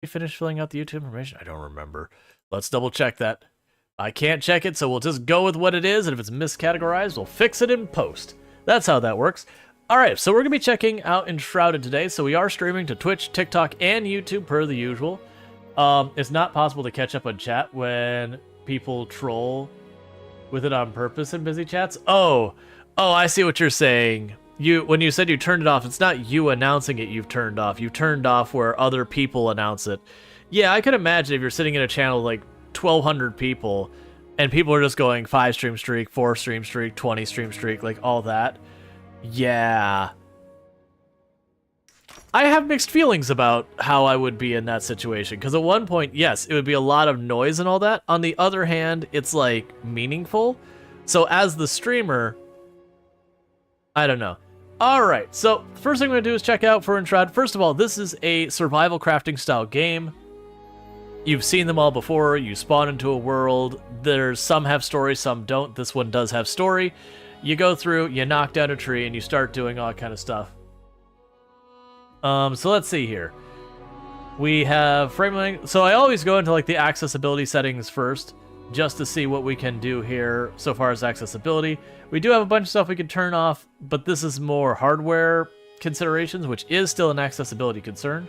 we finish filling out the YouTube information? I don't remember. Let's double check that. I can't check it, so we'll just go with what it is, and if it's miscategorized, we'll fix it in post. That's how that works. Alright, so we're going to be checking out Enshrouded today, so we are streaming to Twitch, TikTok, and YouTube per the usual. It's not possible to catch up on chat when people troll with it on purpose in busy chats. Oh, I see what you're saying. When you said you turned it off, it's not you announcing it you've turned off. You turned off where other people announce it. Yeah, I could imagine if you're sitting in a channel like 1,200 people, and people are just going 5 stream streak, 4 stream streak, 20 stream streak, like all that. Yeah. I have mixed feelings about how I would be in that situation, because at one point, yes, it would be a lot of noise and all that. On the other hand, it's like meaningful. So as the streamer, I don't know. Alright, so first thing I'm going to do is check out for Enshrouded. First of all, this is a survival crafting style game. You've seen them all before. You spawn into a world. Some have story, some don't. This one does have story. You go through, you knock down a tree, and you start doing all that kind of stuff. So let's see here. We have frame. So I always go into like the accessibility settings first, just to see what we can do here so far as accessibility. We do have a bunch of stuff we can turn off, but this is more hardware considerations, which is still an accessibility concern.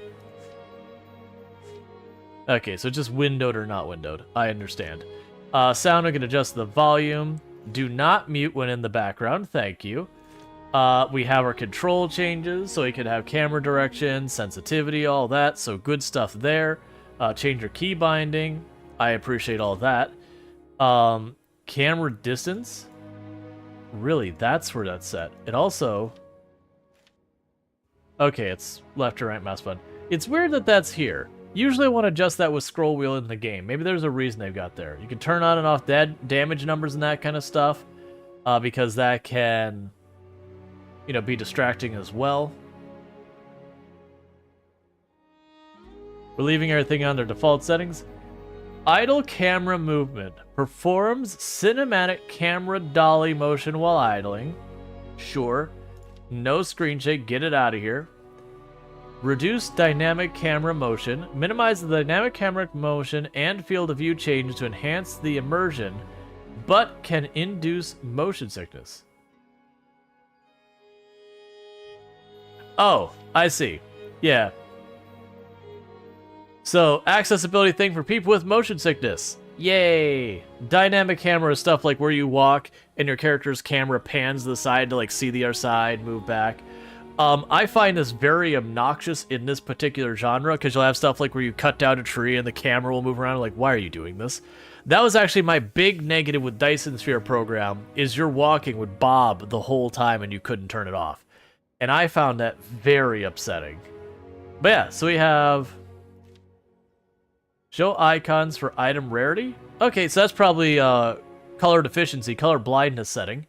Okay, so just windowed or not windowed. I understand. Sound, I can adjust the volume. Do not mute when in the background. Thank you. We have our control changes, so we could have camera direction, sensitivity, all that. So good stuff there. Change your key binding. I appreciate all that. Camera distance. Really, that's where that's set. It also... Okay, it's left or right mouse button. It's weird that that's here. Usually I want to adjust that with scroll wheel in the game. Maybe there's a reason they've got there. You can turn on and off damage numbers and that kind of stuff, because that can, you know, be distracting as well. We're leaving everything on their default settings. Idle camera movement. Performs cinematic camera dolly motion while idling. Sure. No screen shake. Get it out of here. Reduce dynamic camera motion. Minimize the dynamic camera motion and field of view change to enhance the immersion, but can induce motion sickness. Oh, I see. Yeah. So, accessibility thing for people with motion sickness. Yay! Dynamic camera is stuff like where you walk and your character's camera pans to the side to like see the other side, move back. I find this very obnoxious in this particular genre, because you'll have stuff like where you cut down a tree and the camera will move around. Like, why are you doing this? That was actually my big negative with Dyson Sphere program, is your walking would bob the whole time and you couldn't turn it off. And I found that very upsetting. But yeah, so we have... Show icons for item rarity. Okay, so that's probably color deficiency, color blindness setting.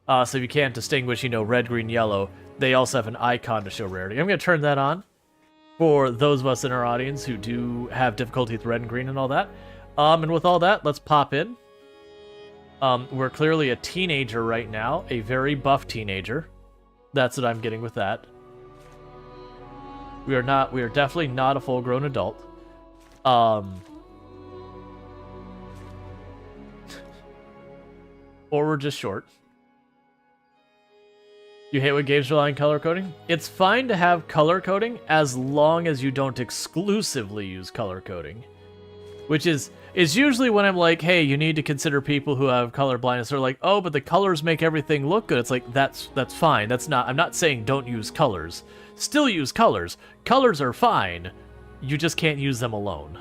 So if you can't distinguish, you know, red, green, yellow, they also have an icon to show rarity. I'm going to turn that on for those of us in our audience who do have difficulty with red and green and all that. And with all that, let's pop in. We're clearly a teenager right now, a very buff teenager. That's what I'm getting with that. We are definitely not a full-grown adult. Or we're just short. You hate when games rely on color coding? It's fine to have color coding as long as you don't exclusively use color coding. Which is usually when I'm like, hey, you need to consider people who have color blindness. They're like, oh, but the colors make everything look good. It's like, that's fine. I'm not saying don't use colors. Still use colors. Colors are fine. You just can't use them alone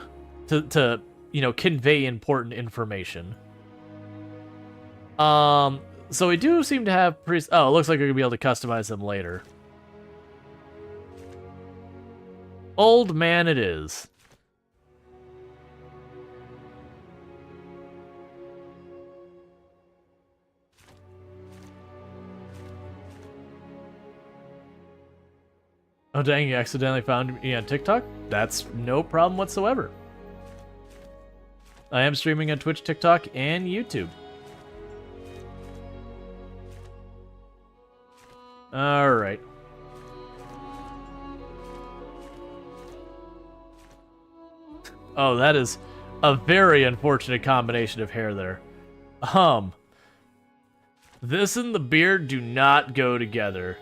to you know, convey important information. So we do seem to have oh, it looks like we're gonna be able to customize them later. Old man it is. Oh dang, you accidentally found me on TikTok? That's no problem whatsoever. I am streaming on Twitch, TikTok, and YouTube. Alright. Oh, that is a very unfortunate combination of hair there. This and the beard do not go together.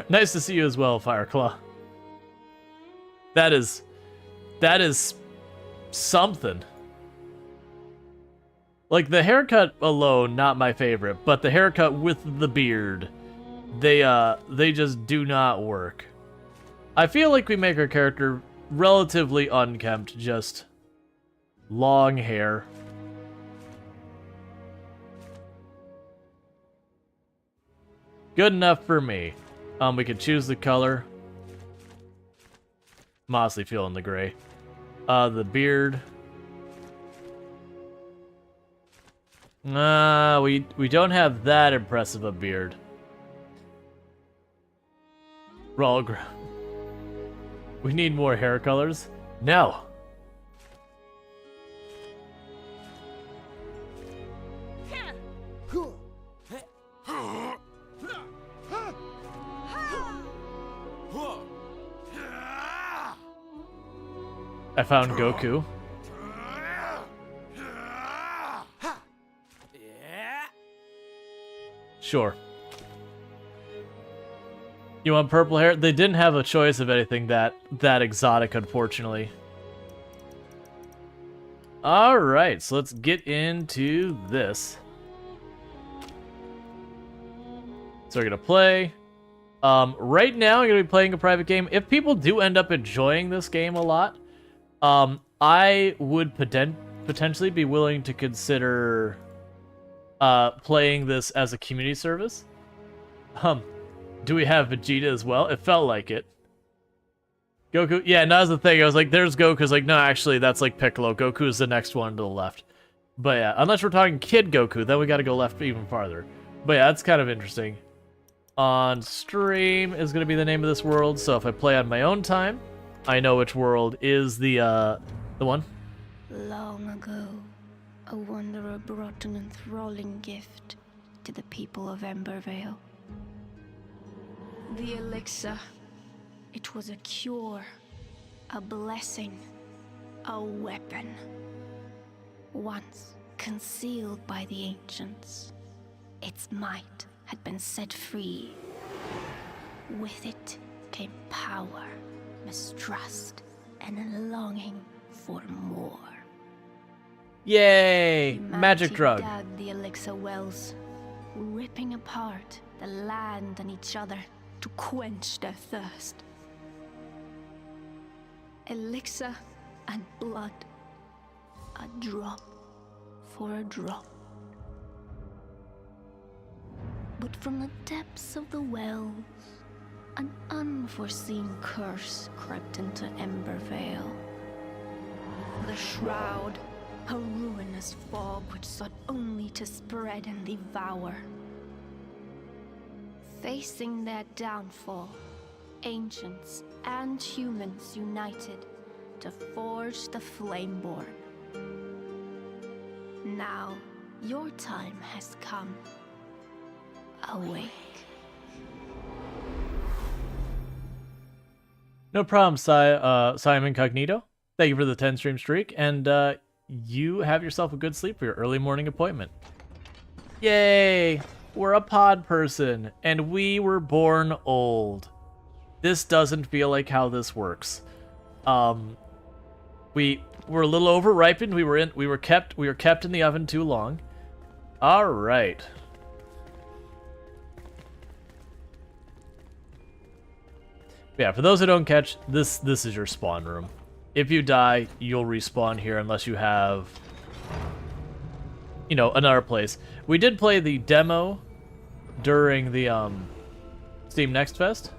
Nice to see you as well, Fireclaw. That is something. Like, the haircut alone, not my favorite, but the haircut with the beard, they just do not work. I feel like we make our character relatively unkempt, just long hair. Good enough for me. We could choose the color. I'm honestly feeling the gray. The beard. We don't have that impressive a beard. Rual, we need more hair colors. No. I found Goku. Sure. You want purple hair? They didn't have a choice of anything that exotic, unfortunately. Alright, so let's get into this. So we're gonna play. Right now, I'm gonna be playing a private game. If people do end up enjoying this game a lot, I would potentially be willing to consider playing this as a community service. Do we have Vegeta as well? It felt like it. Goku, yeah, that was the thing. I was like, there's Goku's like, no, actually, that's like Piccolo. Goku's the next one to the left. But yeah, unless we're talking Kid Goku, then we gotta go left even farther. But yeah, that's kind of interesting. On stream is gonna be the name of this world, so if I play on my own time, I know which world is the one. Long ago, a wanderer brought an enthralling gift to the people of Embervale. The elixir. It was a cure, a blessing, a weapon. Once concealed by the ancients, its might had been set free. With it came power, mistrust, and a longing for more. Yay! Humanity Magic drug. dug the elixir wells, ripping apart the land and each other to quench their thirst. Elixir and blood, a drop for a drop. But from the depths of the wells, an unforeseen curse crept into Embervale. The Shroud, a ruinous fog which sought only to spread and devour. Facing their downfall, ancients and humans united to forge the Flameborn. Now, your time has come. Awake. No problem, Simon Cognito. Thank you for the 10-stream streak, and you have yourself a good sleep for your early morning appointment. Yay! We're a pod person, and we were born old. This doesn't feel like how this works. We were a little overripened. We were kept in the oven too long. All right. Yeah, for those who don't catch, this is your spawn room. If you die, you'll respawn here unless you have, you know, another place. We did play the demo during the Steam Next Fest.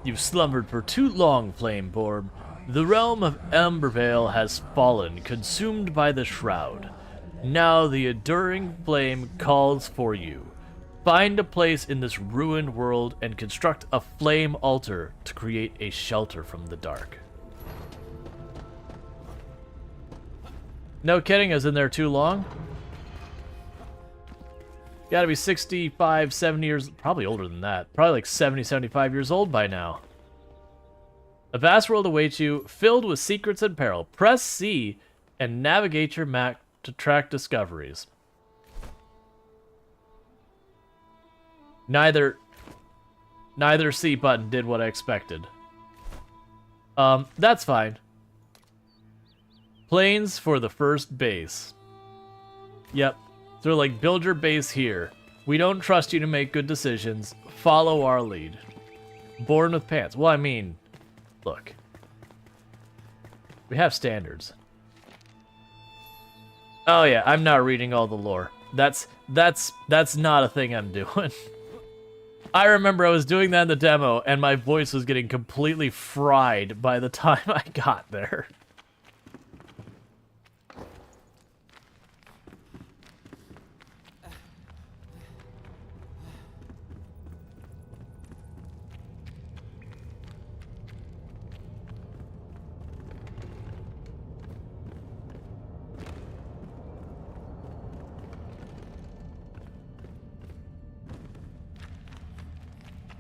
You've slumbered for too long, Flameborn. The realm of Embervale has fallen, consumed by the Shroud. Now the enduring flame calls for you. Find a place in this ruined world and construct a flame altar to create a shelter from the dark. No kidding, I was in there too long. Gotta be 65, 70 years, probably older than that. Probably like 70, 75 years old by now. A vast world awaits you, filled with secrets and peril. Press C and navigate your map to track discoveries. Neither C button did what I expected. That's fine. Planes for the first base. Yep. They're like, build your base here. We don't trust you to make good decisions. Follow our lead. Born with pants. Well, I mean, look. We have standards. Oh yeah, I'm not reading all the lore. That's not a thing I'm doing. I remember I was doing that in the demo, and my voice was getting completely fried by the time I got there.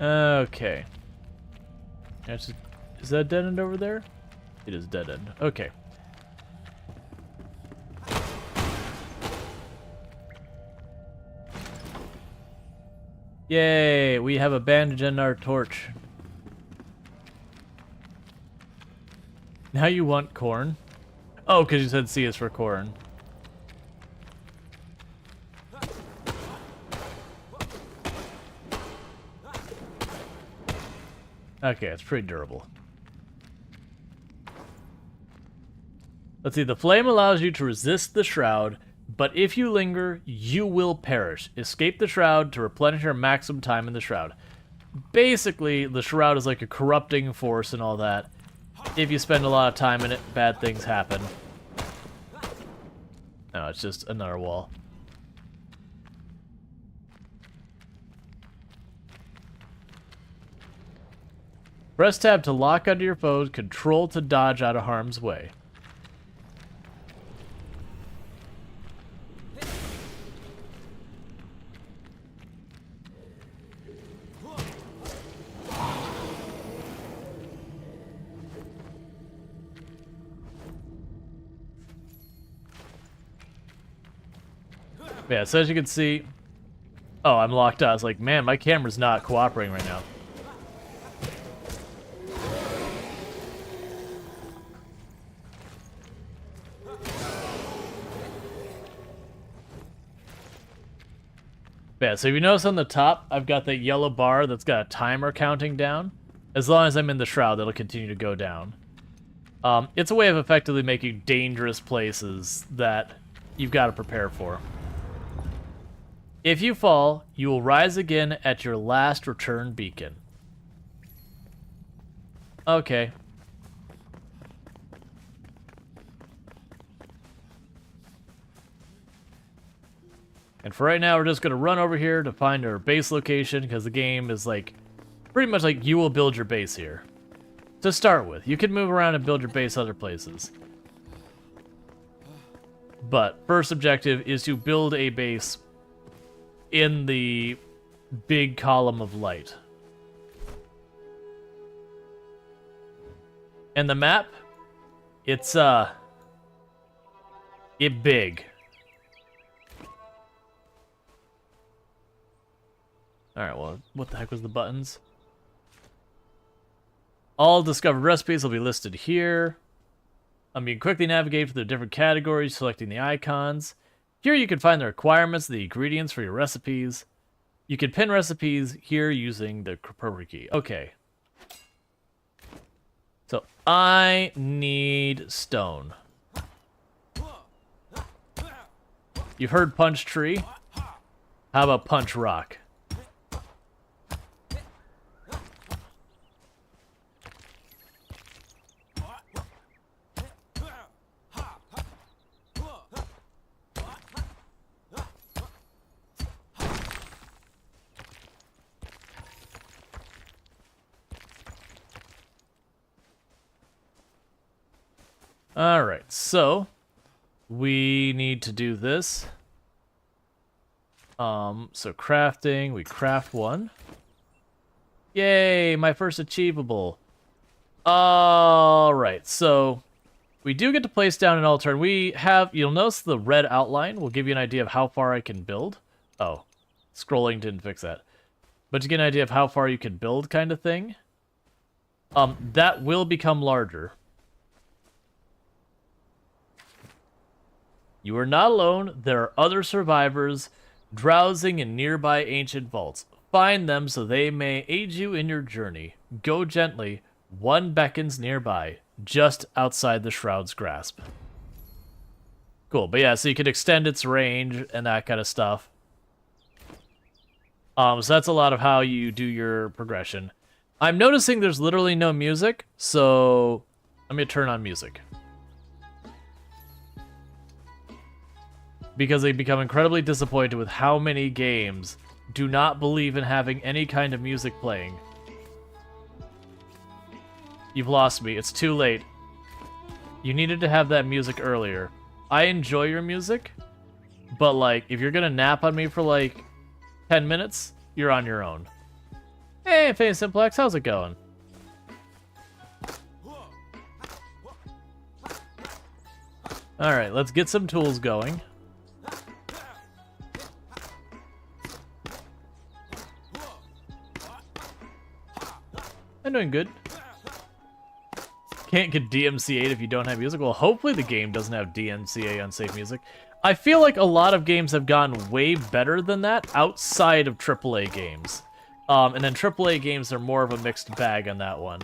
Okay. Is that dead end over there? It is dead end. Okay. Yay, we have a bandage and our torch. Now you want corn? Oh, because you said C is for corn. Okay, it's pretty durable. Let's see, the flame allows you to resist the shroud, but if you linger, you will perish. Escape the shroud to replenish your maximum time in the shroud. Basically, the shroud is like a corrupting force and all that. If you spend a lot of time in it, bad things happen. No, it's just another wall. Press tab to lock onto your foes, control to dodge out of harm's way. Yeah, so as you can see... Oh, I'm locked out. I was like, man, my camera's not cooperating right now. Yeah, so if you notice on the top, I've got that yellow bar that's got a timer counting down. As long as I'm in the shroud, that'll continue to go down. It's a way of effectively making dangerous places that you've got to prepare for. If you fall, you will rise again at your last return beacon. Okay. And for right now, we're just going to run over here to find our base location, because the game is like, pretty much like you will build your base here. To start with, you can move around and build your base other places. But first objective is to build a base in the big column of light. And the map, it's big. Alright, well, what the heck was the buttons? All discovered recipes will be listed here. You can quickly navigate through the different categories, selecting the icons. Here you can find the requirements, the ingredients for your recipes. You can pin recipes here using the appropriate key. Okay. So, I need stone. You've heard punch tree. How about punch rock? Alright, so we need to do this. So crafting, we craft one. Yay, my first achievable. Alright, so we do get to place down an altar. We have, you'll notice the red outline will give you an idea of how far I can build. Oh, scrolling didn't fix that. But to get an idea of how far you can build kind of thing. That will become larger. You are not alone. There are other survivors drowsing in nearby ancient vaults. Find them so they may aid you in your journey. Go gently. One beckons nearby, just outside the Shroud's grasp. Cool, but yeah, so you can extend its range and that kind of stuff. So that's a lot of how you do your progression. I'm noticing there's literally no music, so let me turn on music. Because they become incredibly disappointed with how many games do not believe in having any kind of music playing. You've lost me. It's too late. You needed to have that music earlier. I enjoy your music, but like, if you're gonna nap on me for like 10 minutes, you're on your own. Hey, Phase Simplex, how's it going? Alright, let's get some tools going. I'm doing good. Can't get DMCA'd if you don't have music. Well, hopefully the game doesn't have DMCA unsafe music. I feel like a lot of games have gotten way better than that outside of AAA games. And then AAA games are more of a mixed bag on that one.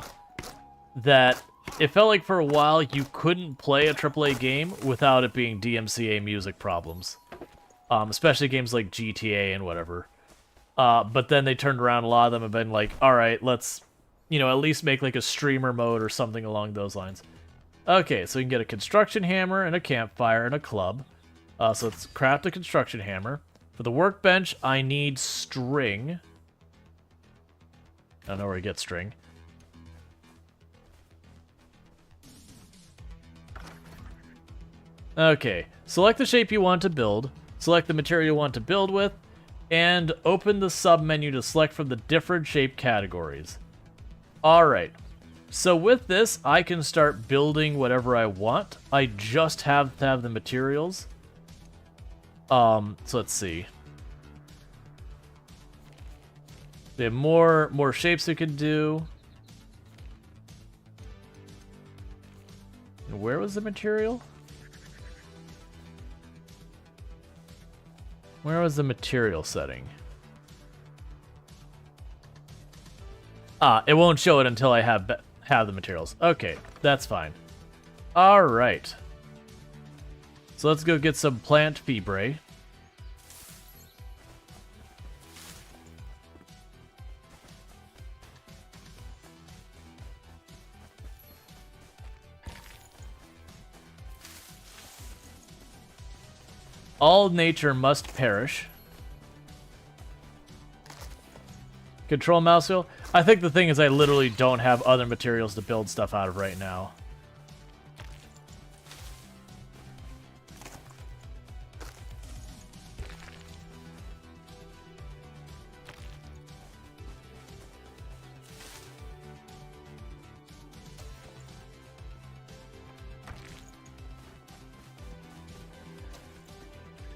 That it felt like for a while you couldn't play a AAA game without it being DMCA music problems. Especially games like GTA and whatever. But then they turned around, a lot of them have been like, alright, let's, you know, at least make like a streamer mode or something along those lines. Okay, so you can get a construction hammer and a campfire and a club. So let's craft a construction hammer. For the workbench, I need string. I don't know where to get string. Okay, select the shape you want to build, select the material you want to build with, and open the sub-menu to select from the different shape categories. Alright, so with this, I can start building whatever I want. I just have to have the materials. So let's see. We have more shapes we can do. And where was the material? Where was the material setting? Ah, it won't show it until I have the materials. Okay, that's fine. All right. So let's go get some plant fibre. All nature must perish. Control mouse wheel? I think the thing is I literally don't have other materials to build stuff out of right now.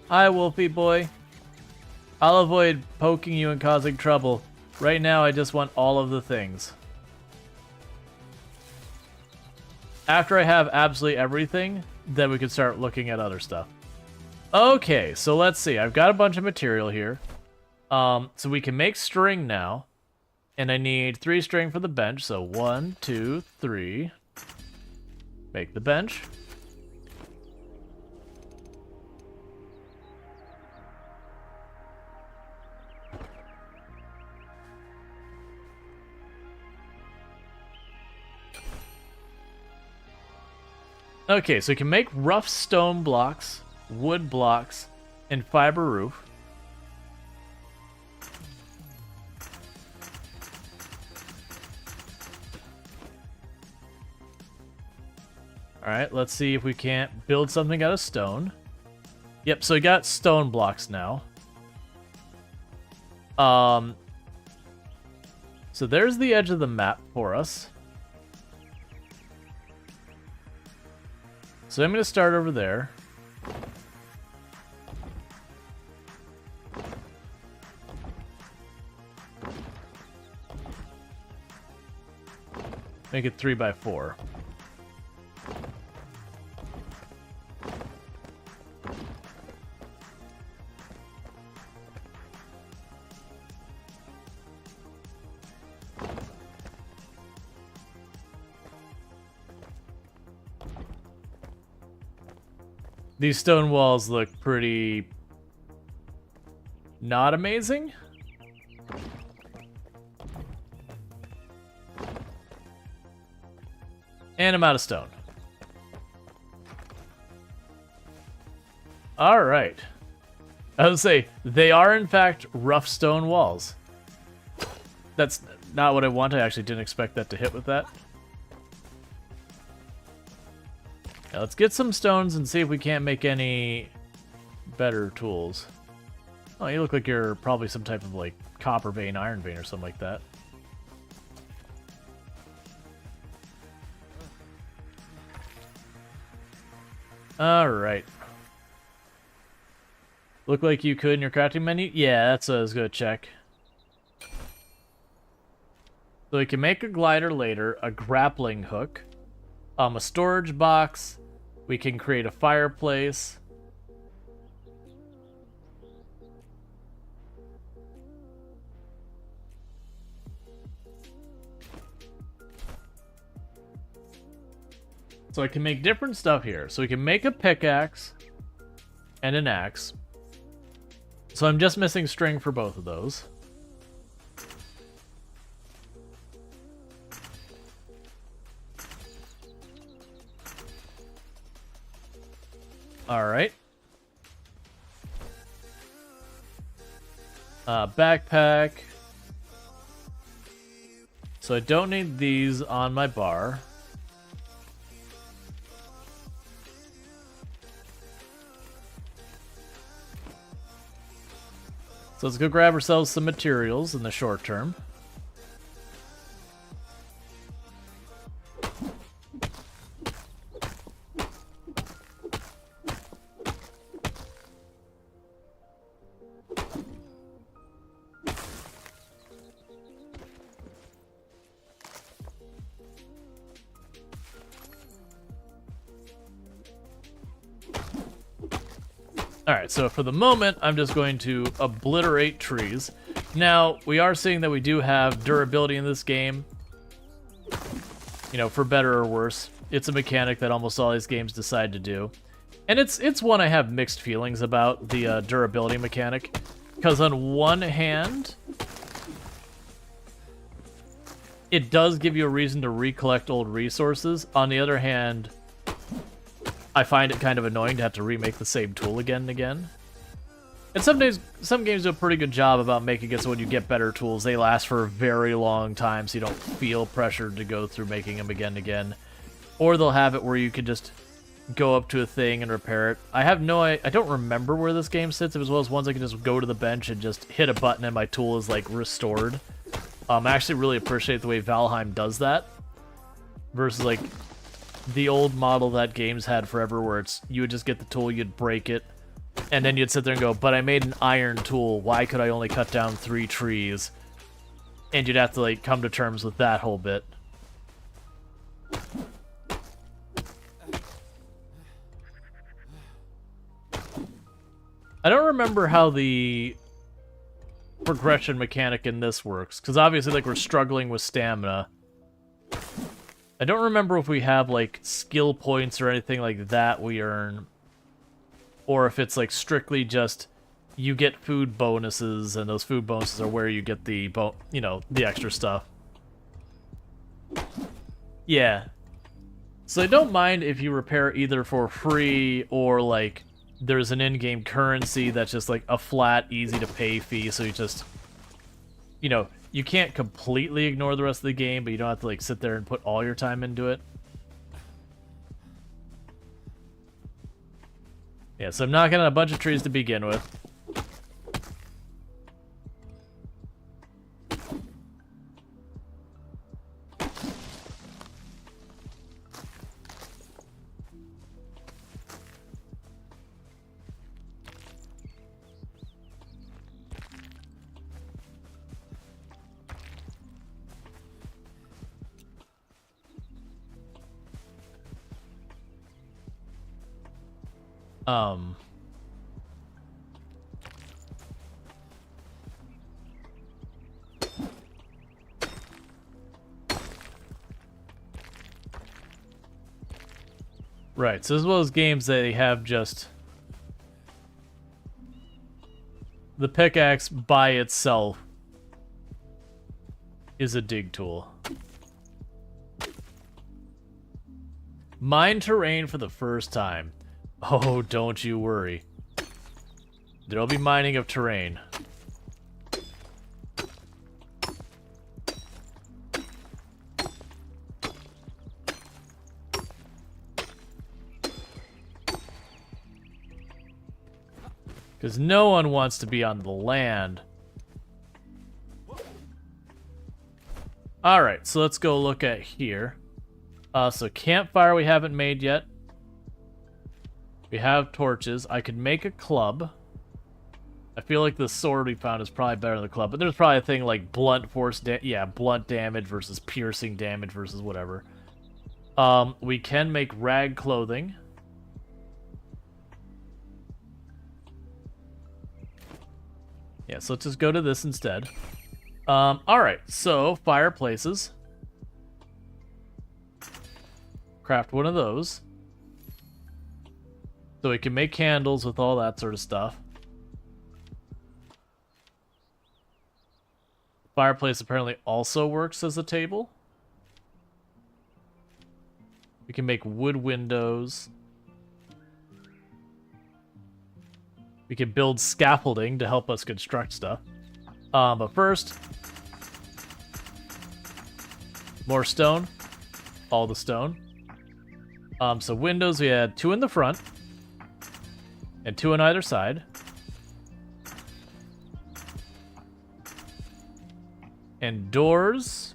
Hi, Wolfie boy. I'll avoid poking you and causing trouble. Right now, I just want all of the things. After I have absolutely everything, then we can start looking at other stuff. Okay, so let's see. I've got a bunch of material here. So we can make string now. And I need 3 string for the bench. So 1, 2, 3. Make the bench. Okay, so you can make rough stone blocks, wood blocks, and fiber roof. Alright, let's see if we can't build something out of stone. Yep, so we got stone blocks now. So there's the edge of the map for us. So I'm going to start over there. Make it 3x4. These stone walls look pretty not amazing. And I'm out of stone. Alright. I would say, they are in fact rough stone walls. That's not what I want. I actually didn't expect that to hit with that. Now let's get some stones and see if we can't make any better tools. Oh, you look like you're probably some type of like copper vein, iron vein, or something like that. Alright. Look like you could in your crafting menu? Yeah, that's what I was gonna check. So we can make a glider later, a grappling hook, a storage box, we can create a fireplace. So I can make different stuff here. So we can make a pickaxe and an axe. So I'm just missing string for both of those. All right. Backpack. So I don't need these on my bar. So let's go grab ourselves some materials in the short term. Alright, so for the moment, I'm just going to obliterate trees. Now, we are seeing that we do have durability in this game. You know, for better or worse. It's a mechanic that almost all these games decide to do. And it's one I have mixed feelings about, the durability mechanic. Because on one hand, it does give you a reason to recollect old resources. On the other hand, I find it kind of annoying to have to remake the same tool again and again. And some games do a pretty good job about making it so when you get better tools, they last for a very long time, so you don't feel pressured to go through making them again and again. Or they'll have it where you can just go up to a thing and repair it. I don't remember where this game sits, as well as ones I can just go to the bench and just hit a button and my tool is, like, restored. I actually really appreciate the way Valheim does that. Versus, like, the old model that games had forever where it's you would just get the tool, you'd break it, and then you'd sit there and go, but I made an iron tool, why could I only cut down 3 trees? And you'd have to like come to terms with that whole bit. I don't remember how the progression mechanic in this works, because obviously like we're struggling with stamina. I don't remember if we have, like, skill points or anything like that we earn. Or if it's, like, strictly just you get food bonuses, and those food bonuses are where you get the, the extra stuff. Yeah. So I don't mind if you repair either for free or, like, there's an in-game currency that's just, like, a flat, easy-to-pay fee, so you just, you can't completely ignore the rest of the game, but you don't have to like sit there and put all your time into it. Yeah, so I'm knocking out a bunch of trees to begin with. Um... Right, so this is one of those games that they have just... The pickaxe by itself is a dig tool. Mine terrain for the first time. Oh, don't you worry. There'll be mining of terrain. Because no one wants to be on the land. Alright, so let's go look at here. So campfire we haven't made yet. We have torches. I could make a club. I feel like the sword we found is probably better than the club. But there's probably a thing like blunt force blunt damage versus piercing damage versus whatever. We can make rag clothing. Yeah, so let's just go to this instead. Alright, so fireplaces. Craft one of those. So we can make candles with all that sort of stuff. Fireplace apparently also works as a table. We can make wood windows. We can build scaffolding to help us construct stuff. But first, more stone. All the stone. So windows, we had 2 in the front. And 2 on either side. And doors.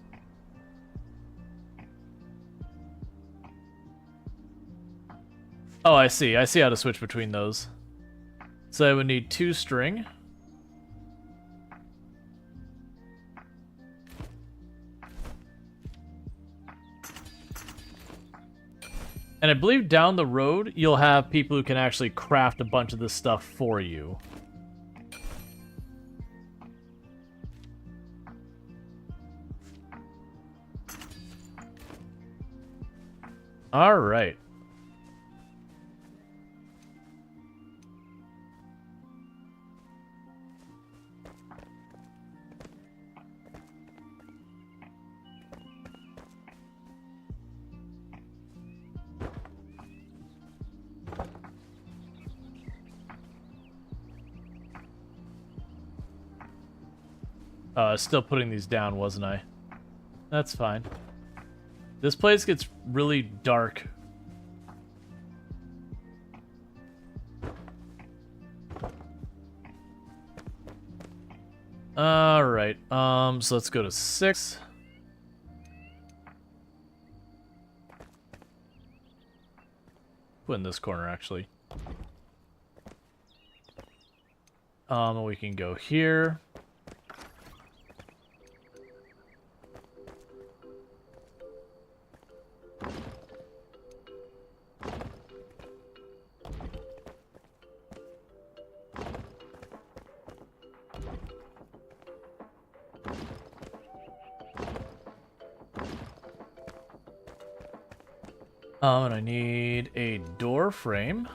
Oh, I see. I see how to switch between those. So I would need 2 string. And I believe down the road, you'll have people who can actually craft a bunch of this stuff for you. All right. Still putting these down, wasn't I? That's fine. This place gets really dark. Alright, so let's go to 6. Put in this corner, actually. We can go here. And I need a door frame.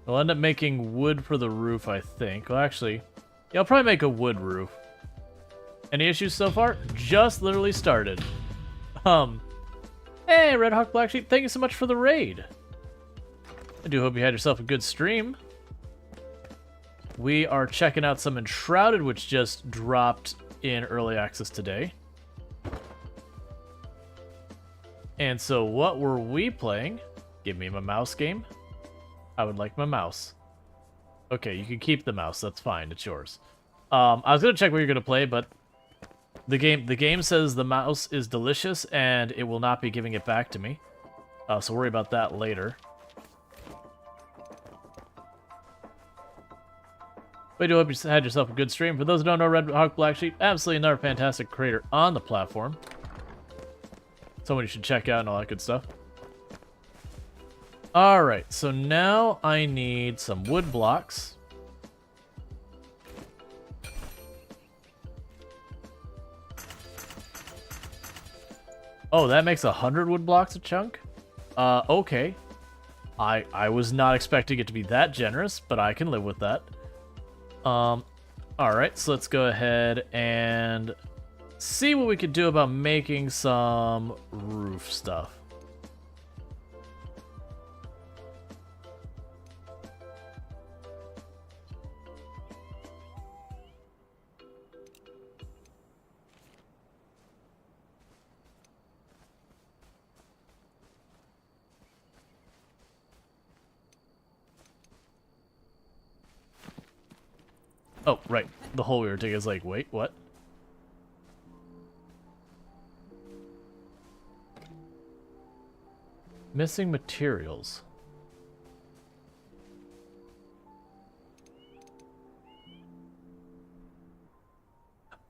I'll end up making wood for the roof, I think. Well, actually, yeah, I'll probably make a wood roof. Any issues so far? Just literally started. Hey, Red Hawk Black Sheep, thank you so much for the raid. I do hope you had yourself a good stream. We are checking out some Enshrouded, which just dropped in early access today. And so what were we playing? Give me my mouse game. I would like my mouse. Okay, you can keep the mouse. That's fine. It's yours. I was going to check what you're going to play, but the game says the mouse is delicious and it will not be giving it back to me. So worry about that later. But I do hope you had yourself a good stream. For those who don't know, Red Hawk Black Sheep, absolutely another fantastic creator on the platform. Someone you should check out and all that good stuff. Alright, so now I need some wood blocks. Oh, that makes 100 wood blocks a chunk? Okay. I was not expecting it to be that generous, but I can live with that. Alright, so let's go ahead and see what we could do about making some roof stuff. Oh, right. The hole we were digging is like, wait, what? Missing materials.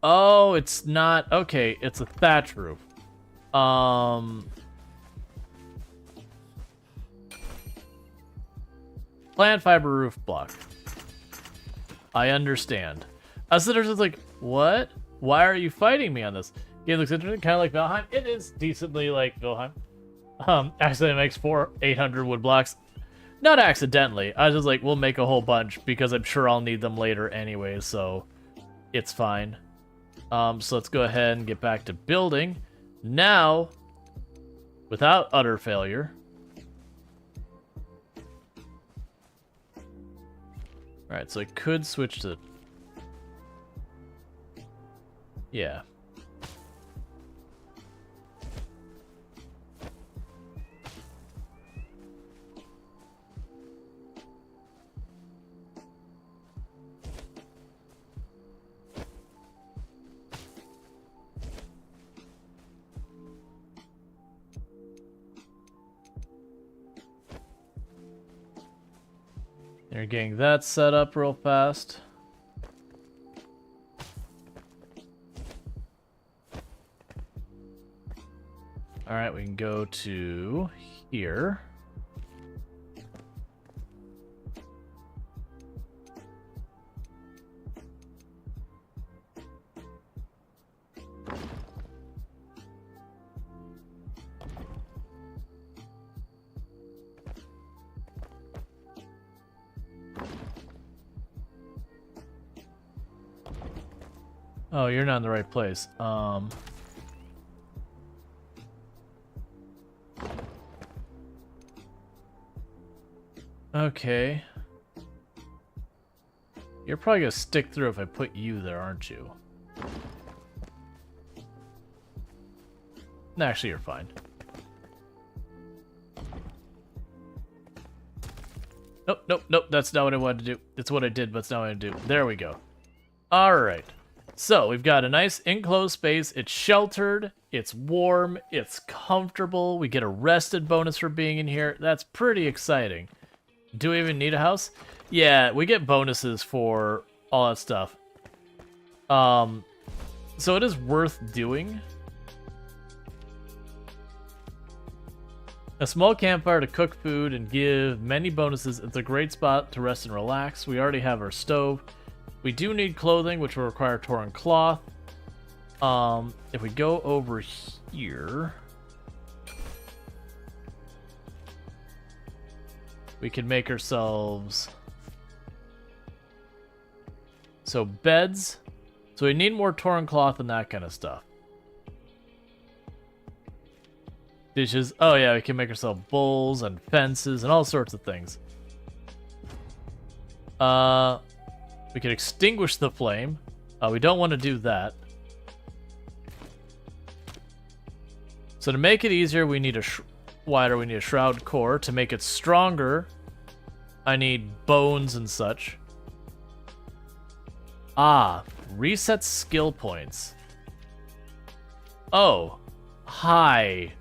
Oh, it's not... Okay, it's a thatch roof. Plant fiber roof block. I understand. I was just like, what? Why are you fighting me on this? Game looks interesting, kind of like Valheim. It is decently like Valheim. Actually, it makes 800 wood blocks. Not accidentally. I was just like, we'll make a whole bunch because I'm sure I'll need them later anyway, so it's fine. So let's go ahead and get back to building. Now, without utter failure. Alright, so I could switch to... Yeah. You're getting that set up real fast. Alright, we can go to here. Oh, you're not in the right place. Okay. You're probably gonna stick through if I put you there, aren't you? No, actually, you're fine. Nope, nope, nope. That's not what I wanted to do. It's what I did, but it's not what I do. There we go. Alright. So, we've got a nice enclosed space. It's sheltered. It's warm. It's comfortable. We get a rested bonus for being in here. That's pretty exciting. Do we even need a house? Yeah, we get bonuses for all that stuff. So it is worth doing. A small campfire to cook food and give many bonuses. It's a great spot to rest and relax. We already have our stove. We do need clothing, which will require torn cloth. If we go over here, we can make ourselves so beds. So we need more torn cloth and that kind of stuff. Dishes. Oh yeah, we can make ourselves bowls and fences and all sorts of things. We can extinguish the flame. We don't want to do that. So to make it easier, we need wider. We need a shroud core. To make it stronger, I need bones and such. Reset skill points. Oh, hi.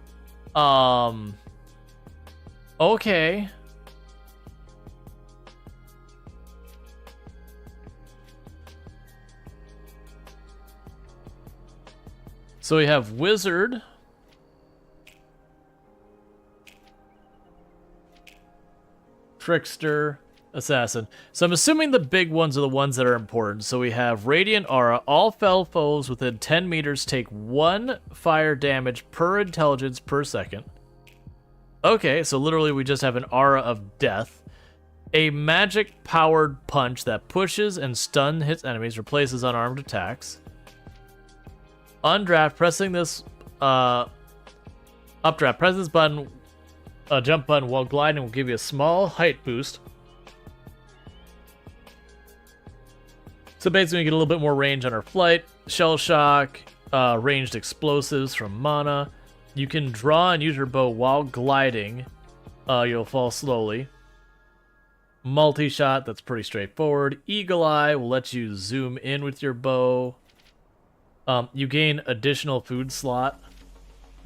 Okay. So we have Wizard. Trickster. Assassin. So I'm assuming the big ones are the ones that are important. So we have Radiant Aura. All fell foes within 10 meters take 1 fire damage per intelligence per second. Okay, so literally we just have an aura of death. A magic-powered punch that pushes and stuns hits enemies, replaces unarmed attacks. Undraft, pressing this... updraft, press this button, jump button while gliding will give you a small height boost. So basically we get a little bit more range on our flight. Shell shock, ranged explosives from mana. You can draw and use your bow while gliding. You'll fall slowly. Multi-shot, that's pretty straightforward. Eagle Eye will let you zoom in with your bow. You gain additional food slot.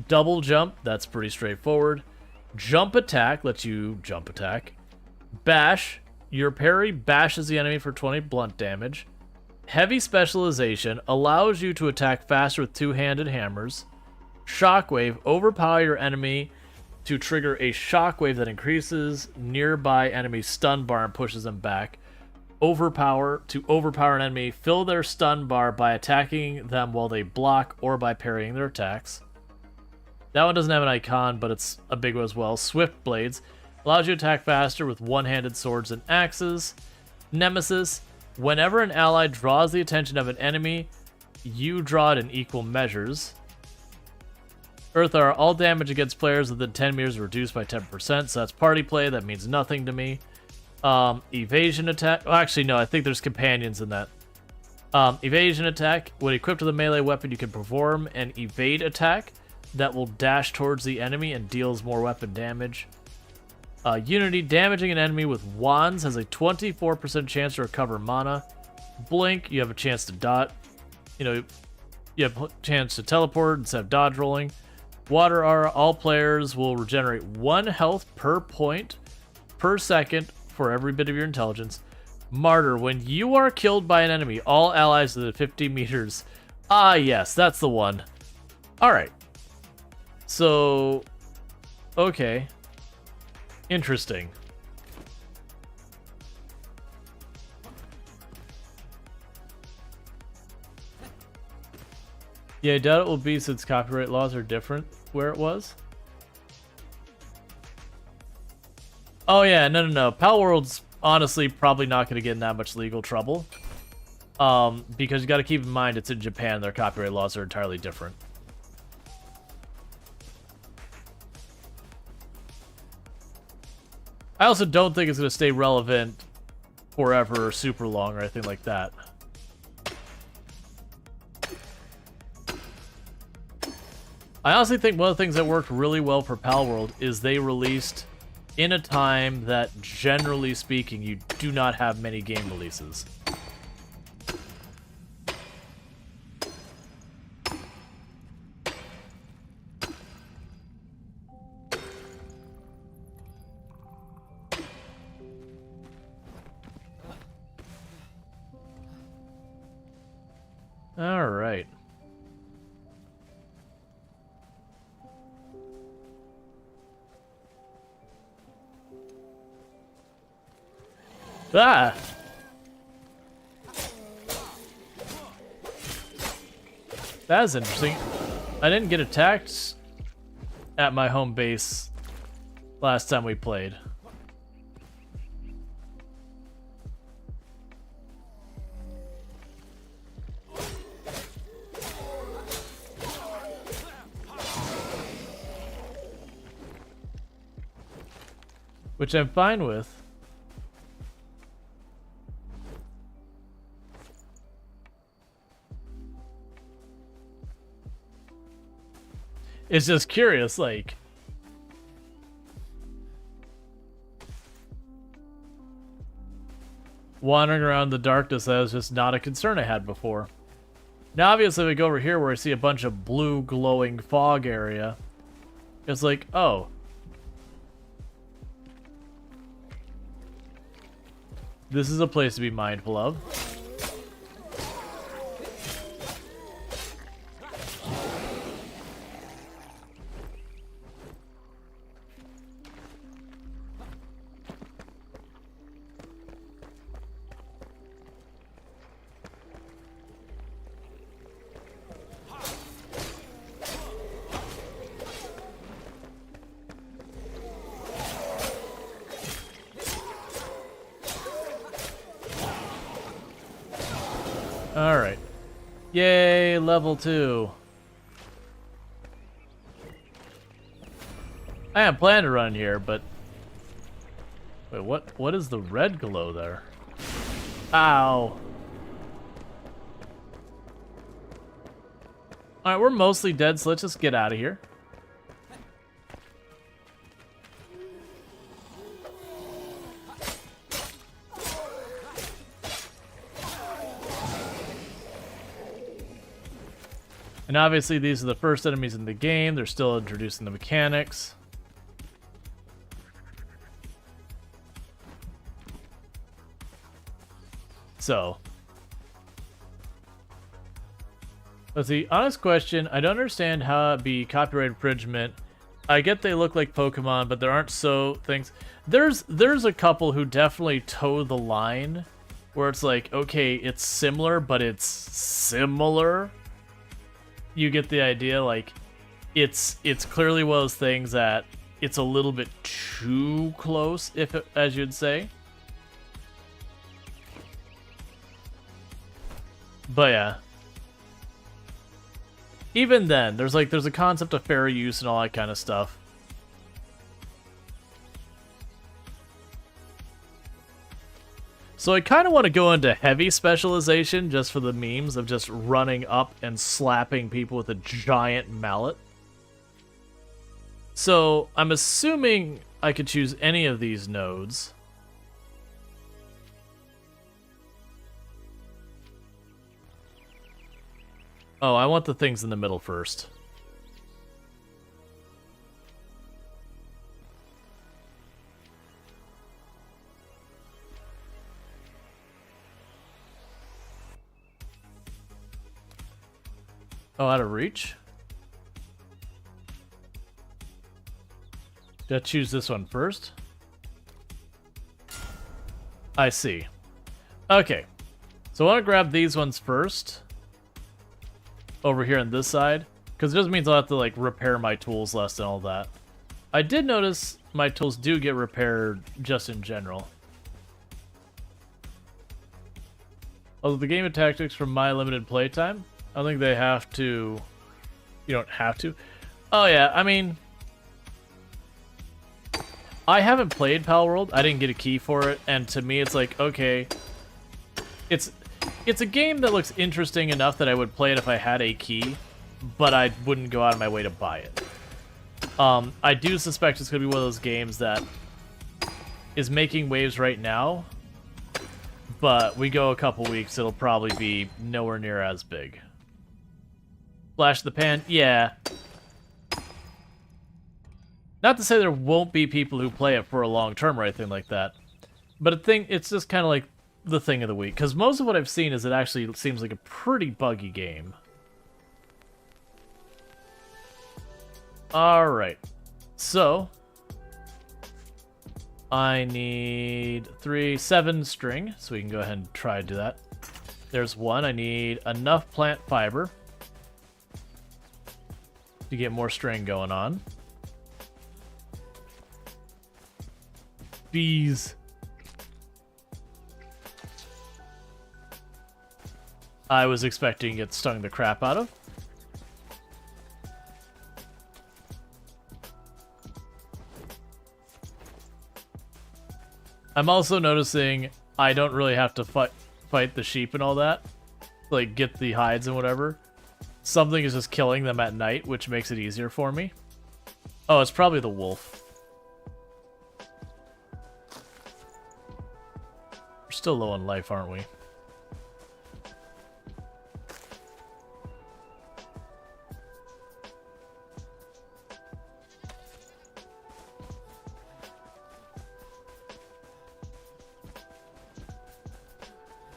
Double jump, that's pretty straightforward. Jump attack lets you jump attack. Bash, your parry bashes the enemy for 20 blunt damage. Heavy specialization allows you to attack faster with two-handed hammers. Shockwave, overpower your enemy to trigger a shockwave that increases nearby enemy stun bar and pushes them back. Overpower, to overpower an enemy, fill their stun bar by attacking them while they block or by parrying their attacks. That one doesn't have an icon, but it's a big one as well. Swift Blades allows you to attack faster with one-handed swords and axes. Nemesis, whenever an ally draws the attention of an enemy, you draw it in equal measures. Earth Aura, all damage against players within 10 meters is reduced by 10%, so that's party play, that means nothing to me. Evasion attack, well, actually no, I think there's companions in that. Evasion attack, when equipped with a melee weapon you can perform an evade attack that will dash towards the enemy and deals more weapon damage. Unity, damaging an enemy with wands has a 24% chance to recover mana. Blink, you have a chance to dot. You have a chance to teleport instead of dodge rolling. Water Aura, all players will regenerate 1 health per point per second for every bit of your intelligence. Martyr, when you are killed by an enemy, all allies within 50 meters. Ah, yes, that's the one. Alright. So, okay. Interesting. Yeah, I doubt it will be since copyright laws are different where it was. Oh yeah, no. Pal World's honestly probably not going to get in that much legal trouble. Because you got to keep in mind it's in Japan, their copyright laws are entirely different. I also don't think it's going to stay relevant forever or super long or anything like that. I honestly think one of the things that worked really well for Palworld is they released in a time that, generally speaking, you do not have many game releases. All right. Ah! That's interesting. I didn't get attacked at my home base last time we played. Which I'm fine with. It's just curious, like... wandering around the darkness, that was just not a concern I had before. Now, obviously, we go over here where I see a bunch of blue glowing fog area. It's like, oh. This is a place to be mindful of. Alright. Yay, level 2. I had planned to run here, but... Wait, what is the red glow there? Ow. Alright, we're mostly dead, so let's just get out of here. And obviously these are the first enemies in the game. They're still introducing the mechanics. So. Let's see. Honest question. I don't understand how it'd be copyright infringement. I get they look like Pokemon, but there aren't so things. There's a couple who definitely toe the line where it's like, okay, it's similar, but it's similar. You get the idea, like it's clearly one of those things that it's a little bit too close, as you'd say. But yeah. Even then, there's a concept of fair use and all that kind of stuff. So I kind of want to go into heavy specialization just for the memes of just running up and slapping people with a giant mallet. So I'm assuming I could choose any of these nodes. Oh, I want the things in the middle first. Oh, out of reach? Did I choose this one first? I see. Okay. So I want to grab these ones first. Over here on this side. Because it just means I'll have to, like, repair my tools less and all that. I did notice my tools do get repaired just in general. Although the game of tactics from my limited playtime, I don't think they have to... You don't have to. Oh yeah, I mean... I haven't played Pal World. I didn't get a key for it. And to me, it's like, okay... It's a game that looks interesting enough that I would play it if I had a key, but I wouldn't go out of my way to buy it. I do suspect it's going to be one of those games that is making waves right now, but we go a couple weeks, it'll probably be nowhere near as big. Flash the pan? Yeah. Not to say there won't be people who play it for a long term or anything like that, but I think it's just kind of like the thing of the week, because most of what I've seen is it actually seems like a pretty buggy game. Alright, so I need 7 string, so we can go ahead and try to do that. There's 1. I need enough plant fiber to get more string going on. Bees. I was expecting to get stung the crap out of. I'm also noticing I don't really have to fight the sheep and all that. Like, get the hides and whatever. Something is just killing them at night, which makes it easier for me. Oh, it's probably the wolf. We're still low on life, aren't we?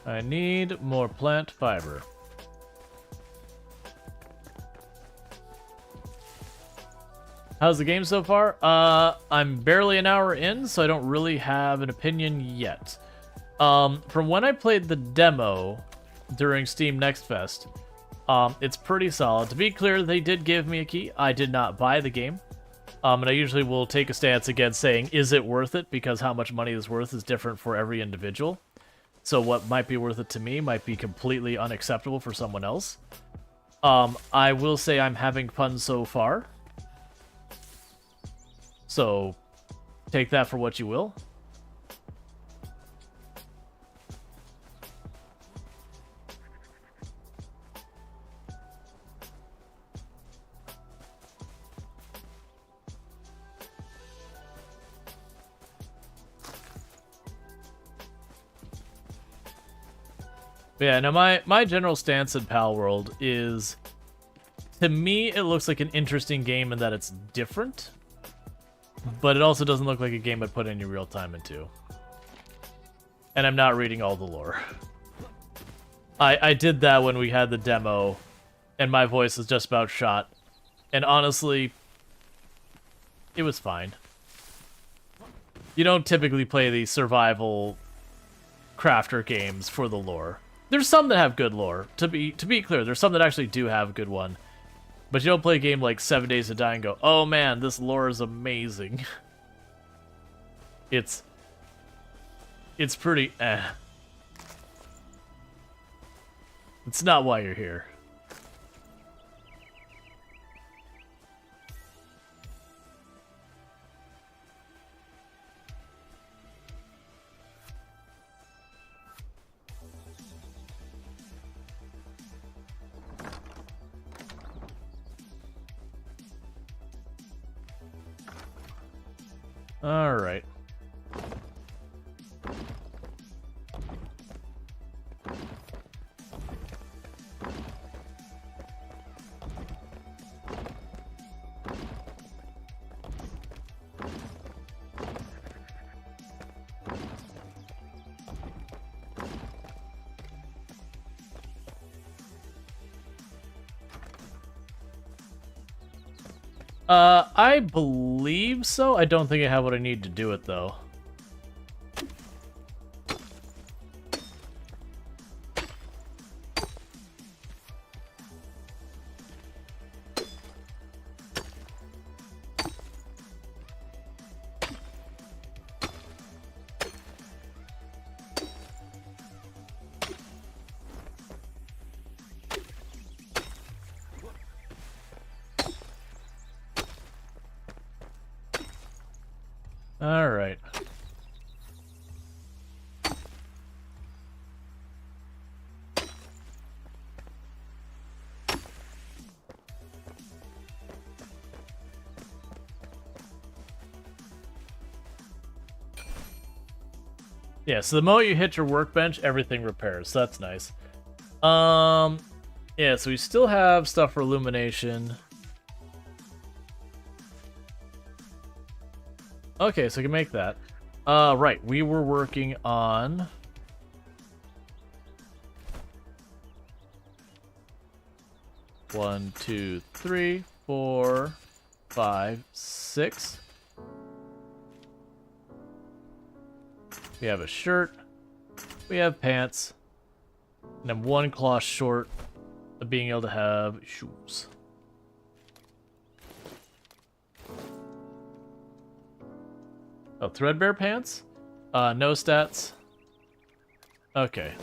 I need more plant fiber. How's the game so far? I'm barely an hour in, so I don't really have an opinion yet. From when I played the demo during Steam Next Fest, it's pretty solid. To be clear, they did give me a key. I did not buy the game. And I usually will take a stance against saying, is it worth it? Because how much money is worth is different for every individual. So what might be worth it to me might be completely unacceptable for someone else. I will say I'm having fun so far. So take that for what you will. But yeah, no, my general stance in Pal World is, to me, it looks like an interesting game in that it's different, but it also doesn't look like a game I'd put any real time into. And I'm not reading all the lore. I did that when we had the demo, and my voice was just about shot. And honestly, it was fine. You don't typically play these survival crafter games for the lore. There's some that have good lore. To be clear, there's some that actually do have a good one. But you don't play a game like 7 Days to Die and go, oh man, this lore is amazing. It's pretty eh. It's not why you're here. All right. I believe so. I don't think I have what I need to do it, though. All right. Yeah, so the moment you hit your workbench, everything repairs. So that's nice. Yeah, so we still have stuff for illumination. Okay, so we can make that. Right, we were working on... One, two, three, 4, 5, 6. We have a shirt. We have pants. And I'm one cloth short of being able to have shoes. Oh, threadbare pants? No stats. Okay.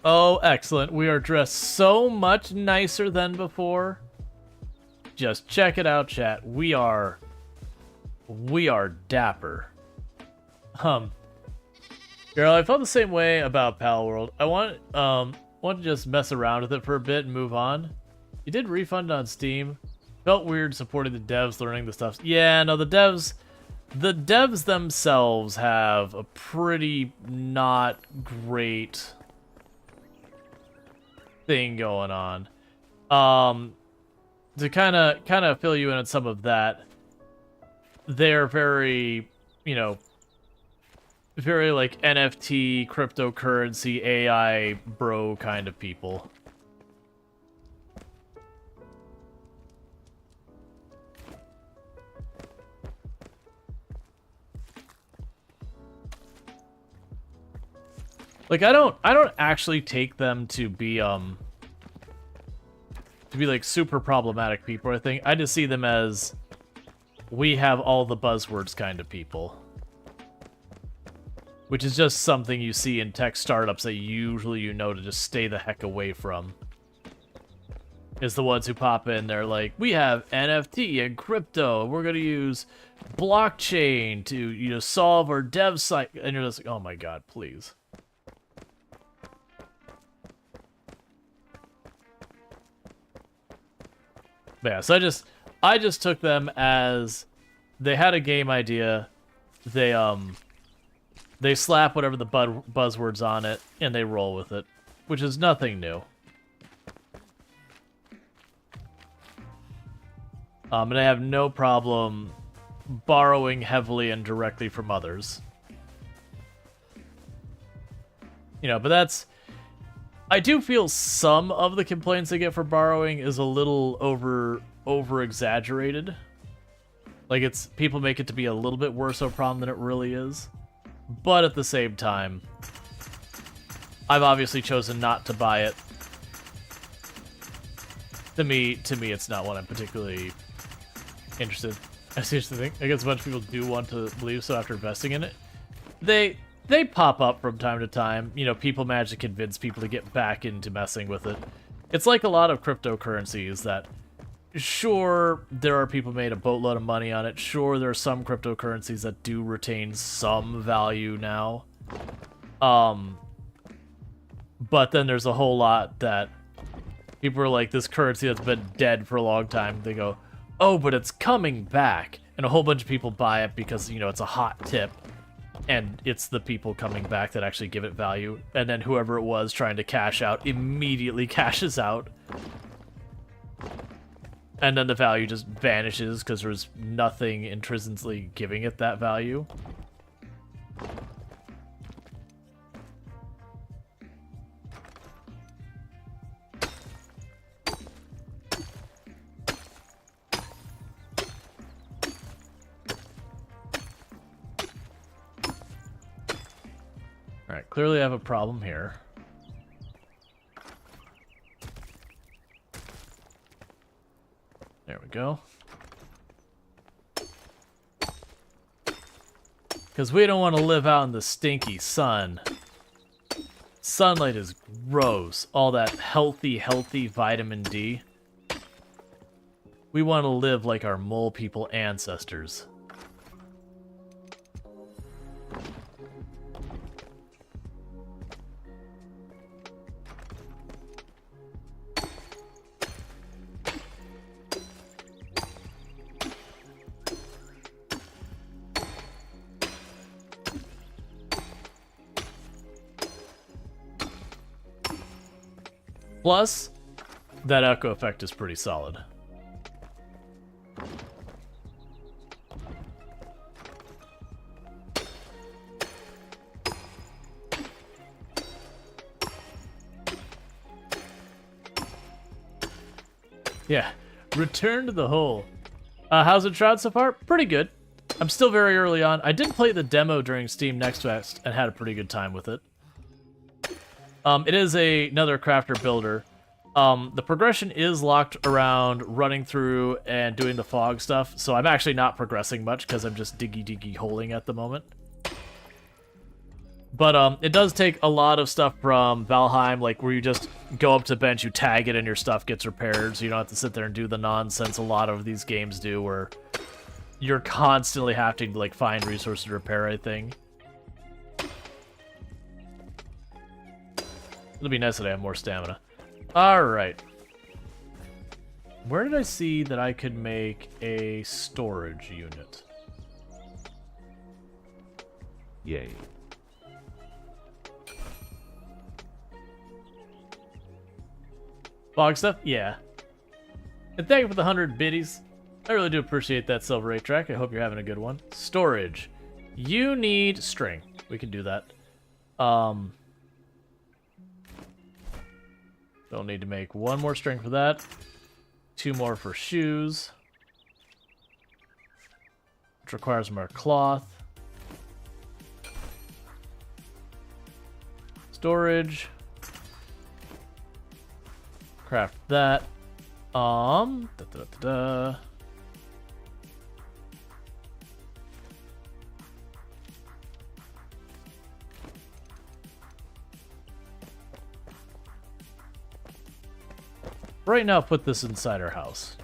Oh, excellent. We are dressed so much nicer than before. Just check it out, chat. We are dapper. Girl, I felt the same way about Pal World. I want to just mess around with it for a bit and move on. You did refund on Steam. Felt weird supporting the devs, learning the stuff. Yeah, no, the devs themselves have a pretty not great thing going on. To kind of fill you in on some of that, they're very, very like NFT, cryptocurrency, AI bro kind of people. Like I don't actually take them to be like super problematic people or anything. I just see them as we have all the buzzwords kind of people. Which is just something you see in tech startups that usually you know to just stay the heck away from. Is the ones who pop in, they're like, we have NFT and crypto, and we're going to use blockchain to, you know, solve our dev site. And you're just like, oh my god, please. But yeah, so I just took them as they had a game idea, they slap whatever the buzzwords on it, and they roll with it, which is nothing new. And I have no problem borrowing heavily and directly from others. You know, but that's... I do feel some of the complaints I get for borrowing is a little over-exaggerated. Like, it's... people make it to be a little bit worse of a problem than it really is. But at the same time, I've obviously chosen not to buy it. To me, it's not one I'm particularly interested. I seriously think, I guess a bunch of people do want to believe so after investing in it. They pop up from time to time. You know, people manage to convince people to get back into messing with it. It's like a lot of cryptocurrencies that, sure, there are people made a boatload of money on it. Sure, there are some cryptocurrencies that do retain some value now. But then there's a whole lot that people are like, this currency that's been dead for a long time. They go, oh, but it's coming back. And a whole bunch of people buy it because, you know, it's a hot tip. And it's the people coming back that actually give it value. And then whoever it was trying to cash out immediately cashes out. And then the value just vanishes because there's nothing intrinsically giving it that value. Alright, clearly I have a problem here. There we go. Because we don't want to live out in the stinky sun. Sunlight is gross. All that healthy vitamin D. We want to live like our mole people ancestors. Plus, that echo effect is pretty solid. Yeah, return to the hole. How's Enshrouded so far? Pretty good. I'm still very early on. I did play the demo during Steam Next Fest and had a pretty good time with it. It is another crafter builder. The progression is locked around running through and doing the fog stuff, so I'm actually not progressing much because I'm just diggy holing at the moment. But it does take a lot of stuff from Valheim, like where you just go up to the bench, you tag it, and your stuff gets repaired, so you don't have to sit there and do the nonsense a lot of these games do, where you're constantly having to like find resources to repair everything. It'll be nice that I have more stamina. Alright. Where did I see that I could make a storage unit? Yay. Fog stuff? Yeah. And thank you for the 100 biddies. I really do appreciate that Silver 8 track. I hope you're having a good one. Storage. You need string. We can do that. Don't need to make one more string for that. 2 more for shoes. Which requires more cloth. Storage. Craft that. Right now, put this inside our house.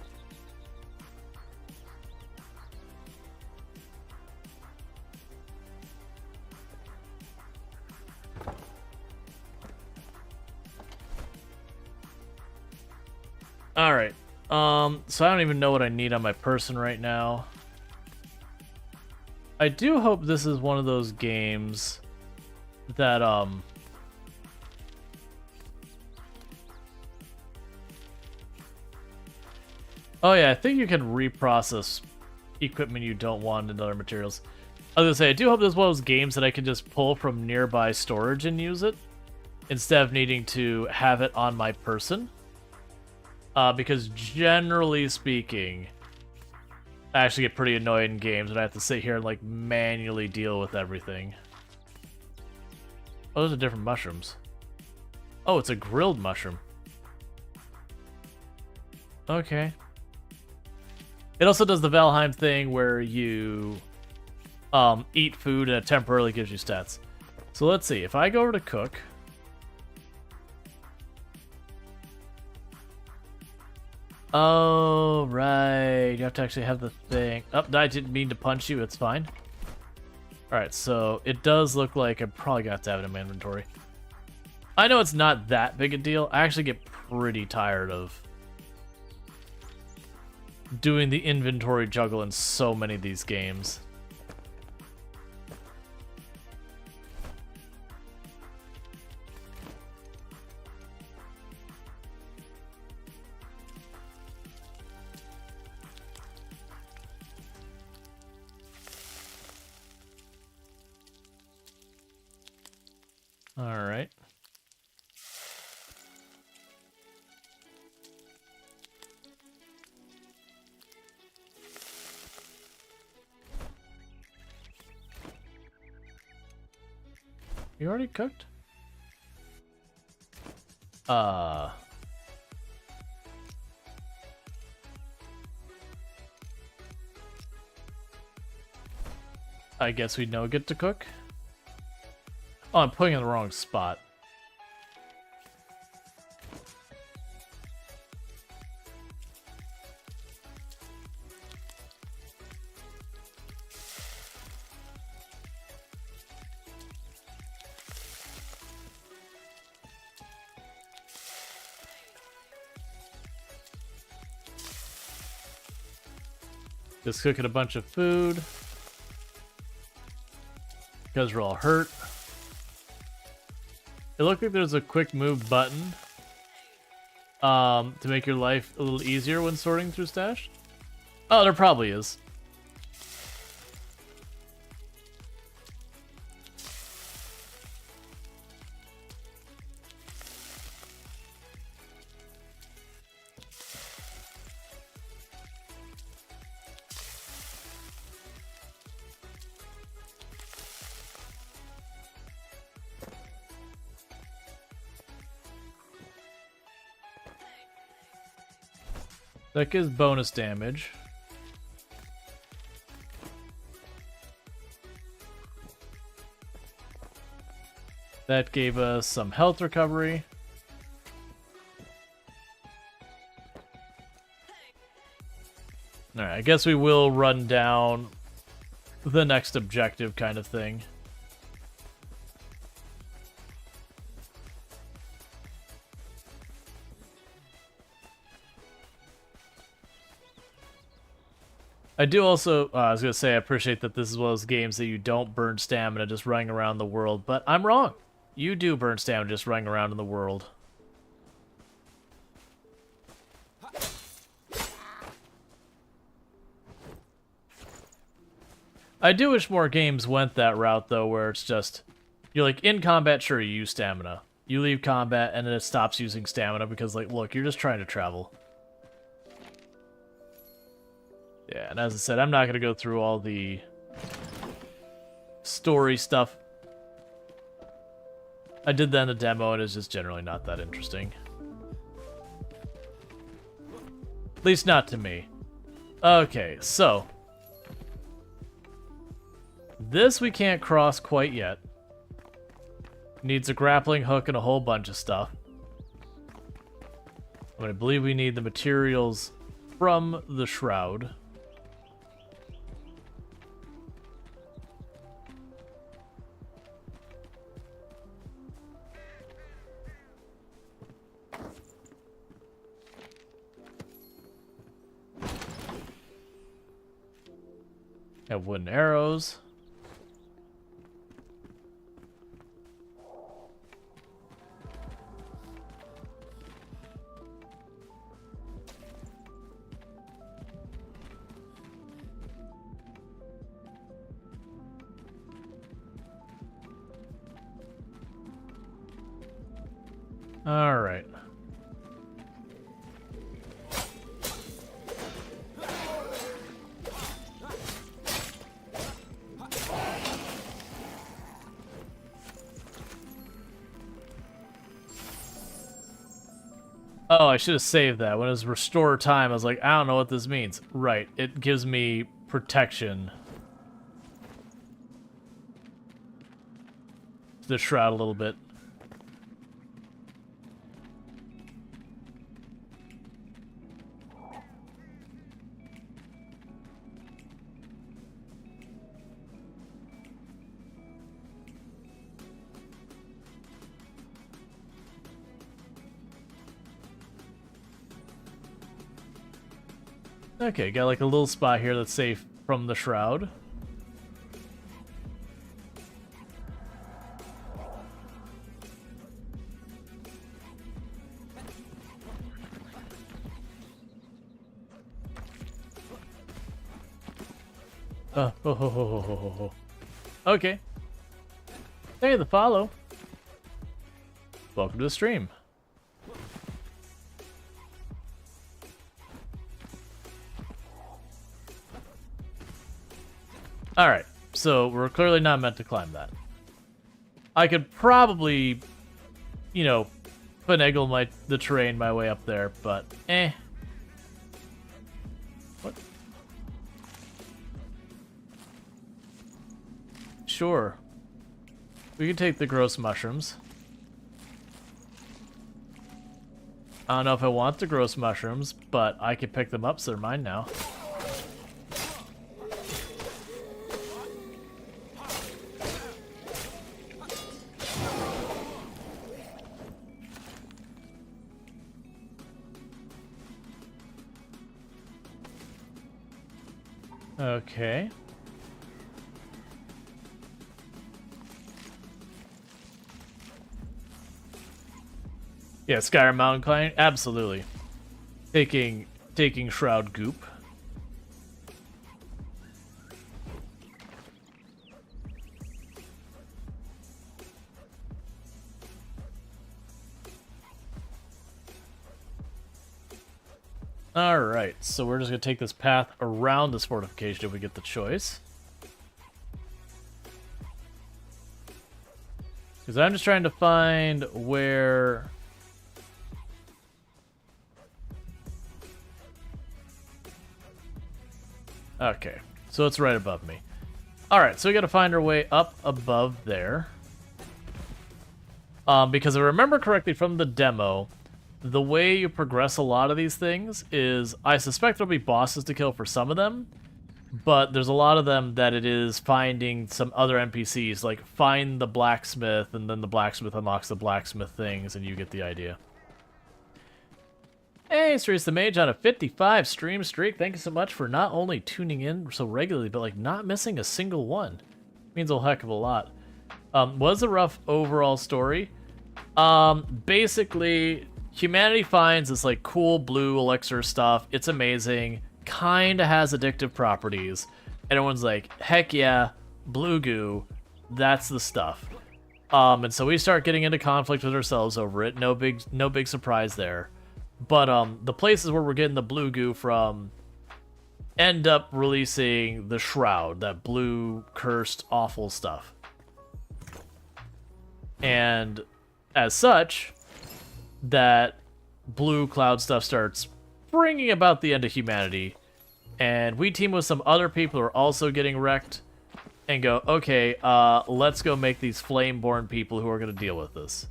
Alright. So I don't even know what I need on my person right now. I do hope this is one of those games that, oh yeah, I think you can reprocess equipment you don't want into other materials. I was gonna say, I do hope this is one of those games that I can just pull from nearby storage and use it, instead of needing to have it on my person. Because generally speaking, I actually get pretty annoyed in games when I have to sit here and like manually deal with everything. Oh, those are different mushrooms. Oh, it's a grilled mushroom. Okay. It also does the Valheim thing where you eat food and it temporarily gives you stats. So let's see, if I go over to cook. Oh, right. You have to actually have the thing. Oh, I didn't mean to punch you. It's fine. Alright, so it does look like I'm probably going to have it in my inventory. I know it's not that big a deal. I actually get pretty tired of doing the inventory juggle in so many of these games. All right. You already cooked? I guess we don't get to cook? Oh, I'm putting it in the wrong spot. Just cooking a bunch of food. Because we're all hurt. It looked like there's a quick move button to make your life a little easier when sorting through stash. Oh, there probably is. That gives bonus damage. That gave us some health recovery. Alright, I guess we will run down the next objective kind of thing. I do also, I was going to say, I appreciate that this is one of those games that you don't burn stamina just running around the world, but I'm wrong. You do burn stamina just running around in the world. I do wish more games went that route, though, where it's just, you're like, in combat, sure, you use stamina. You leave combat, and then it stops using stamina because, like, look, you're just trying to travel. Yeah, and as I said, I'm not going to go through all the story stuff. I did that in the demo, and it's just generally not that interesting. At least not to me. Okay, so. This we can't cross quite yet. Needs a grappling hook and a whole bunch of stuff. I believe we need the materials from the Shroud. Have wooden arrows. All right. Oh, I should have saved that. When it was restore time, I was like, I don't know what this means. Right, it gives me protection. The Shroud a little bit. Okay, got like a little spot here that's safe from the Shroud. Okay. Hey, the follow. Welcome to the stream. Alright, so we're clearly not meant to climb that. I could probably, you know, finagle the terrain my way up there, but eh. What? Sure. We can take the gross mushrooms. I don't know if I want the gross mushrooms, but I can pick them up, so they're mine now. Okay. Yeah, Skyrim mountain climbing, absolutely. Taking Shroud goop. Alright, so we're just going to take this path around this fortification if we get the choice. Because I'm just trying to find where... Okay, so it's right above me. Alright, so we got to find our way up above there. Because if I remember correctly from the demo, the way you progress a lot of these things is, I suspect there'll be bosses to kill for some of them, but there's a lot of them that it is finding some other NPCs, like find the blacksmith, and then the blacksmith unlocks the blacksmith things, and you get the idea. Hey, Streets the Mage on a 55 stream streak. Thank you so much for not only tuning in so regularly, but like not missing a single one. Means a heck of a lot. Was a rough overall story. Basically, humanity finds this like cool blue elixir stuff. It's amazing. Kinda has addictive properties. And everyone's like, heck yeah, blue goo, that's the stuff. And so we start getting into conflict with ourselves over it. No big surprise there. But the places where we're getting the blue goo from end up releasing the Shroud, that blue, cursed, awful stuff. And as such, that blue cloud stuff starts bringing about the end of humanity. And we team with some other people who are also getting wrecked and go, okay, let's go make these flame-born people who are going to deal with this.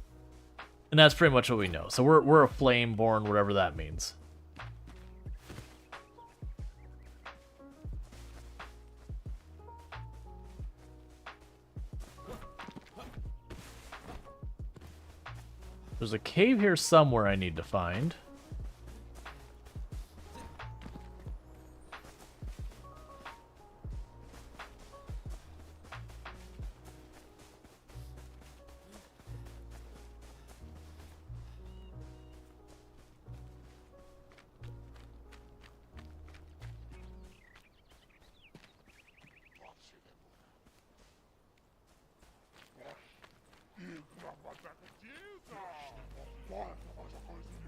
And that's pretty much what we know. So we're a flame-born, whatever that means. There's a cave here somewhere I need to find.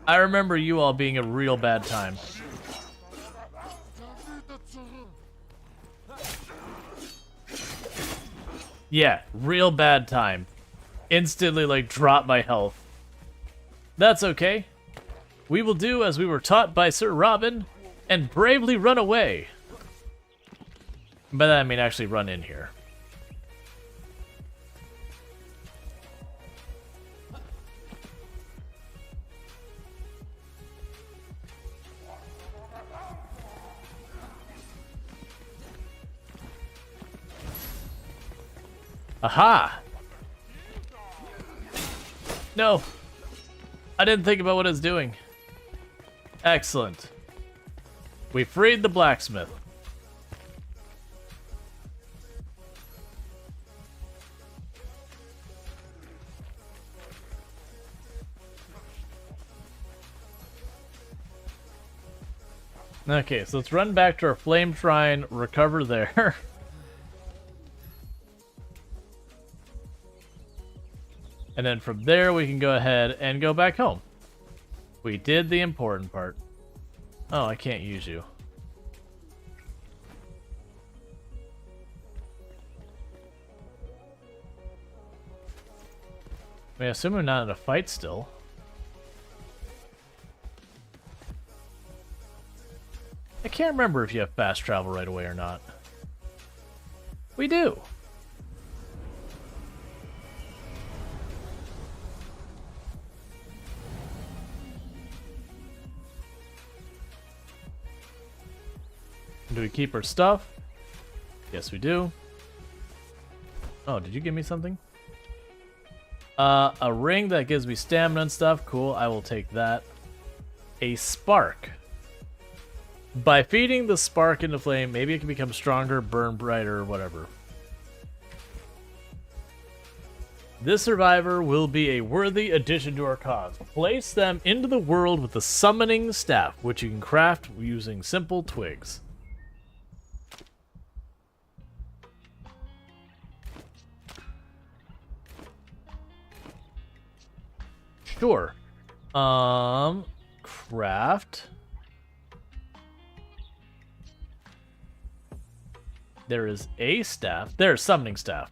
I remember you all being a real bad time. Yeah, real bad time. Instantly, like, drop my health. That's okay. We will do as we were taught by Sir Robin, and bravely run away. By that I mean actually run in here. Aha! No! I didn't think about what it's doing. Excellent. We freed the blacksmith. Okay, so let's run back to our flame shrine, recover there. And then from there, we can go ahead and go back home. We did the important part. Oh, I can't use you. I mean, I assume we're not in a fight still. I can't remember if you have fast travel right away or not. We do. Do we keep our stuff? Yes, we do. Oh, did you give me something? A ring that gives me stamina and stuff. Cool, I will take that. A spark. By feeding the spark into flame, maybe it can become stronger, burn brighter, whatever. This survivor will be a worthy addition to our cause. Place them into the world with the summoning staff, which you can craft using simple twigs. Sure. Craft. There is a staff. There's summoning staff.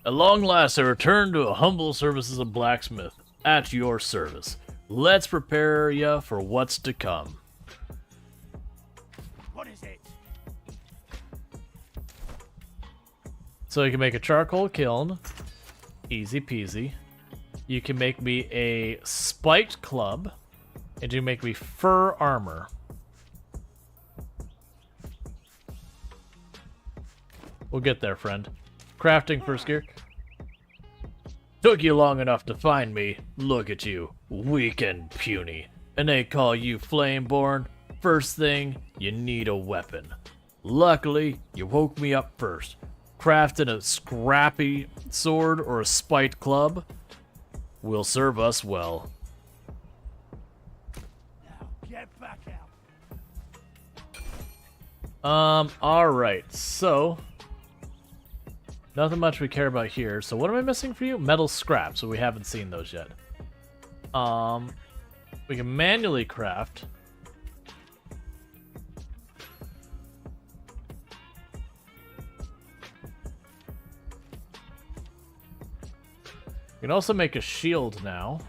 At long last, I return to a humble service as a blacksmith, at your service. Let's prepare ya for what's to come. What is it? So you can make a charcoal kiln, easy peasy. You can make me a spiked club, and you make me fur armor. We'll get there, friend. Crafting first gear. Took you long enough to find me. Look at you, weak and puny. And they call you Flameborn. First thing, you need a weapon. Luckily, you woke me up first. Crafting a scrappy sword or a spiked club will serve us well. Now get back out. Alright, so nothing much we care about here. So what am I missing for you? Metal scrap, so we haven't seen those yet. We can manually craft. We can also make a shield now.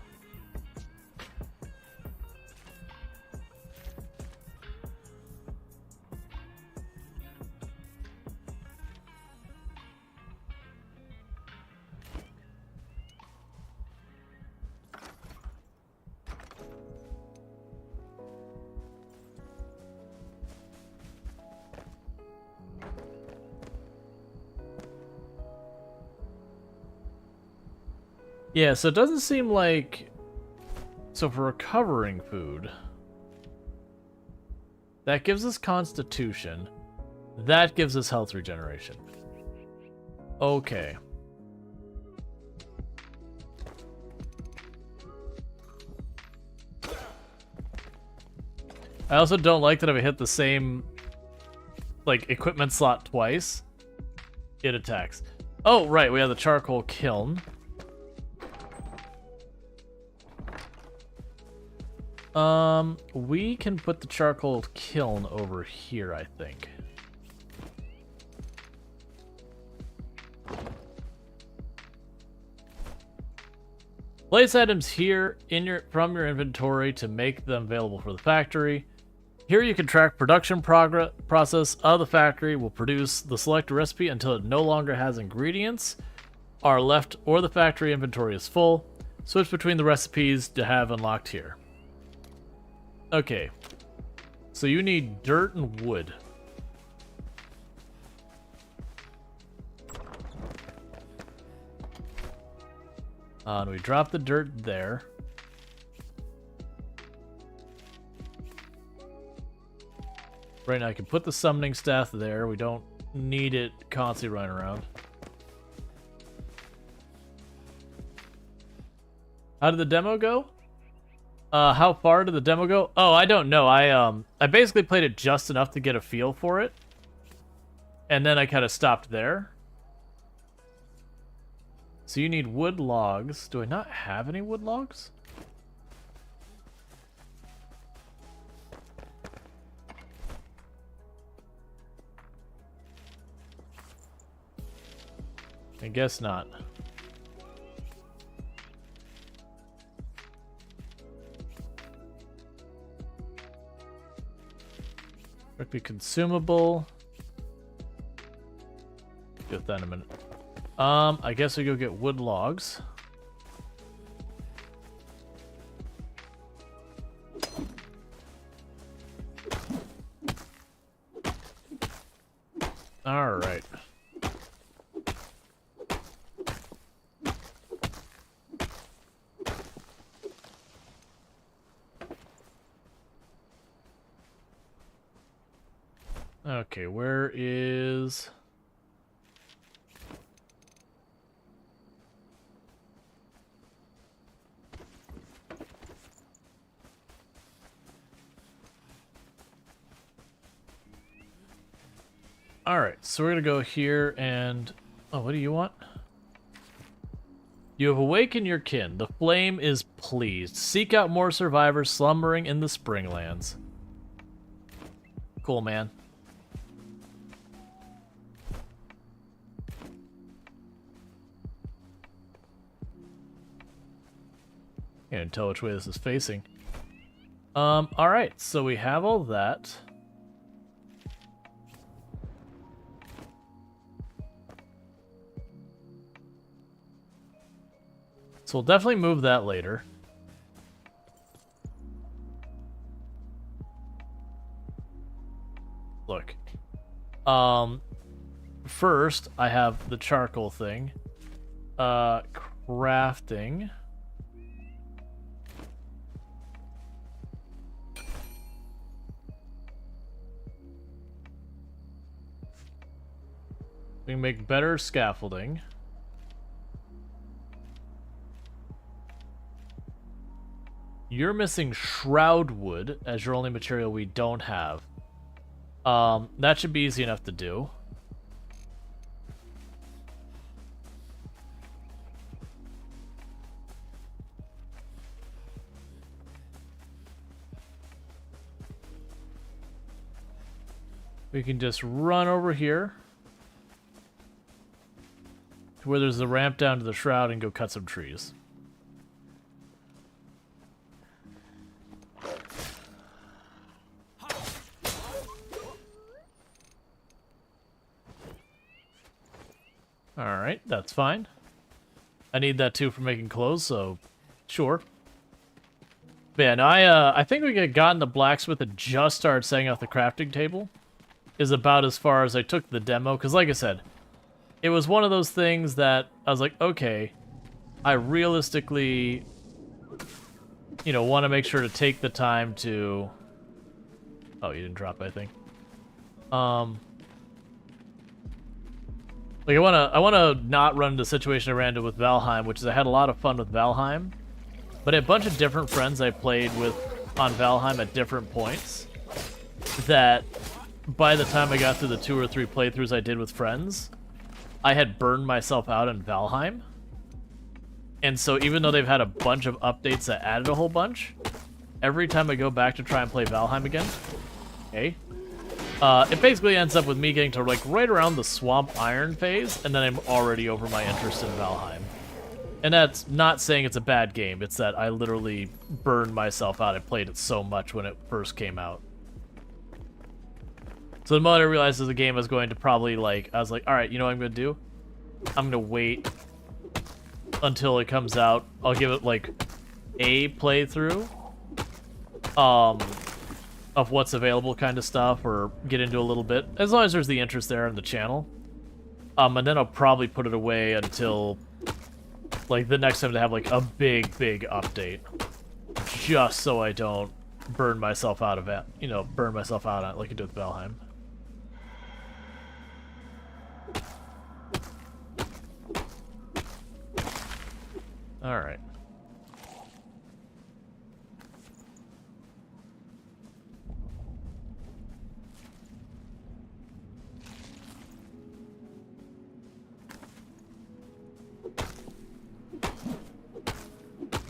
Yeah, so it doesn't seem like... So for recovering food... That gives us constitution. That gives us health regeneration. Okay. I also don't like that if I hit the same... like, equipment slot twice, it attacks. Oh, right, we have the charcoal kiln. We can put the charcoal kiln over here, I think. Place items here from your inventory to make them available for the factory. Here you can track production process of the factory. Will produce the selected recipe until it no longer has ingredients are left or the factory inventory is full. Switch between the recipes to have unlocked here. Okay, so you need dirt and wood. And we drop the dirt there. Right now I can put the summoning staff there. We don't need it constantly running around. How did the demo go? How far did the demo go? Oh, I don't know. I basically played it just enough to get a feel for it. And then I kind of stopped there. So you need wood logs. Do I not have any wood logs? I guess not. Strictly consumable. Get that in a minute. I guess we go get wood logs. All right. Okay, where is... Alright, so we're gonna go here and... Oh, what do you want? You have awakened your kin. The flame is pleased. Seek out more survivors slumbering in the Springlands. Cool, man. Can't tell which way this is facing. Alright, so we have all that. So we'll definitely move that later. Look. First, I have the charcoal thing. Crafting. We can make better scaffolding. You're missing shroud wood as your only material we don't have. That should be easy enough to do. We can just run over here. where there's a ramp down to the shroud and go cut some trees. Alright, that's fine. I need that too for making clothes, so sure. But yeah, no, I think we had gotten the blacksmith and just started setting up the crafting table. Is about as far as I took the demo, because like I said, it was one of those things that I was like, okay, I realistically, you know, want to make sure to take the time to... Oh, you didn't drop, I think. Like, I wanna not run into the situation I ran into with Valheim, which is I had a lot of fun with Valheim, but a bunch of different friends I played with on Valheim at different points, that by the time I got through the 2 or 3 playthroughs I did with friends, I had burned myself out in Valheim. And so even though they've had a bunch of updates that added a whole bunch, every time I go back to try and play Valheim again, okay, it basically ends up with me getting to like right around the Swamp Iron phase, and then I'm already over my interest in Valheim. And that's not saying it's a bad game, it's that I literally burned myself out. I played it so much when it first came out. So the moment I realized the game was going to probably like, I was like, alright, you know what I'm going to do? I'm going to wait until it comes out. I'll give it like a playthrough of what's available kind of stuff, or get into a little bit, as long as there's the interest there on the channel. And then I'll probably put it away until like the next time to have like a big update, just so I don't burn myself out of it, you know, burn myself out on it like I did with Valheim. All right.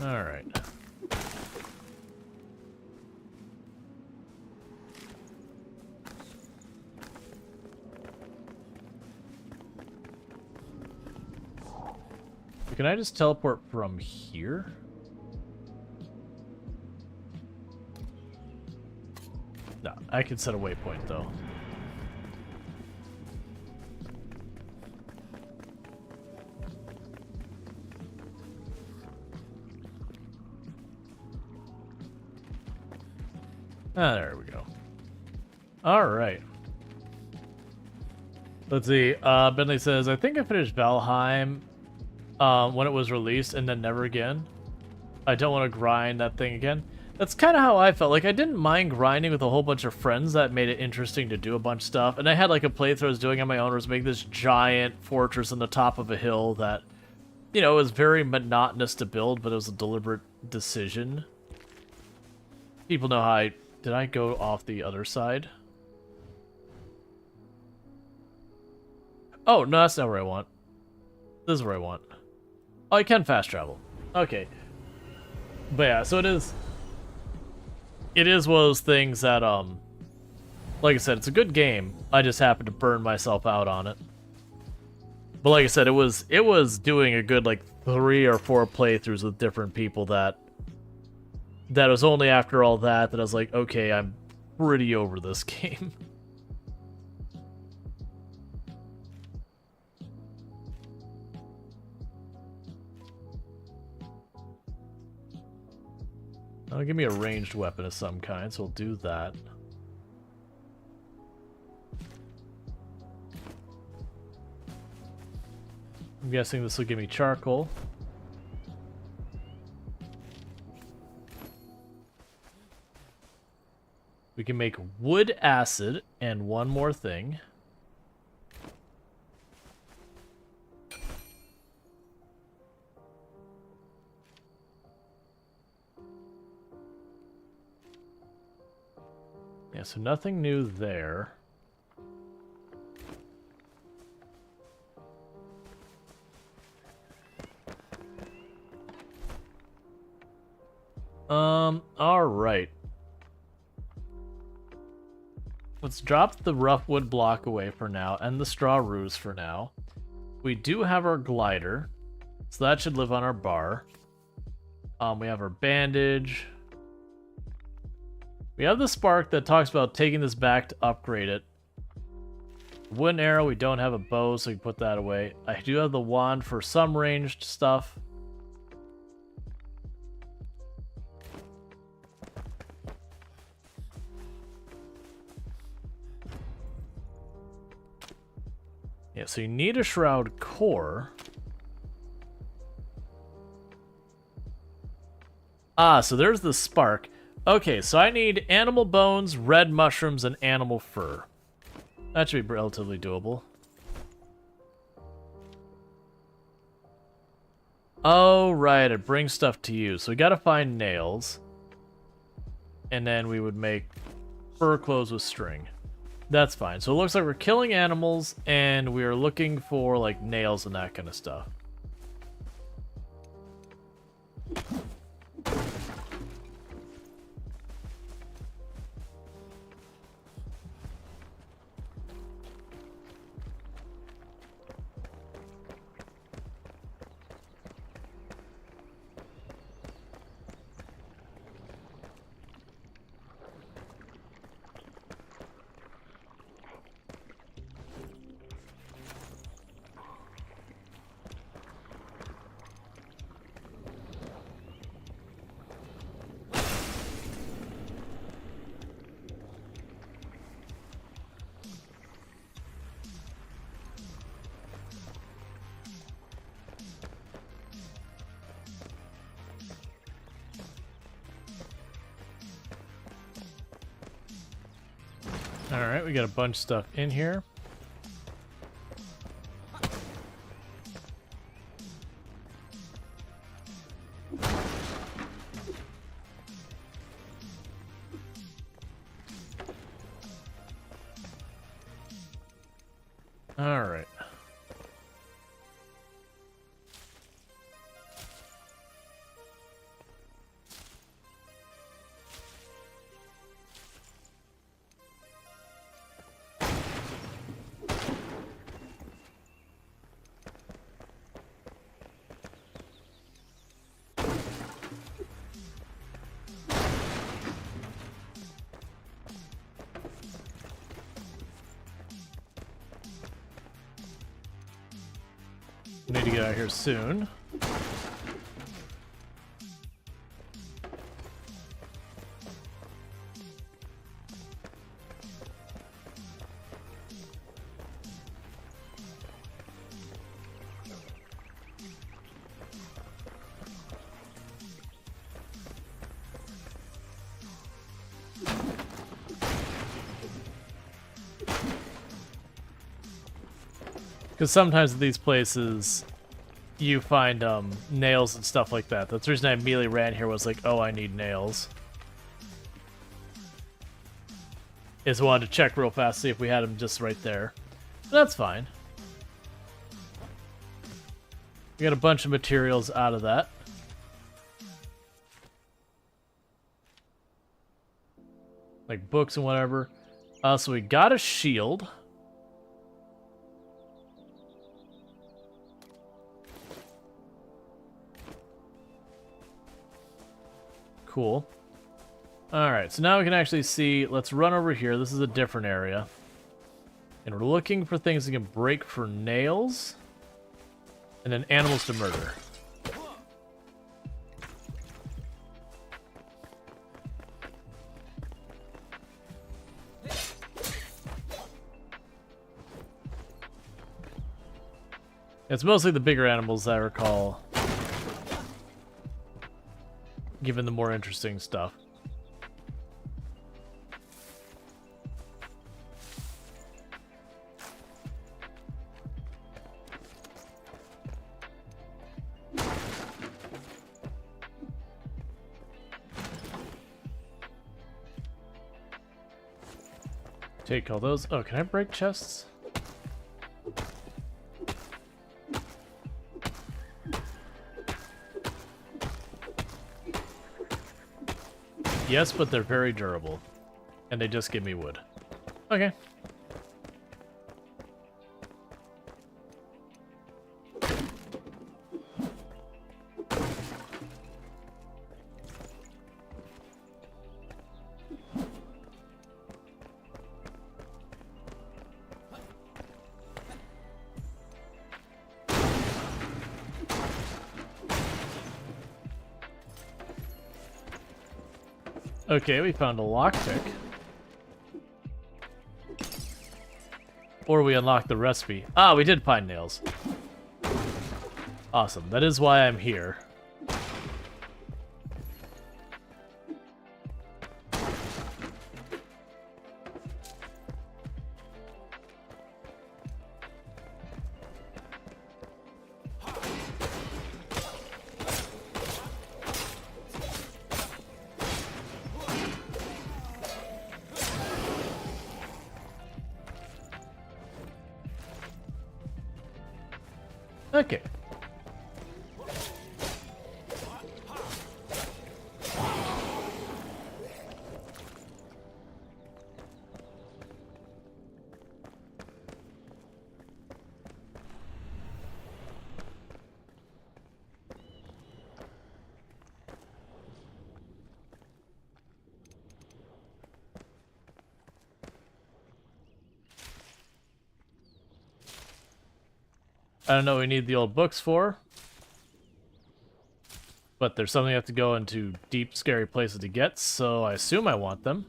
All right. Can I just teleport from here? No, I can set a waypoint though. Ah, there we go. Alright. Let's see. Bentley says, I think I finished Valheim when it was released and then never again. I don't want to grind that thing again. That's kind of how I felt. Like, I didn't mind grinding with a whole bunch of friends. That made it interesting to do a bunch of stuff. And I had like a playthrough I was doing on my own, was making this giant fortress on the top of a hill that, you know, was very monotonous to build, but it was a deliberate decision. People know how I... Did I go off the other side? Oh, no, that's not where I want. This is where I want. Oh, I can fast travel. Okay. But yeah, so it is one of those things that, like I said, it's a good game. I just happened to burn myself out on it. But like I said, it was doing a good, like, 3 or 4 playthroughs with different people that was only after all that I was like, okay, I'm pretty over this game. Oh, give me a ranged weapon of some kind, so we'll do that. I'm guessing this will give me charcoal. We can make wood acid and one more thing. Yeah, so nothing new there. All right. Let's drop the rough wood block away for now, and the straw ruse for now. We do have our glider, so that should live on our bar. We have our bandage. We have the spark that talks about taking this back to upgrade it. Wooden arrow, we don't have a bow, so we can put that away. I do have the wand for some ranged stuff. Yeah, so you need a shroud core. Ah, so there's the spark. Okay, so I need animal bones, red mushrooms, and animal fur. That should be relatively doable. Oh, right, it brings stuff to you. So we gotta find nails. And then we would make fur clothes with string. That's fine. So it looks like we're killing animals, and we're looking for, like, nails and that kind of stuff. Alright, we got a bunch of stuff in here. Alright. We need to get out of here soon. Because sometimes at these places, you find nails and stuff like that. That's the reason I immediately ran here, was like, oh, I need nails. Is wanted to check real fast, see if we had them just right there. But that's fine. We got a bunch of materials out of that. Like books and whatever. So we got a shield. Cool. Alright, so now we can actually see, let's run over here. This is a different area. And we're looking for things that can break for nails. And then animals to murder. It's mostly the bigger animals, I recall, given the more interesting stuff. Take all those. Oh, can I break chests? Yes, but they're very durable. And they just give me wood. Okay. Okay, we found a lockpick. Or we unlocked the recipe. Ah, we did find nails. Awesome. That is why I'm here. Okay. I don't know what we need the old books for. But there's something I have to go into deep, scary places to get, so I assume I want them.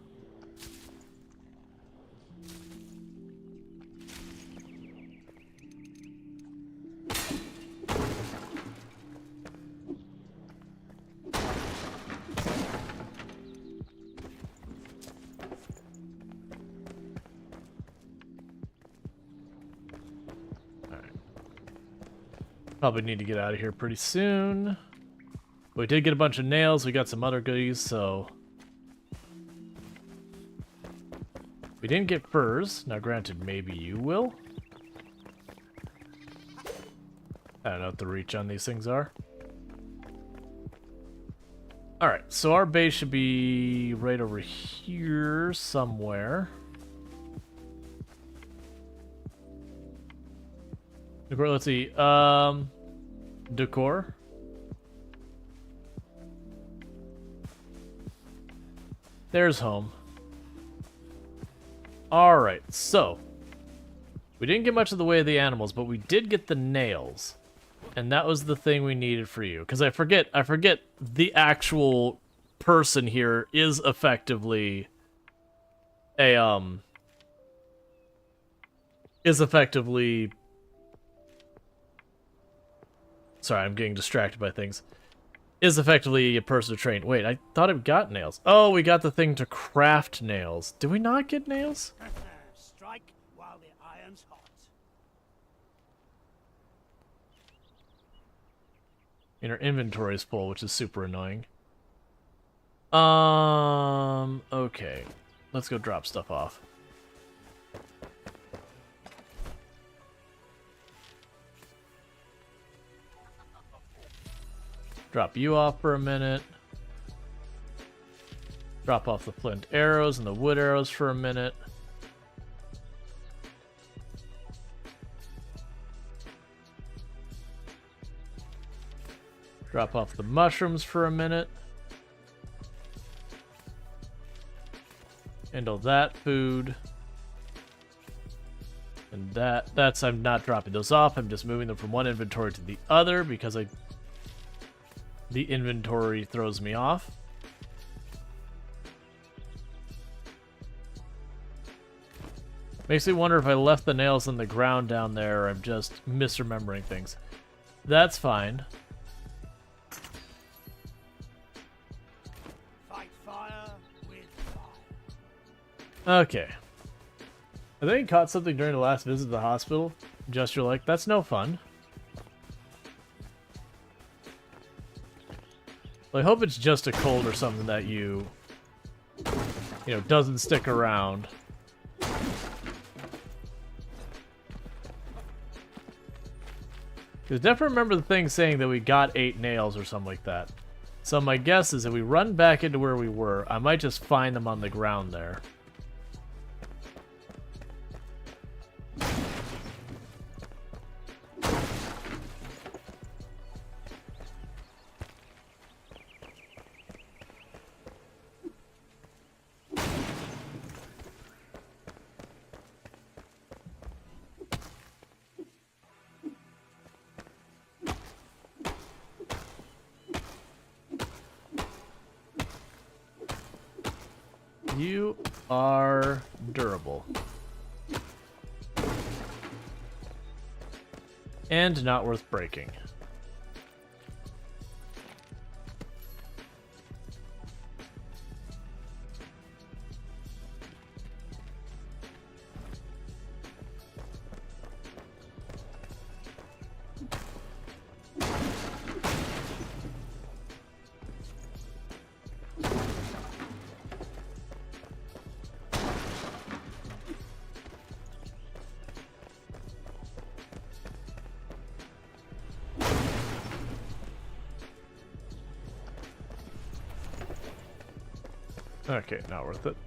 Probably need to get out of here pretty soon. We did get a bunch of nails, we got some other goodies, so... We didn't get furs. Now granted, maybe you will? I don't know what the reach on these things are. Alright, so our base should be right over here somewhere. Let's see, decor. There's home. Alright, so. We didn't get much of the way of the animals, but we did get the nails. And that was the thing we needed for you. Because I forget the actual person here is effectively a, sorry, I'm getting distracted by things. Is effectively a person to train. Wait, I thought it got nails. Oh, we got the thing to craft nails. Did we not get nails? Strike while the iron's hot. And our inventory is full, which is super annoying. Okay. Let's go drop stuff off. Drop you off for a minute. Drop off the flint arrows and the wood arrows for a minute. Drop off the mushrooms for a minute. Handle that food. And that's, I'm not dropping those off. I'm just moving them from one inventory to the other because the inventory throws me off. Makes me wonder if I left the nails on the ground down there or I'm just misremembering things. That's fine. Fight fire with fire. Okay. I think you caught something during the last visit to the hospital. Just you're like, that's no fun. Well, I hope it's just a cold or something that you know, doesn't stick around. Because definitely remember the thing saying that we got 8 nails or something like that. So my guess is if we run back into where we were, I might just find them on the ground there. You are durable. And not worth breaking. Okay, not worth it.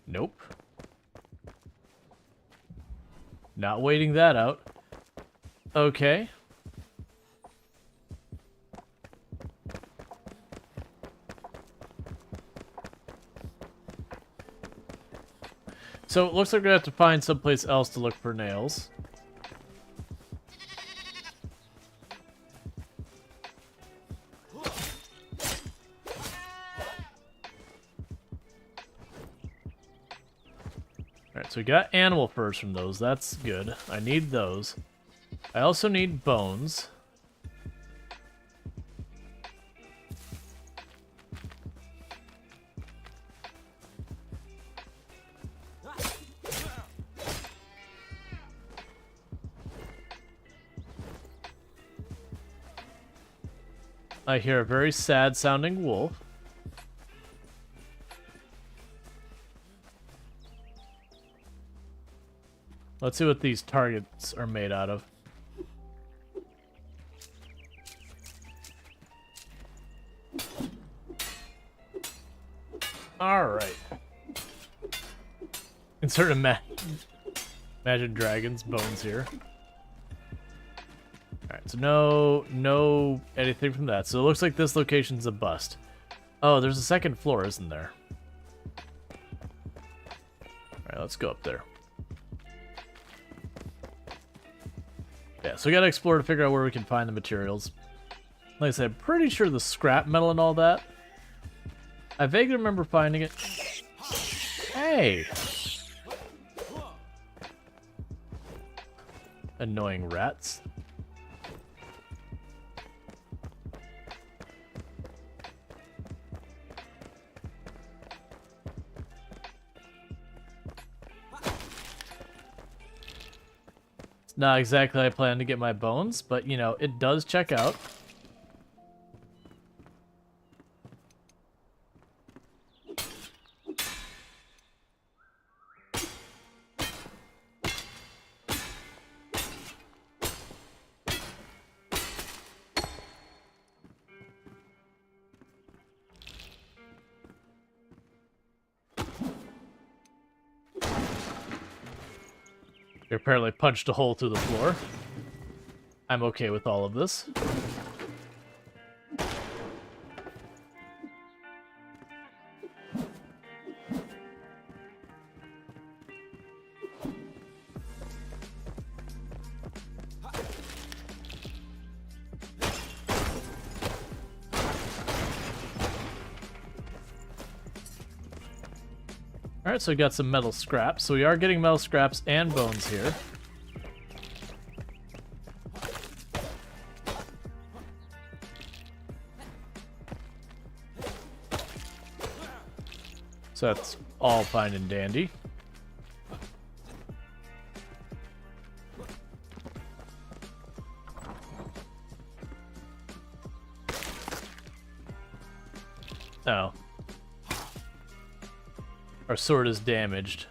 Nope. Not waiting that out. Okay. So it looks like we're gonna have to find someplace else to look for nails. Alright, so we got animal furs from those. That's good. I need those. I also need bones. I hear a very sad sounding wolf. Let's see what these targets are made out of. Alright. Insert Imagine Dragons bones here. Alright, so no anything from that. So it looks like this location's a bust. Oh, there's a second floor, isn't there? Alright, let's go up there. Yeah, so we gotta explore to figure out where we can find the materials. Like I said, I'm pretty sure the scrap metal and all that. I vaguely remember finding it. Hey! Annoying rats. Not exactly how I plan to get my bones, but, you know, it does check out. You apparently punched a hole through the floor. I'm okay with all of this. Alright, so we got some metal scraps. So we are getting metal scraps and bones here. So that's all fine and dandy. Oh. Our sword is damaged.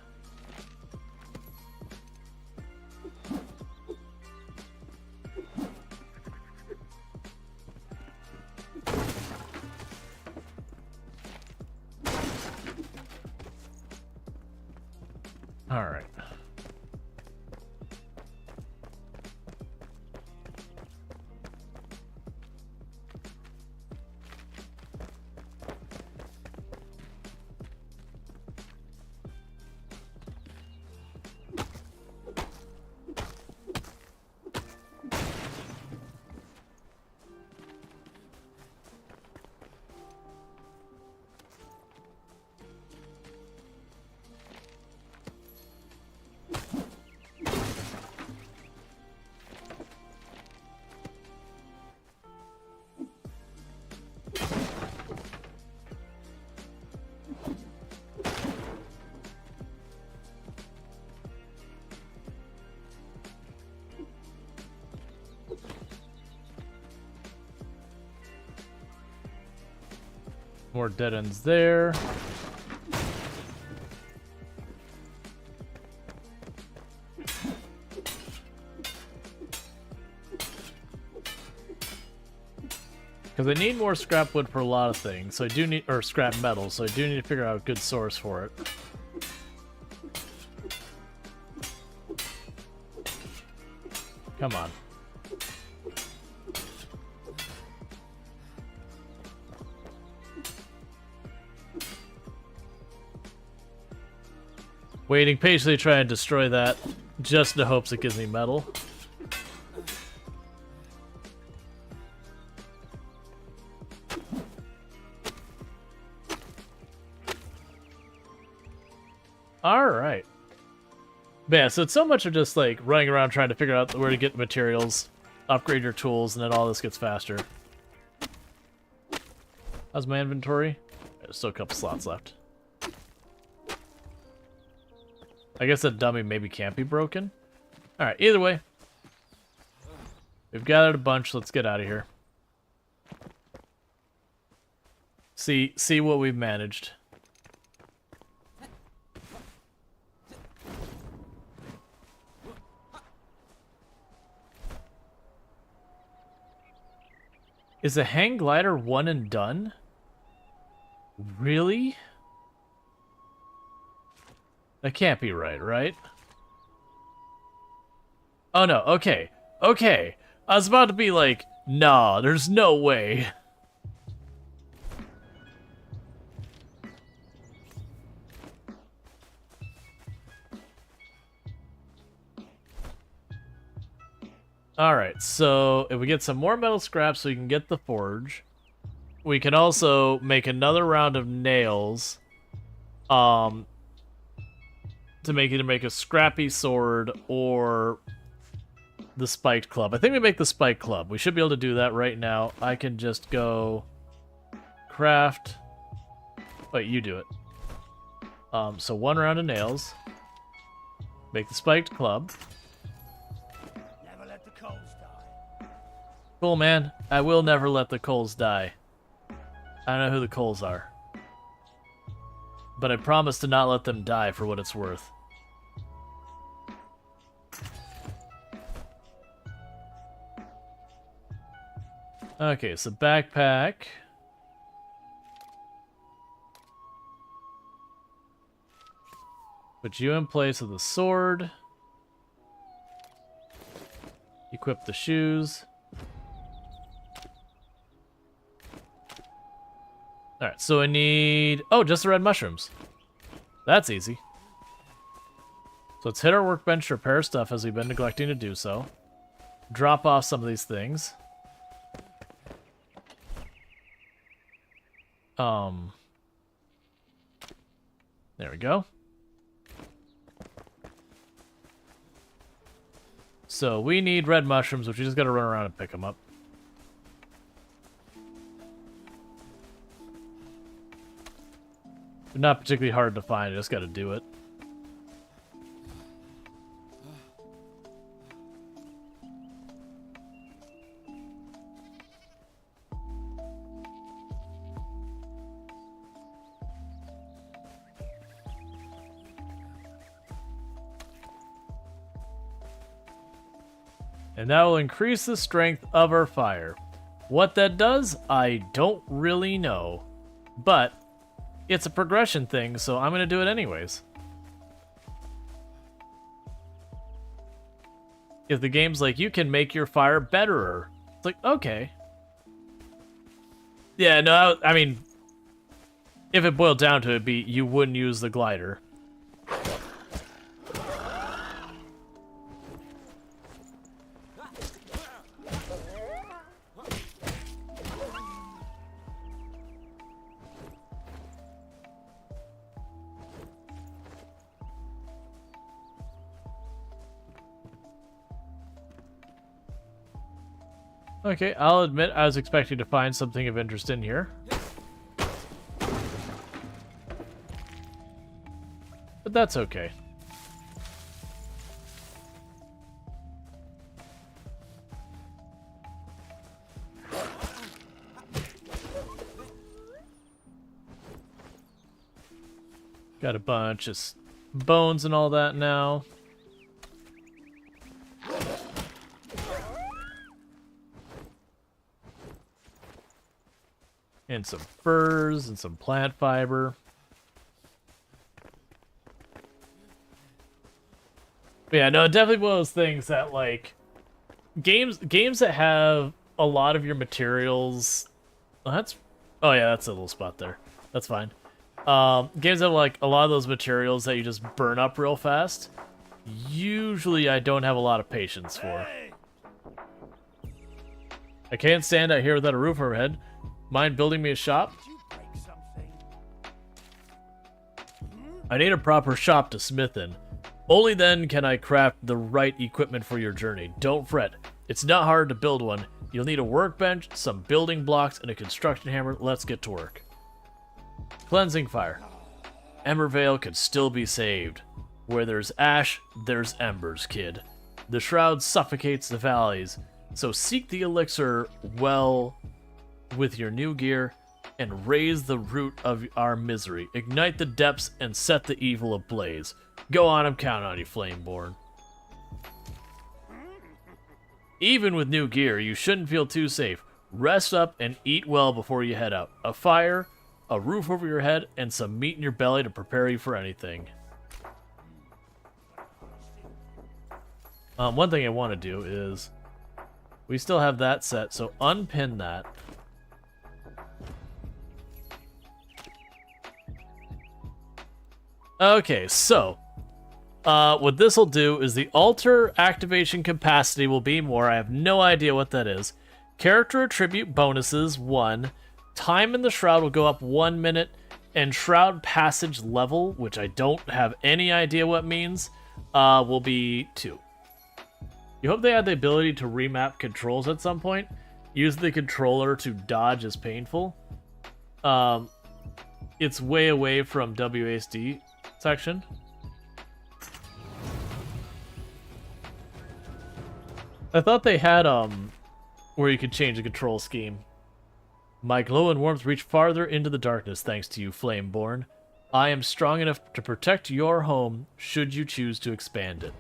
All right. More dead ends there. Because I need more scrap wood for a lot of things, so I do need, or scrap metal, so I do need to figure out a good source for it. Come on. Waiting patiently, trying to destroy that, just in the hopes it gives me metal. Alright. Yeah, so it's so much of just like running around trying to figure out where to get materials, upgrade your tools, and then all this gets faster. How's my inventory? There's still a couple slots left. I guess that dummy maybe can't be broken. Alright, either way. We've gathered a bunch, let's get out of here. See what we've managed. Is a hang glider one and done? Really? That can't be right, right? Oh no, okay. Okay. I was about to be like, nah, there's no way. Alright, so if we get some more metal scraps so we can get the forge, we can also make another round of nails to make either make a scrappy sword or the spiked club. I think we make the spiked club. We should be able to do that right now. I can just go craft. Wait, you do it. So one round of nails. Make the spiked club. Cool, man. I will never let the coals die. I don't know who the coals are. But I promise to not let them die for what it's worth. Okay, so backpack. Put you in place of the sword. Equip the shoes. Alright, so I need... Oh, just the red mushrooms. That's easy. So let's hit our workbench, repair stuff as we've been neglecting to do so. Drop off some of these things. There we go. So we need red mushrooms, which we just gotta run around and pick them up. They're not particularly hard to find, I just gotta do it. And that will increase the strength of our fire. What that does, I don't really know. But it's a progression thing, so I'm going to do it anyways. If the game's like, you can make your fire betterer. It's like, okay. Yeah, no, I mean, if it boiled down to it, be you wouldn't use the glider. Okay, I'll admit I was expecting to find something of interest in here. But that's okay. Got a bunch of bones and all that now. And some furs and some plant fiber. But yeah, no, definitely one of those things that, like, games that have a lot of your materials. Oh yeah, that's a little spot there. That's fine. Games that have, like, a lot of those materials that you just burn up real fast. Usually, I don't have a lot of patience for. I can't stand out here without a roof overhead. Mind building me a shop? Did you break something? I need a proper shop to smith in. Only then can I craft the right equipment for your journey. Don't fret. It's not hard to build one. You'll need a workbench, some building blocks, and a construction hammer. Let's get to work. Cleansing fire. Embervale could still be saved. Where there's ash, there's embers, kid. The shroud suffocates the valleys, so seek the elixir well with your new gear and raise the root of our misery. Ignite the depths and set the evil ablaze. Go on, I'm counting on you, Flameborn. Even with new gear, you shouldn't feel too safe. Rest up and eat well before you head out. A fire, a roof over your head, and some meat in your belly to prepare you for anything. One thing I want to do is... we still have that set, so unpin that. Okay, so... what this will do is the altar activation capacity will be more. I have no idea what that is. Character attribute bonuses, 1. Time in the shroud will go up 1 minute. And shroud passage level, which I don't have any idea what means, will be 2. You hope they add the ability to remap controls at some point. Use the controller to dodge is painful. It's way away from WASD section. I thought they had where you could change the control scheme. My glow and warmth reach farther into the darkness thanks to you, Flameborn. I am strong enough to protect your home should you choose to expand it.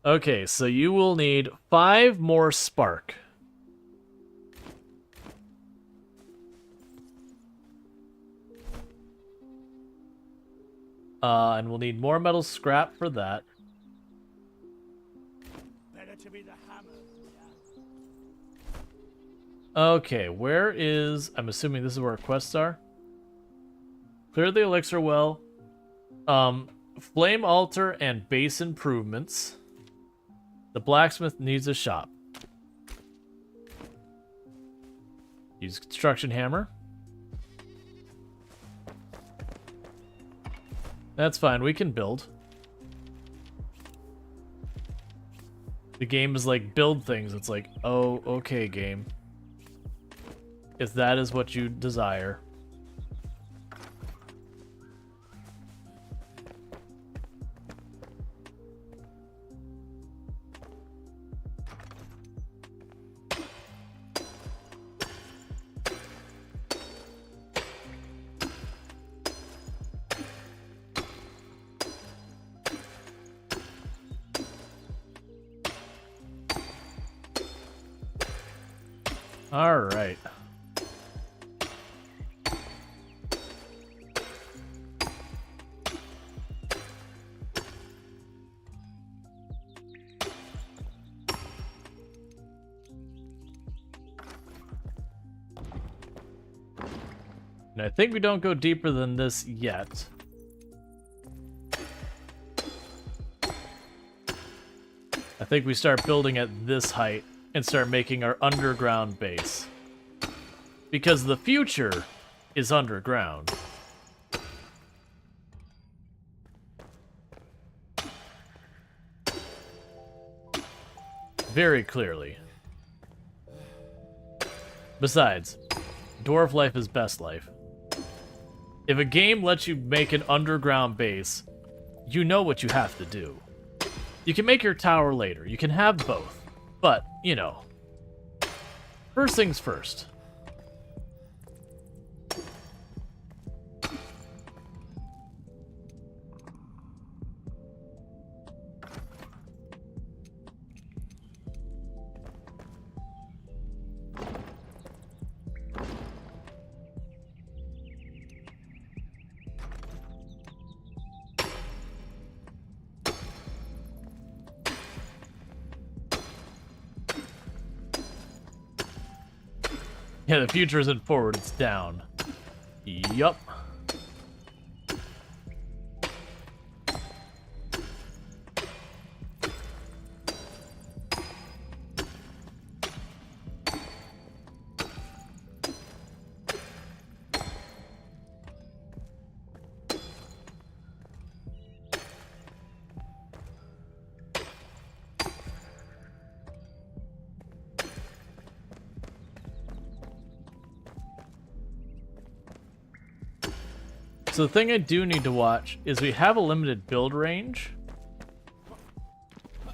Okay, so you will need 5 more spark. And we'll need more metal scrap for that. Better to be the hammer. Okay, where is... I'm assuming this is where our quests are. Clear the elixir well. Flame altar and base improvements. The blacksmith needs a shop. Use construction hammer. That's fine, we can build. The game is like, build things. It's like, oh, okay, game. If that is what you desire. All right. And I think we don't go deeper than this yet. I think we start building at this height and start making our underground base. Because the future is underground. Very clearly. Besides, dwarf life is best life. If a game lets you make an underground base, you know what you have to do. You can make your tower later. You can have both. But, you know, first things first. Yeah, the future isn't forward, it's down. Yup. So the thing I do need to watch is we have a limited build range.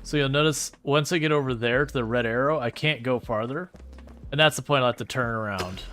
So you'll notice once I get over there to the red arrow, I can't go farther. And that's the point I'll have to turn around.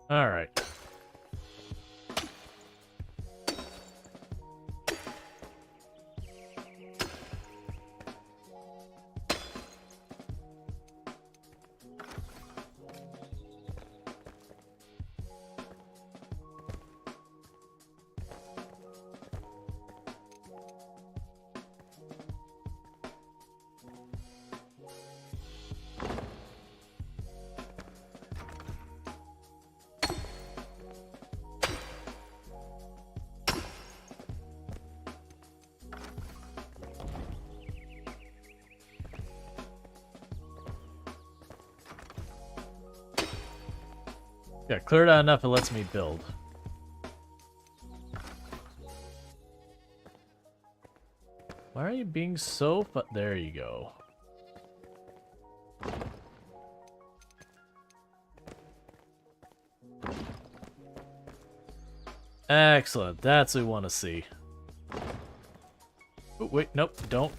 All right. Yeah, cleared out enough, it lets me build. Why are you being so there you go. Excellent, that's what we want to see. Oh, wait, nope, don't.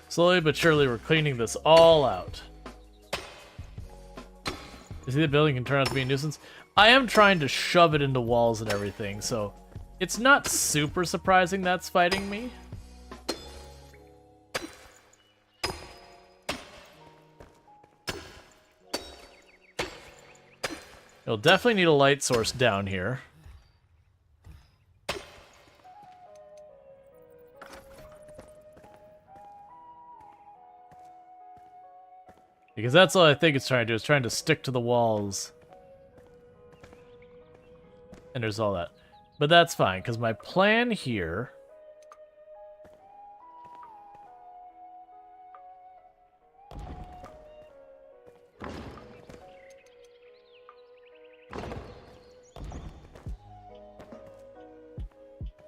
Slowly but surely, we're cleaning this all out. You see the building can turn out to be a nuisance? I am trying to shove it into walls and everything, so it's not super surprising that's fighting me. You'll definitely need a light source down here. Because that's all I think it's trying to do, is trying to stick to the walls. And there's all that. But that's fine, because my plan here...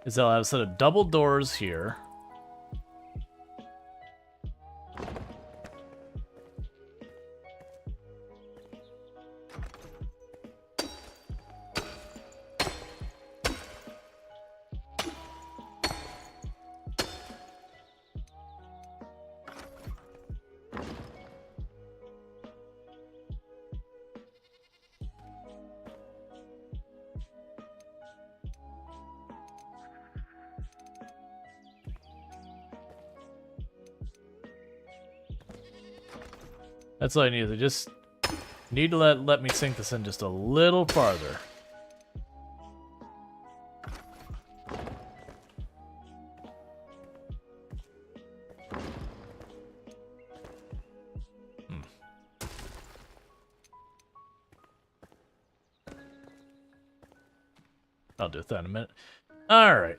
is I'll have a set of double doors here. That's all I need. I just need to let me sink this in just a little farther. I'll do that in a minute. All right.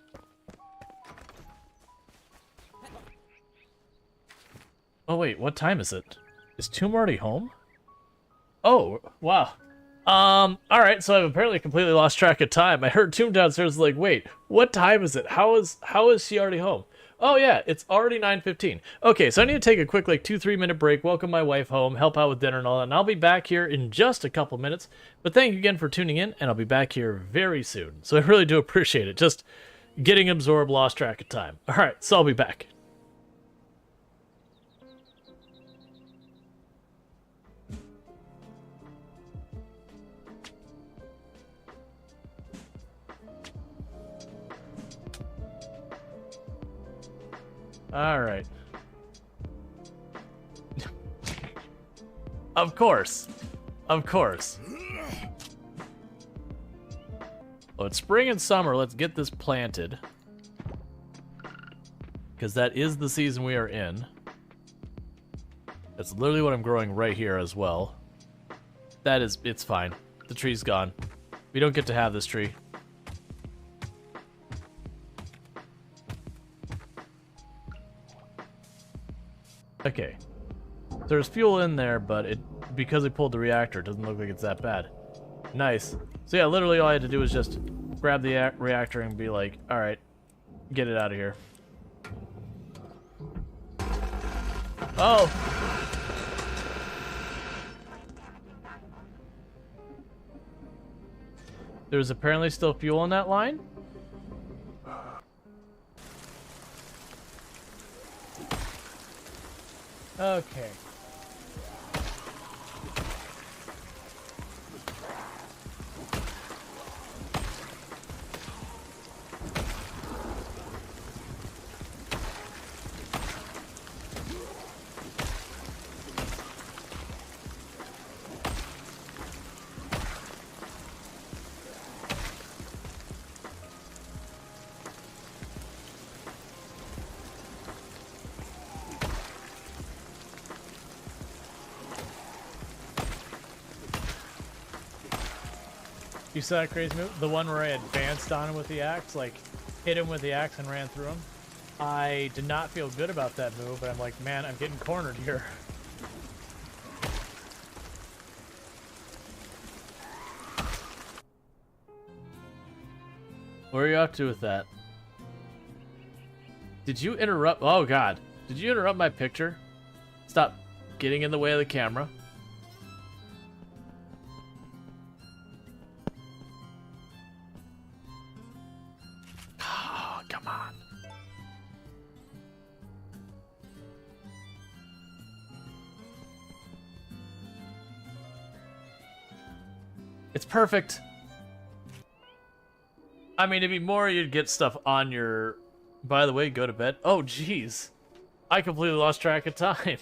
Oh wait, what time is it? Is Tomb already home? Oh, wow. Alright, so I've apparently completely lost track of time. I heard Tomb downstairs like, wait, what time is it? How is she already home? Oh yeah, it's already 9:15. Okay, so I need to take a quick like 2-3 minute break, welcome my wife home, help out with dinner and all that, and I'll be back here in just a couple minutes. But thank you again for tuning in, and I'll be back here very soon. So I really do appreciate it. Just getting absorbed, lost track of time. Alright, so I'll be back. All right. Of course. Of course. Well, it's spring and summer. Let's get this planted. Because that is the season we are in. That's literally what I'm growing right here as well. That is, it's fine. The tree's gone. We don't get to have this tree. Okay, there's fuel in there, but because we pulled the reactor, it doesn't look like it's that bad. Nice. So yeah, literally all I had to do was just grab the reactor and be like, all right, get it out of here. Oh! There's apparently still fuel in that line? Okay. You saw that crazy move? The one where I advanced on him with the axe, like hit him with the axe and ran through him. I did not feel good about that move, but I'm like, man, I'm getting cornered here. Where are you up to with that? Did you interrupt? Oh god. Did you interrupt my picture? Stop getting in the way of the camera. Come on. It's perfect. I mean, it'd be more you'd get stuff on your... By the way, go to bed. Oh, jeez. I completely lost track of time.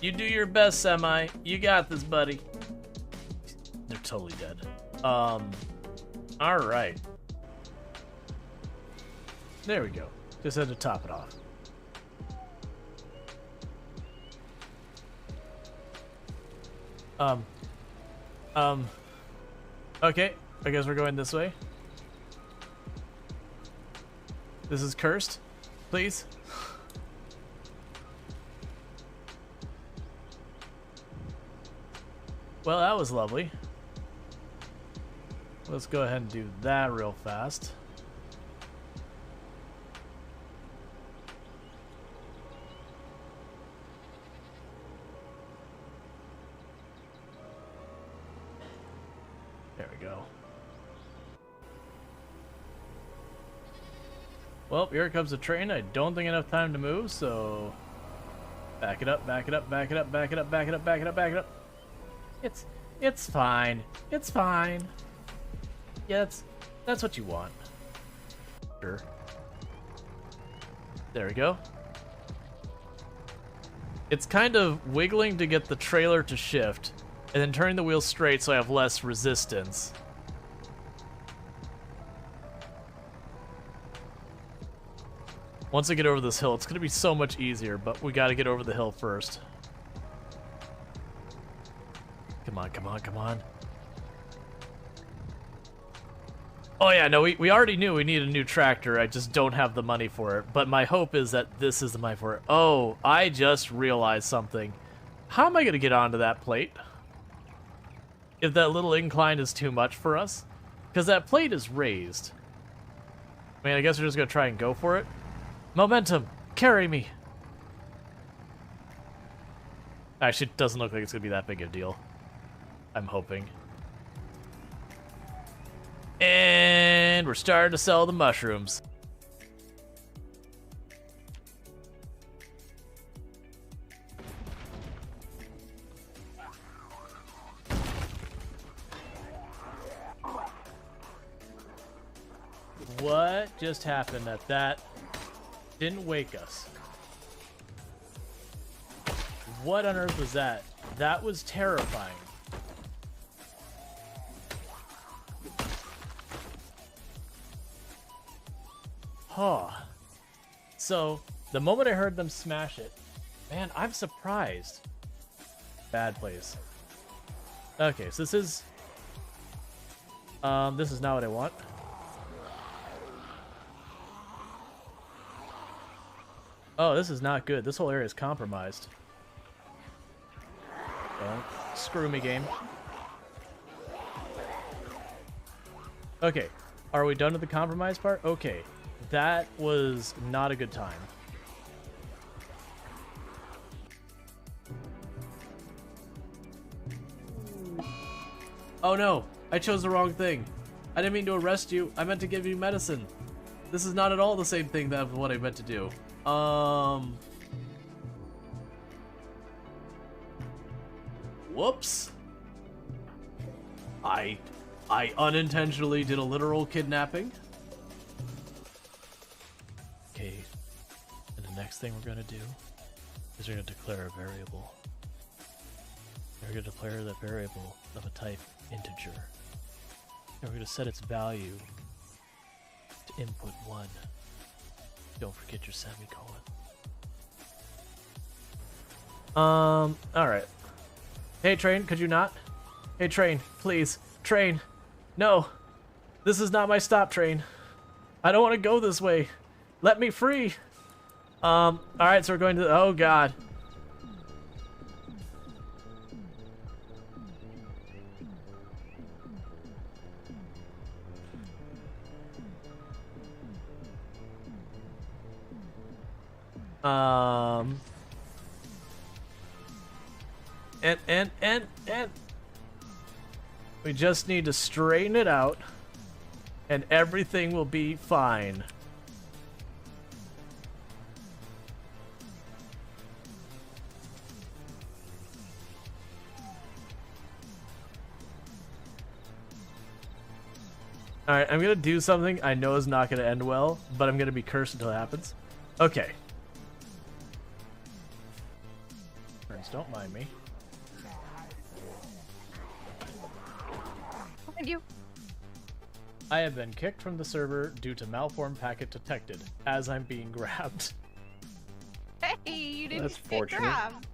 You do your best, Semi. You got this, buddy. They're totally dead. Alright. There we go. Just had to top it off. Okay. I guess we're going this way. This is cursed. Please. Well, that was lovely. Let's go ahead and do that real fast. There we go. Well, here comes the train. I don't think enough time to move, so back it up, back it up, back it up, back it up, back it up, back it up, back it up. It's fine. It's fine. Yeah, that's what you want. Sure. There we go. It's kind of wiggling to get the trailer to shift, and then turning the wheel straight so I have less resistance. Once I get over this hill, it's going to be so much easier, but we got to get over the hill first. Come on, come on, come on. Oh yeah, no, we already knew we need a new tractor. I just don't have the money for it. But my hope is that this is the money for it. Oh, I just realized something. How am I going to get onto that plate? If that little incline is too much for us? Because that plate is raised. I mean, I guess we're just going to try and go for it. Momentum! Carry me! Actually, it doesn't look like it's going to be that big a deal. I'm hoping. And we're starting to sell the mushrooms. What just happened that didn't wake us? What on earth was that? That was terrifying. Huh. So, the moment I heard them smash it, man, I'm surprised. Bad place. Okay, so this is not what I want. Oh, this is not good. This whole area is compromised. Don't screw me, game. Okay, are we done with the compromise part? Okay, that was not a good time. Oh no, I chose the wrong thing. I didn't mean to arrest you. I meant to give you medicine. This is not at all the same thing that what I meant to do. Whoops. I unintentionally did a literal kidnapping. Okay. And the next thing we're gonna do is we're gonna declare a variable. We're gonna declare that variable of a type integer. And we're gonna set its value to input 1. Don't forget your semicolon. Alright. Hey, train, could you not? Hey, train, please. Train. No. This is not my stop, train. I don't want to go this way. Let me free. Alright, so we're going to... Oh, God. And we just need to straighten it out and everything will be fine. Alright, I'm gonna do something I know is not gonna end well, but I'm gonna be cursed until it happens. Okay. Friends, don't mind me. Thank you. I have been kicked from the server due to malformed packet detected as I'm being grabbed. Hey, you didn't That's get fortunate. grabbed.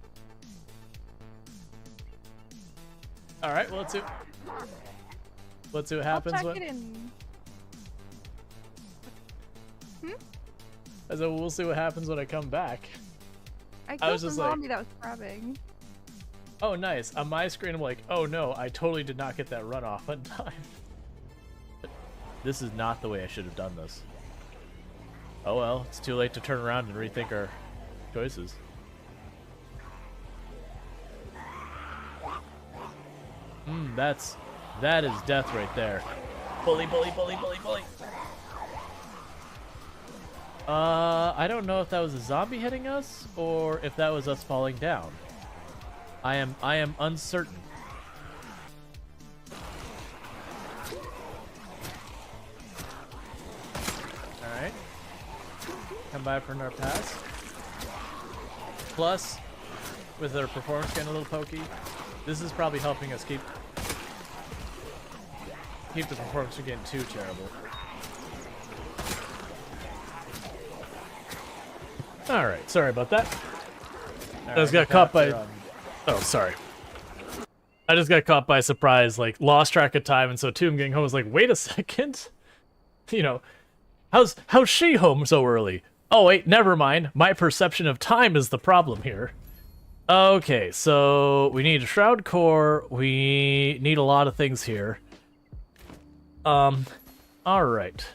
Alright, well, let's see what happens I'll check when... it in. So we'll see what happens when I come back. I killed was the just like- zombie that was grabbing. Oh, nice. On my screen, I'm like, oh no, I totally did not get that runoff on time. But this is not the way I should have done this. Oh well, it's too late to turn around and rethink our choices. That is death right there. Bully, bully, bully, bully, bully. I don't know if that was a zombie hitting us or if that was us falling down. I am uncertain. Alright. Come by for another pass. Plus, with our performance getting a little pokey, this is probably helping us keep the performance from getting too terrible. Alright, sorry about that. I just got caught by... Oh, sorry. I just got caught by surprise, like, lost track of time, and so Tomb getting home was like, wait a second? You know, how's she home so early? Oh, wait, never mind. My perception of time is the problem here. Okay, so we need a shroud core. We need a lot of things here. All right.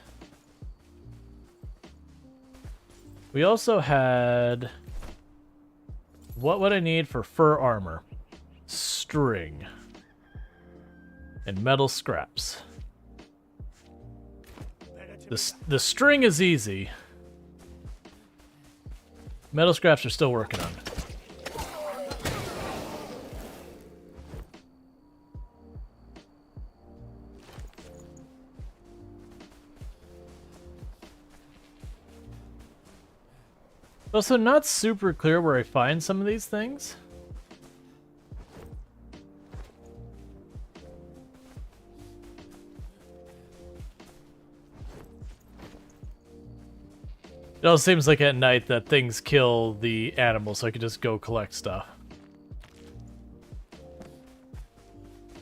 We also had... What would I need for fur armor? String. And metal scraps. The string is easy. Metal scraps are still working on it. Also, not super clear where I find some of these things. It also seems like at night that things kill the animals, so I could just go collect stuff.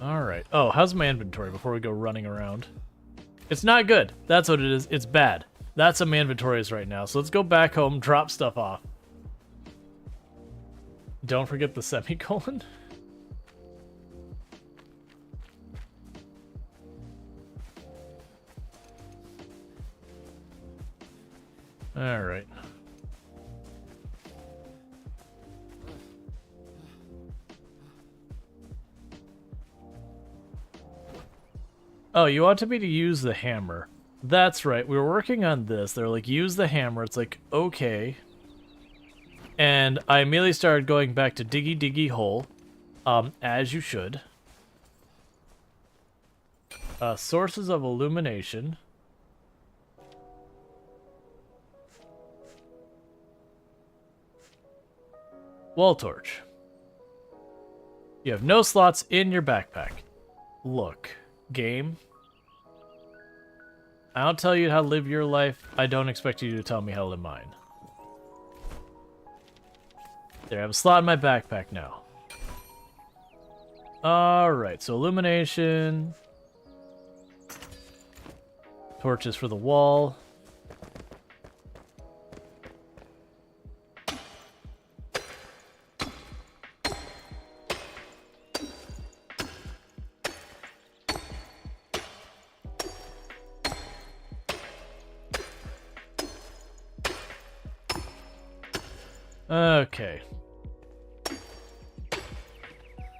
Alright. Oh, how's my inventory before we go running around? It's not good. That's what it is. It's bad. That's how my inventory is right now. So let's go back home, drop stuff off. Don't forget the semicolon. Alright. Oh, you wanted me to use the hammer. That's right. We were working on this. They're like, use the hammer. It's like, okay. And I immediately started going back to diggy diggy hole. As you should. Sources of illumination. Wall torch. You have no slots in your backpack. Look, game. I don't tell you how to live your life. I don't expect you to tell me how to live mine. There, I have a slot in my backpack now. Alright, so illumination. Torches for the wall. Okay.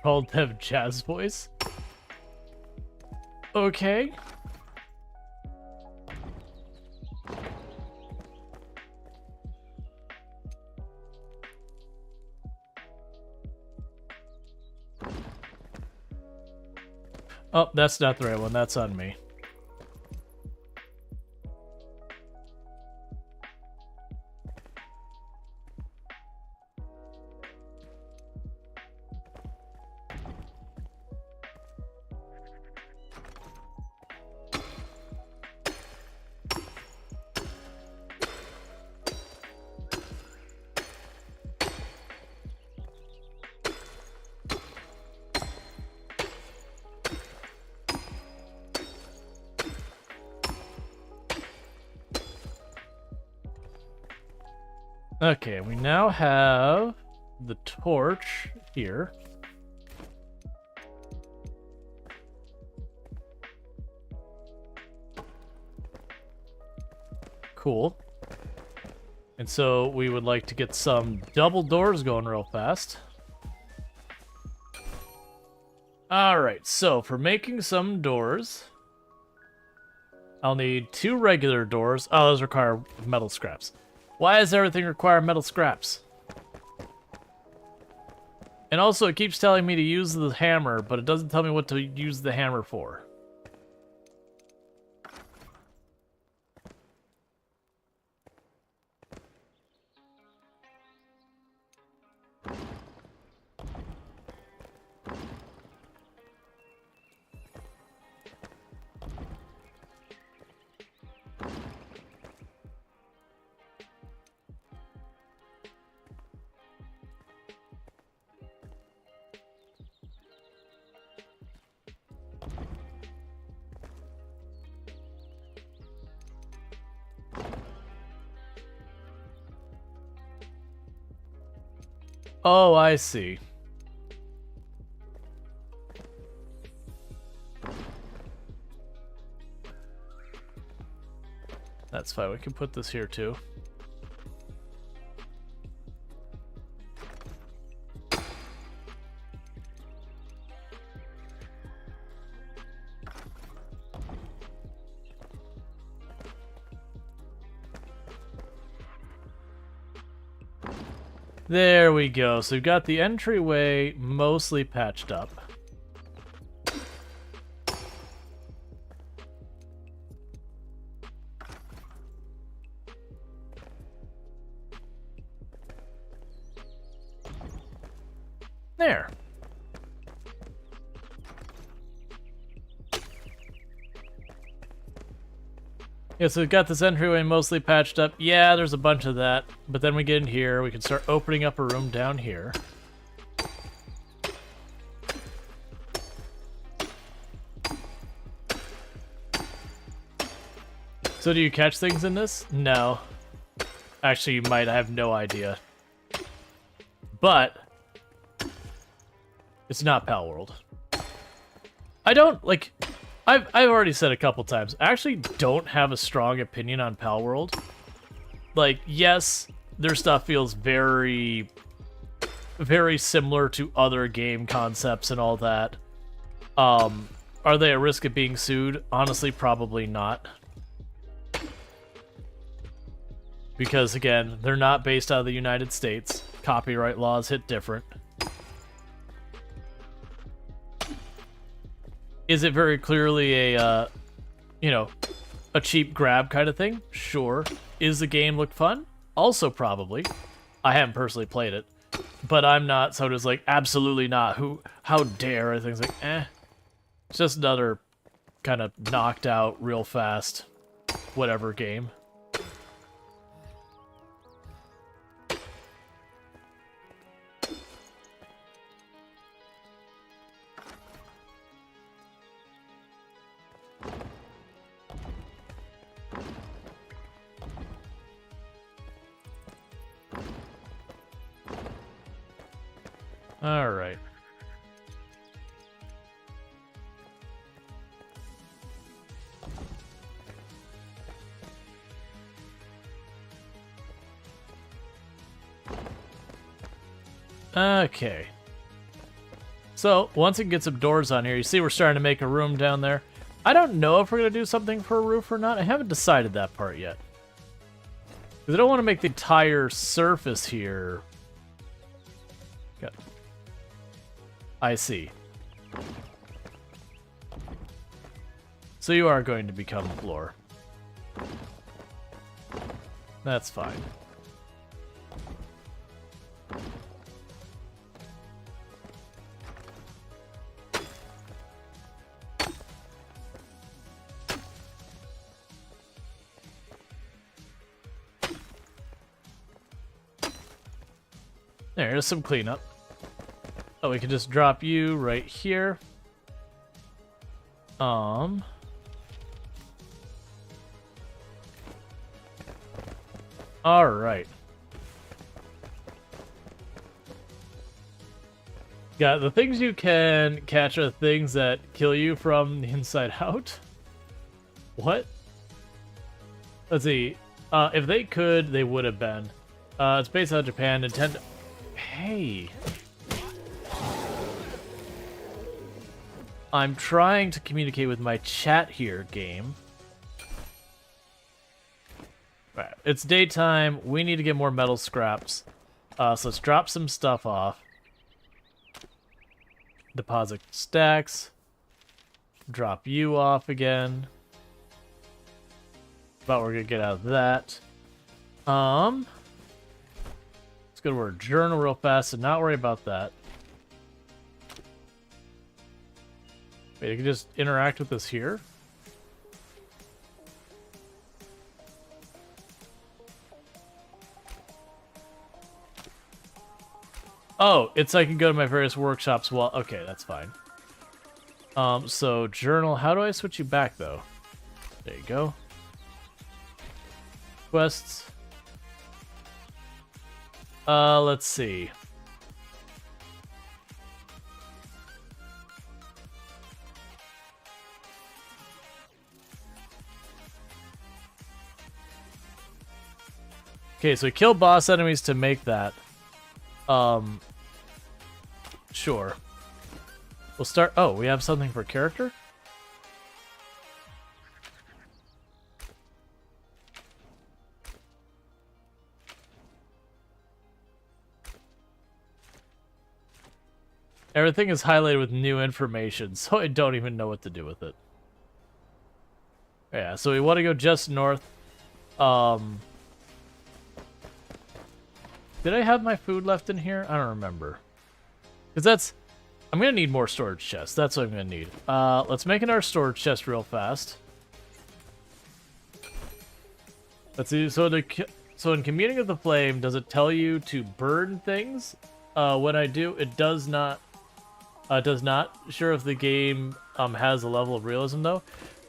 Called them jazz voice. Okay. Oh, that's not the right one. That's on me. Okay, we now have the torch here. Cool. And so we would like to get some double doors going real fast. Alright, so for making some doors, I'll need 2 regular doors. Oh, those require metal scraps. Why does everything require metal scraps? And also, it keeps telling me to use the hammer, but it doesn't tell me what to use the hammer for. Oh, I see. That's fine. We can put this here too. There we go. So we've got the entryway mostly patched up. There. Yeah, so we've got this entryway mostly patched up. Yeah, there's a bunch of that. But then we get in here, we can start opening up a room down here. So do you catch things in this? No. Actually, you might. I have no idea. But it's not Pal World. I don't, like... I've already said a couple times, I actually don't have a strong opinion on Pal World. Like, yes, their stuff feels very, very similar to other game concepts and all that. Are they at risk of being sued? Honestly, probably not. Because, again, they're not based out of the United States. Copyright laws hit different. Is it very clearly a, you know, a cheap grab kind of thing? Sure. Is the game look fun? Also probably. I haven't personally played it. But I'm not someone who's like, absolutely not. How dare? Things like, eh. It's just another kind of knocked out real fast whatever game. All right. Okay. So, once it gets some doors on here, you see we're starting to make a room down there. I don't know if we're going to do something for a roof or not. I haven't decided that part yet. Because I don't want to make the entire surface here. Got it. I see. So you are going to become floor. That's fine. There's some cleanup. Oh, we can just drop you right here. All right. Yeah, the things you can catch are things that kill you from the inside out. What? Let's see. If they could, they would have been. It's based out of Japan. Nintendo. Hey. I'm trying to communicate with my chat here, game. Right. It's daytime. We need to get more metal scraps. So let's drop some stuff off. Deposit stacks. Drop you off again. But we're gonna get out of that. Let's go to our journal real fast and not worry about that. Wait, you can just interact with this here? Oh, it's I can go to my various workshops while... Okay, that's fine. So, journal... How do I switch you back, though? There you go. Quests. Let's see. Okay, so we kill boss enemies to make that. Sure. We'll start... Oh, we have something for character? Everything is highlighted with new information, so I don't even know what to do with it. Yeah, so we want to go just north. Did I have my food left in here? I don't remember. Because that's... I'm going to need more storage chests. That's what I'm going to need. Let's make another storage chest real fast. Let's see. So in Communing with the Flame, does it tell you to burn things? When I do, it does not. Does not. Sure if the game has a level of realism, though.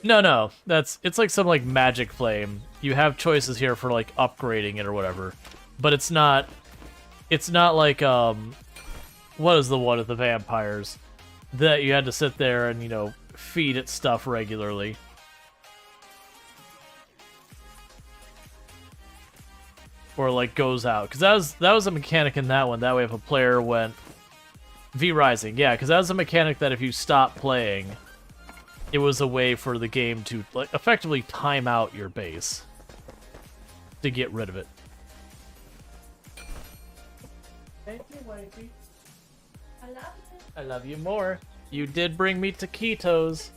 No. It's like some like magic flame. You have choices here for like upgrading it or whatever. But it's not like what is the one of the vampires that you had to sit there and, you know, feed it stuff regularly. Or like goes out, because that was a mechanic in that one. That way if a player went V Rising, yeah, because that was a mechanic that if you stop playing, it was a way for the game to like effectively time out your base to get rid of it. Thank you, wifey. I love you. I love you more. You did bring me taquitos.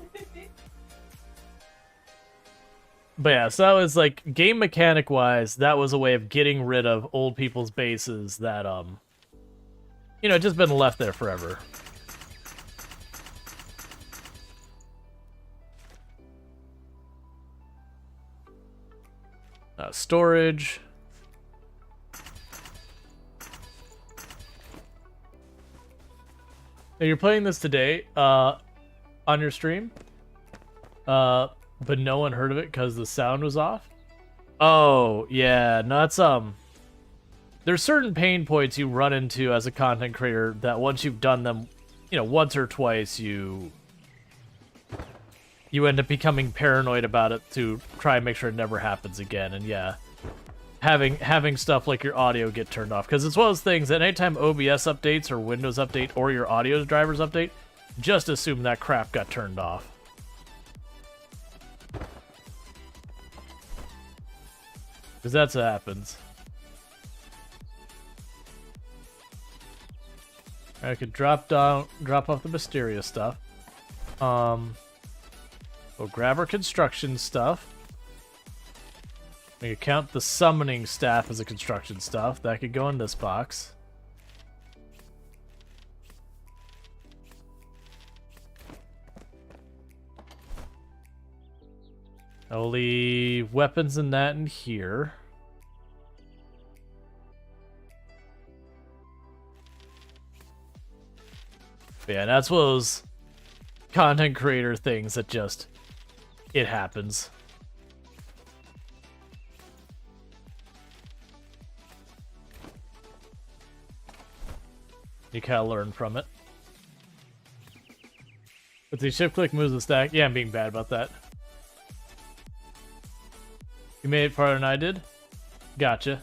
But yeah, so that was like game mechanic wise, that was a way of getting rid of old people's bases that you know, just been left there forever. Storage. Now you're playing this today on your stream, but no one heard of it because the sound was off. Oh yeah, no, that's there's certain pain points you run into as a content creator that once you've done them, you know, once or twice, you end up becoming paranoid about it to try and make sure it never happens again. And yeah, having stuff like your audio get turned off, because it's one of those things that anytime OBS updates or Windows update or your audio drivers update, just assume that crap got turned off. Because that's what happens. I could drop off the mysterious stuff. We'll grab our construction stuff. We could count the summoning staff as a construction stuff. That could go in this box. I'll leave weapons and that in here. But yeah, that's one of those content creator things that just, it happens. You kind of learn from it. But the shift click moves the stack. Yeah, I'm being bad about that. You made it farther than I did? Gotcha.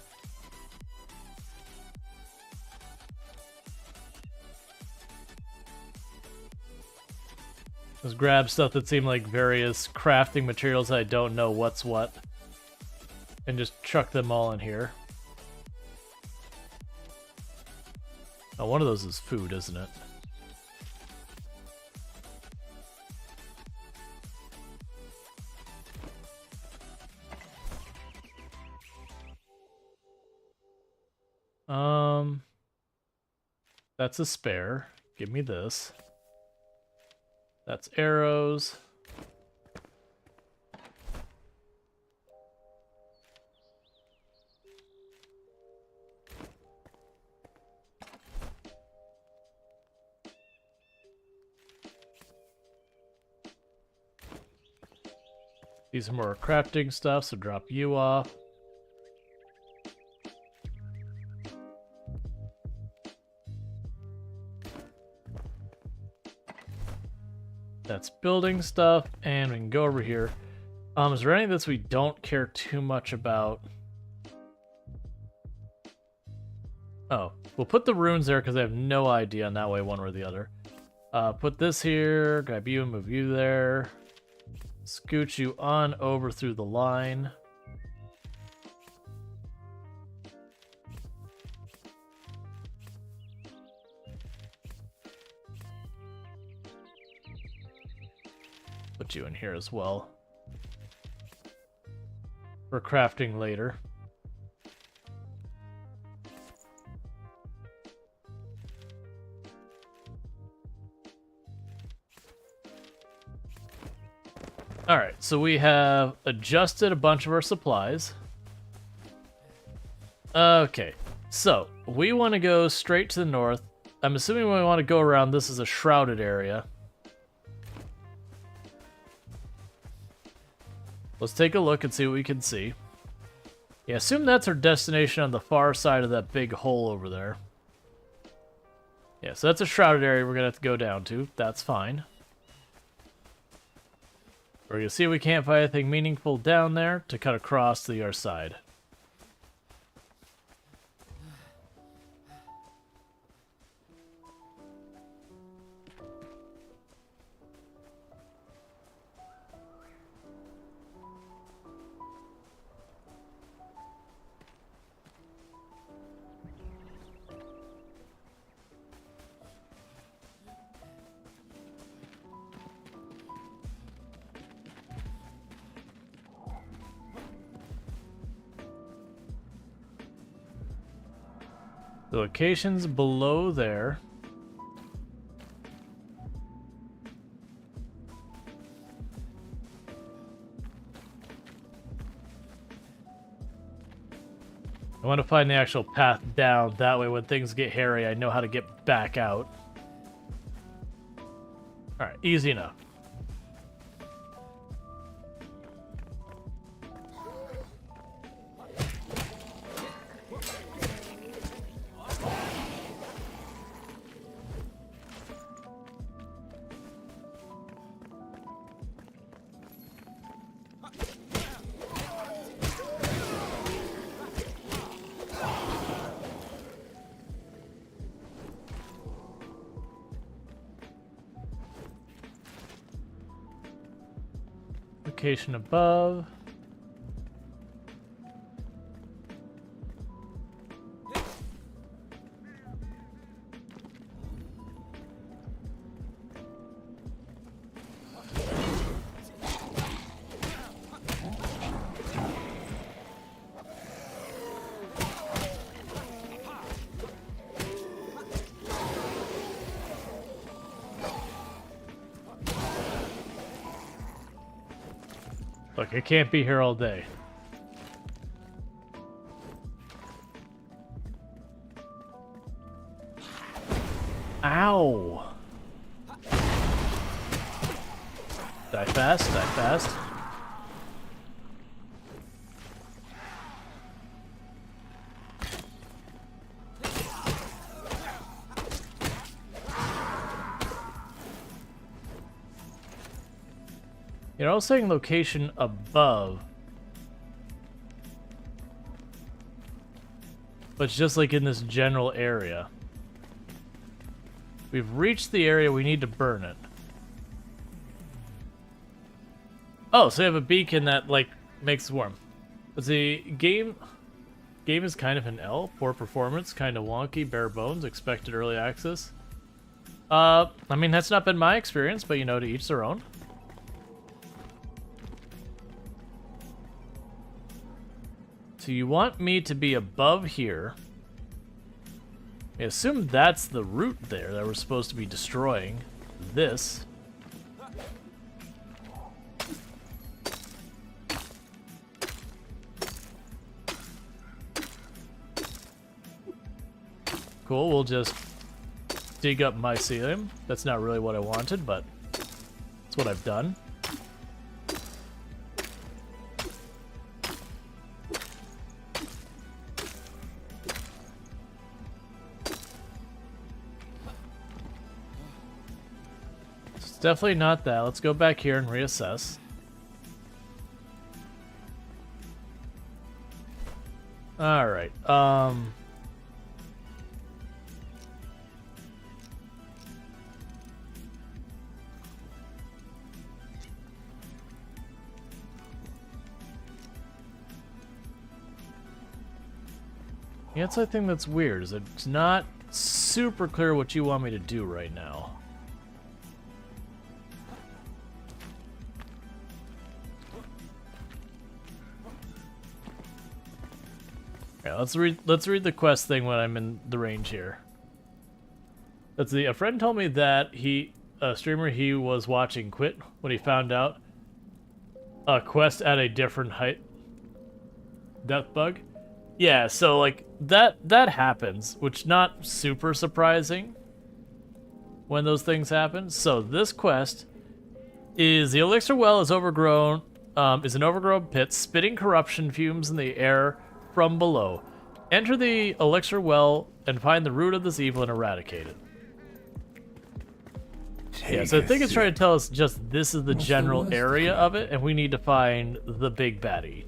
Just grab stuff that seem like various crafting materials that I don't know what's what. And just chuck them all in here. Oh, one of those is food, isn't it? That's a spare. Give me this. That's arrows. These are more crafting stuff, so drop you off. That's building stuff, and we can go over here. Is there any of this we don't care too much about? Oh, we'll put the runes there because I have no idea on that way one way or the other. Put this here, grab you and move you there. Scoot you on over through the line. Put you in here as well. For crafting later. Alright, so we have adjusted a bunch of our supplies. Okay, so we want to go straight to the north. I'm assuming we want to go around this is a shrouded area. Let's take a look and see what we can see. Yeah, assume that's our destination on the far side of that big hole over there. Yeah, so that's a shrouded area we're going to have to go down to. That's fine. We're going to see if we can't find anything meaningful down there to cut across to the other side. The location's below there. I want to find the actual path down. That way when things get hairy, I know how to get back out. Alright, easy enough. Location above. Look, I can't be here all day. Ow! Die fast, die fast. You know, I was saying location above. But it's just like in this general area. We've reached the area, we need to burn it. Oh, so you have a beacon that, like, makes warm. But the game is kind of an L. Poor performance, kind of wonky, bare bones, expected early access. I mean, that's not been my experience, but you know, to each their own. So you want me to be above here. I assume that's the route there that we're supposed to be destroying. This. Cool, we'll just dig up mycelium. That's not really what I wanted, but that's what I've done. Definitely not that. Let's go back here and reassess. Alright, Yeah, that's the thing that's weird, is it's not super clear what you want me to do right now. Yeah, let's read the quest thing when I'm in the range here. Let's see. A friend told me that a streamer he was watching quit when he found out a quest at a different height. Death bug. Yeah, so like that happens, which not super surprising when those things happen. So this quest is the elixir well is overgrown, is an overgrown pit, spitting corruption fumes in the air from below. Enter the elixir well and find the root of this evil and eradicate it. Yeah, so I think it's trying to tell us just this is the general area of it, and we need to find the big baddie.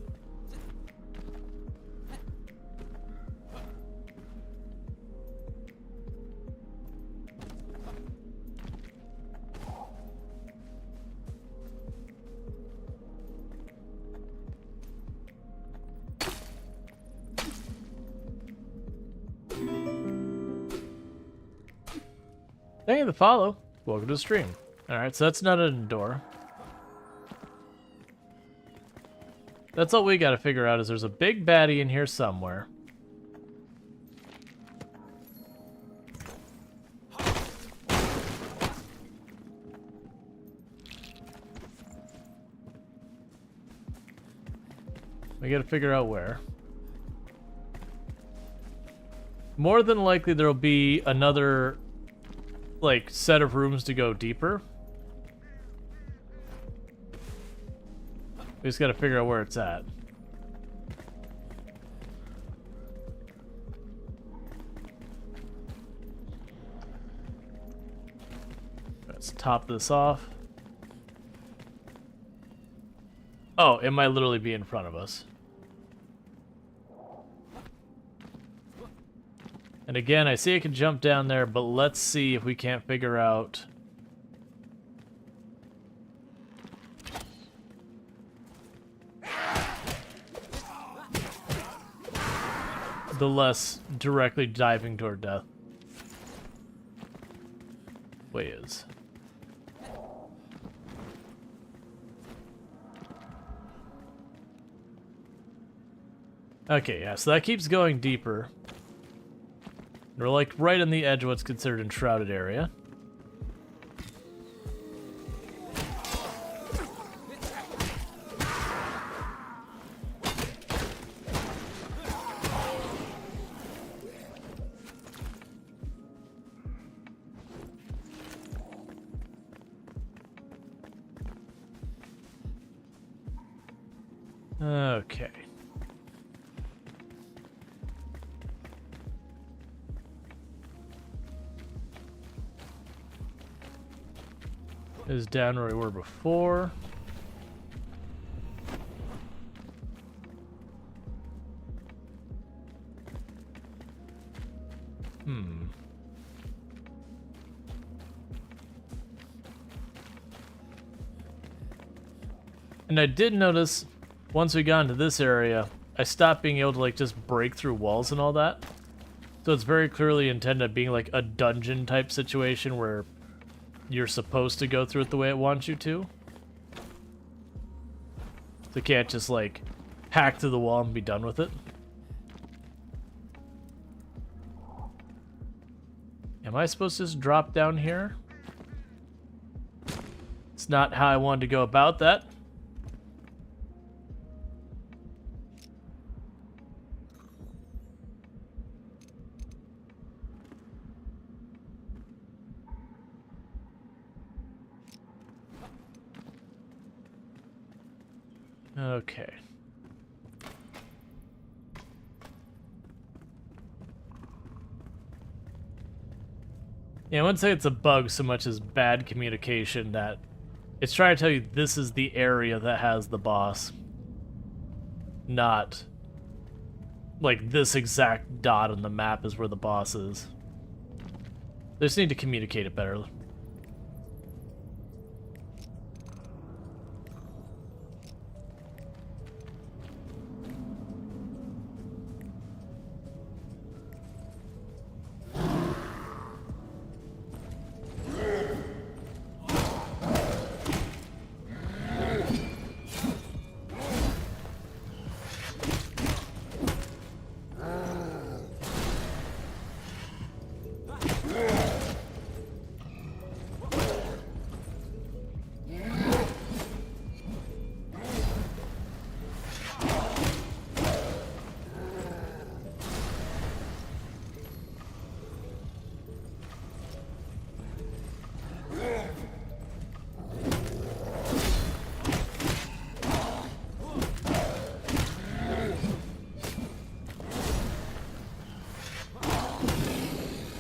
Thank you for the follow. Welcome to the stream. Alright, so that's not a door. That's all we gotta figure out is there's a big baddie in here somewhere. We gotta figure out where. More than likely there'll be another like set of rooms to go deeper. We just gotta figure out where it's at. Let's top this off. Oh, it might literally be in front of us. And again, I see I can jump down there, but let's see if we can't figure out the less directly diving toward death way is. Okay, yeah, so that keeps going deeper. We're like right on the edge of what's considered Enshrouded area. Okay. Is down where we were before. And I did notice once we got into this area, I stopped being able to like just break through walls and all that. So it's very clearly intended being like a dungeon type situation where you're supposed to go through it the way it wants you to. So you can't just like hack through the wall and be done with it. Am I supposed to just drop down here? It's not how I wanted to go about that. Okay. Yeah, I wouldn't say it's a bug so much as bad communication that it's trying to tell you this is the area that has the boss. Not like this exact dot on the map is where the boss is. They just need to communicate it better.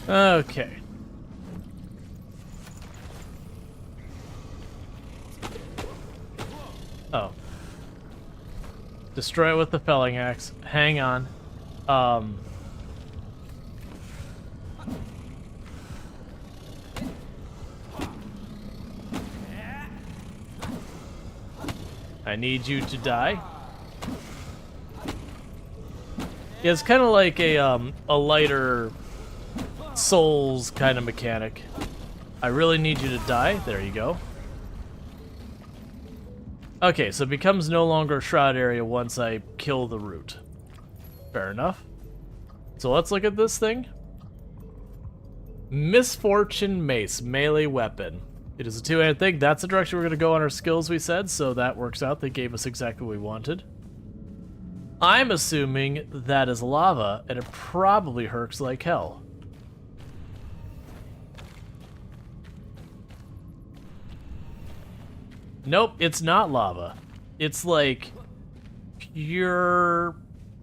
Okay. Oh. Destroy it with the felling axe. Hang on. I need you to die. Yeah, it's kind of like a lighter Souls kind of mechanic. I really need you to die. There you go. Okay, so it becomes no longer a shroud area once I kill the root. Fair enough. So let's look at this thing. Misfortune Mace, melee weapon. It is a two-handed thing. That's the direction we're going to go on our skills, we said, so that works out. They gave us exactly what we wanted. I'm assuming that is lava, and it probably hurts like hell. Nope, it's not lava. It's like pure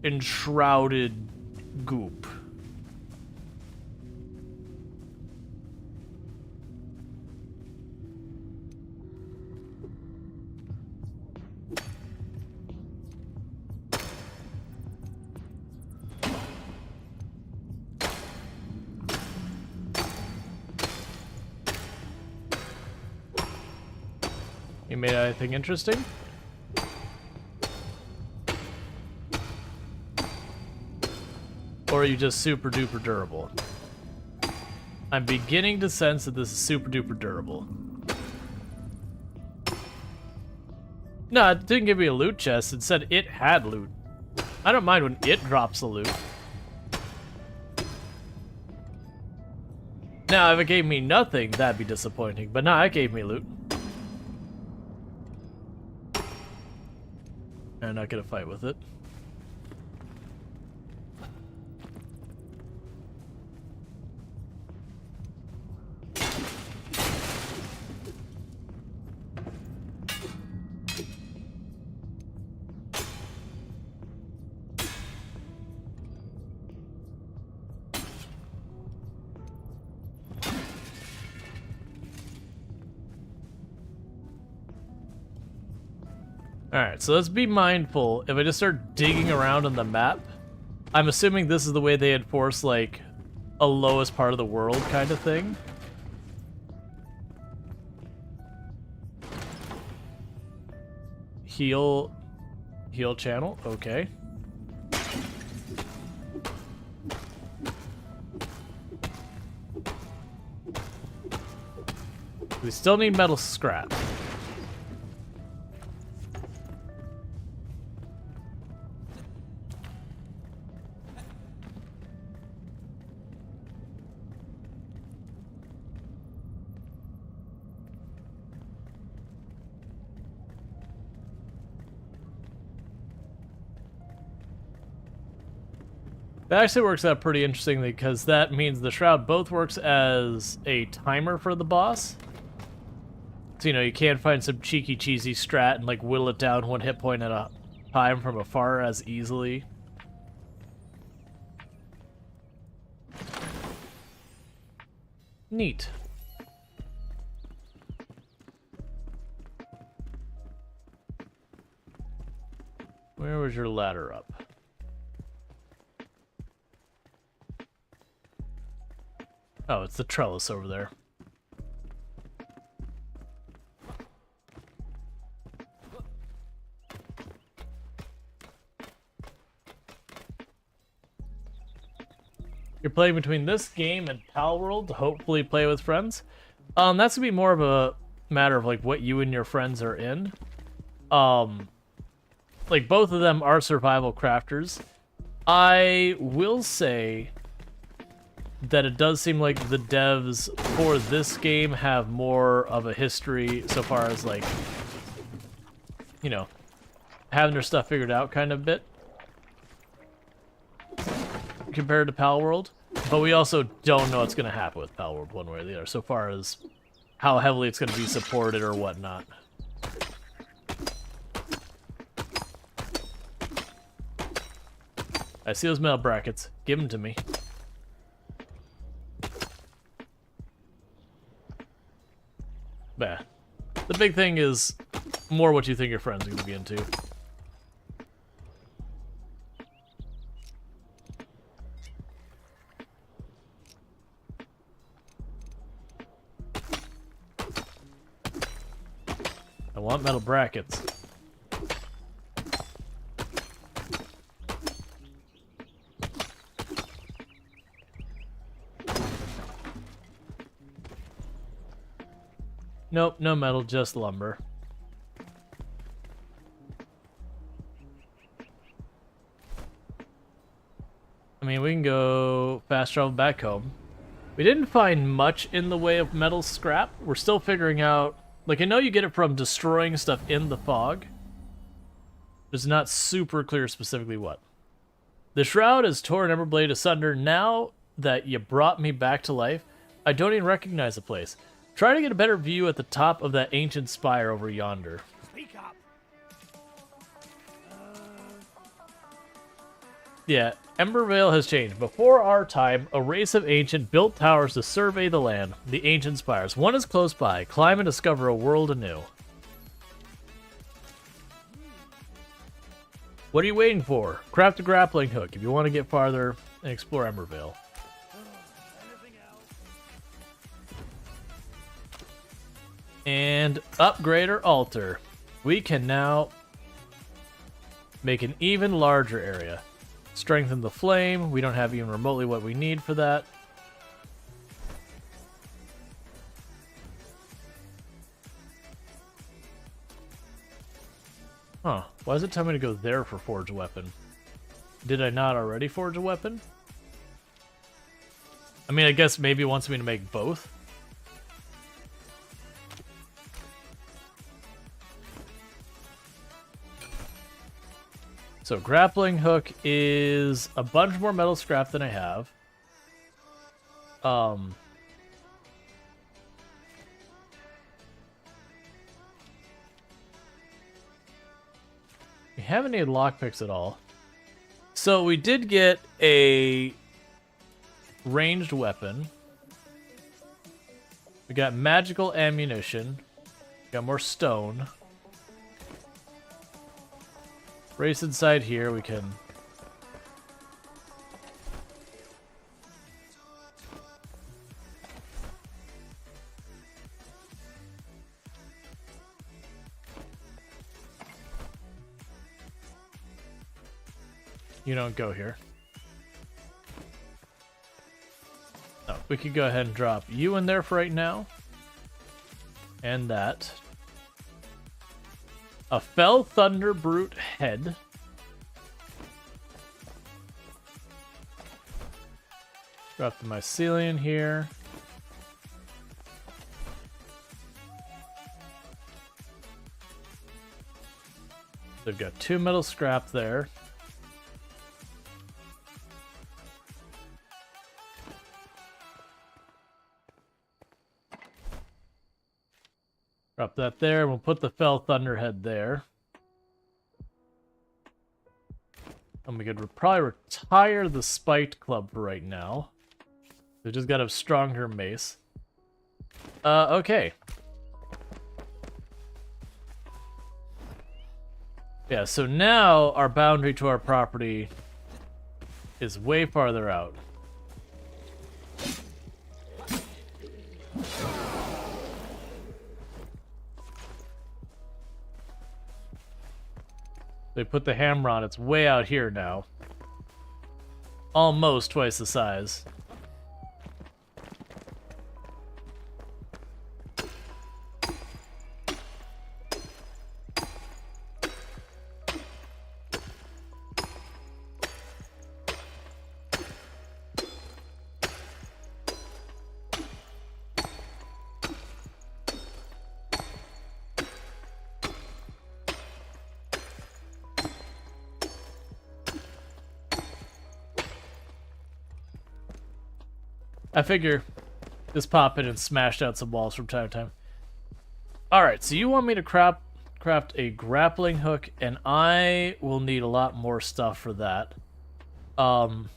enshrouded goop. You made anything interesting? Or are you just super duper durable? I'm beginning to sense that this is super duper durable. No, it didn't give me a loot chest. It said it had loot. I don't mind when it drops the loot. Now, if it gave me nothing, that'd be disappointing. But nah, it gave me loot. I'm not gonna fight with it. Alright, so let's be mindful. If I just start digging around on the map, I'm assuming this is the way they enforce, like, a lowest part of the world kind of thing. Heal channel, okay. We still need metal scrap. That actually works out pretty interestingly because that means the Shroud both works as a timer for the boss. So, you know, you can find some cheeky, cheesy strat and, like, whittle it down one hit point at a time from afar as easily. Neat. Where was your ladder up? Oh, it's the trellis over there. You're playing between this game and Palworld to hopefully play with friends. That's gonna be more of a matter of like what you and your friends are in. Like both of them are survival crafters. I will say that it does seem like the devs for this game have more of a history so far as, like, you know, having their stuff figured out kind of bit compared to Palworld. But we also don't know what's going to happen with Palworld one way or the other so far as how heavily it's going to be supported or whatnot. I see those metal brackets. Give them to me. Bah. The big thing is more what you think your friends are going to be into. I want metal brackets. Nope, no metal, just lumber. I mean, we can go fast travel back home. We didn't find much in the way of metal scrap. We're still figuring out... Like, I know you get it from destroying stuff in the fog. It's not super clear specifically what. The shroud has torn Emberblade asunder. Now that you brought me back to life, I don't even recognize the place. Try to get a better view at the top of that ancient spire over yonder. Speak up. Yeah, Embervale has changed. Before our time, a race of ancient built towers to survey the land, the ancient spires. One is close by. Climb and discover a world anew. What are you waiting for? Craft a grappling hook if you want to get farther and explore Embervale. And upgrade our altar. We can now make an even larger area. Strengthen the flame. We don't have even remotely what we need for that. Huh. Why does it tell me to go there for forge a weapon? Did I not already forge a weapon? I mean, I guess maybe it wants me to make both. So grappling hook is a bunch more metal scrap than I have. We haven't need lockpicks at all. So we did get a ranged weapon. We got magical ammunition. We got more stone. Race inside here, we can... You don't go here. No, we could go ahead and drop you in there for right now. And that. A Fell Thunder Brute head. Drop the mycelium here. They've got 2 metal scrap there. Drop that there. We'll put the Fell Thunderhead there. And we could probably retire the Spiked Club for right now. We just got a stronger mace. Okay. Yeah, so now our boundary to our property is way farther out. They put the hammer on, it's way out here now. Almost twice the size. I figure just pop in and smashed out some walls from time to time. Alright, so you want me to craft a grappling hook, and I will need a lot more stuff for that. Love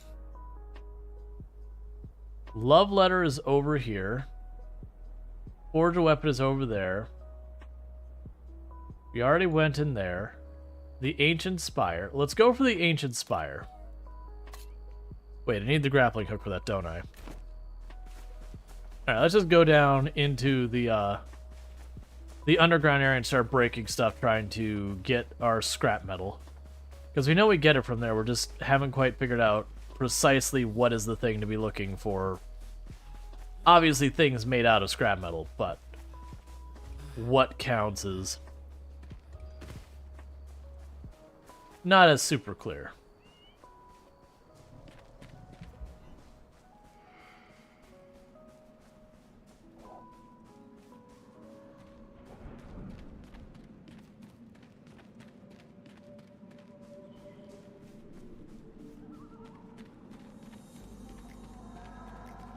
letter is over here. Forge a weapon is over there. We already went in there. The Ancient Spire. Let's go for the Ancient Spire. Wait, I need the grappling hook for that, don't I? Alright, let's just go down into the underground area and start breaking stuff, trying to get our scrap metal. Because we know we get it from there, we just haven't quite figured out precisely what is the thing to be looking for. Obviously things made out of scrap metal, but what counts is not as super clear.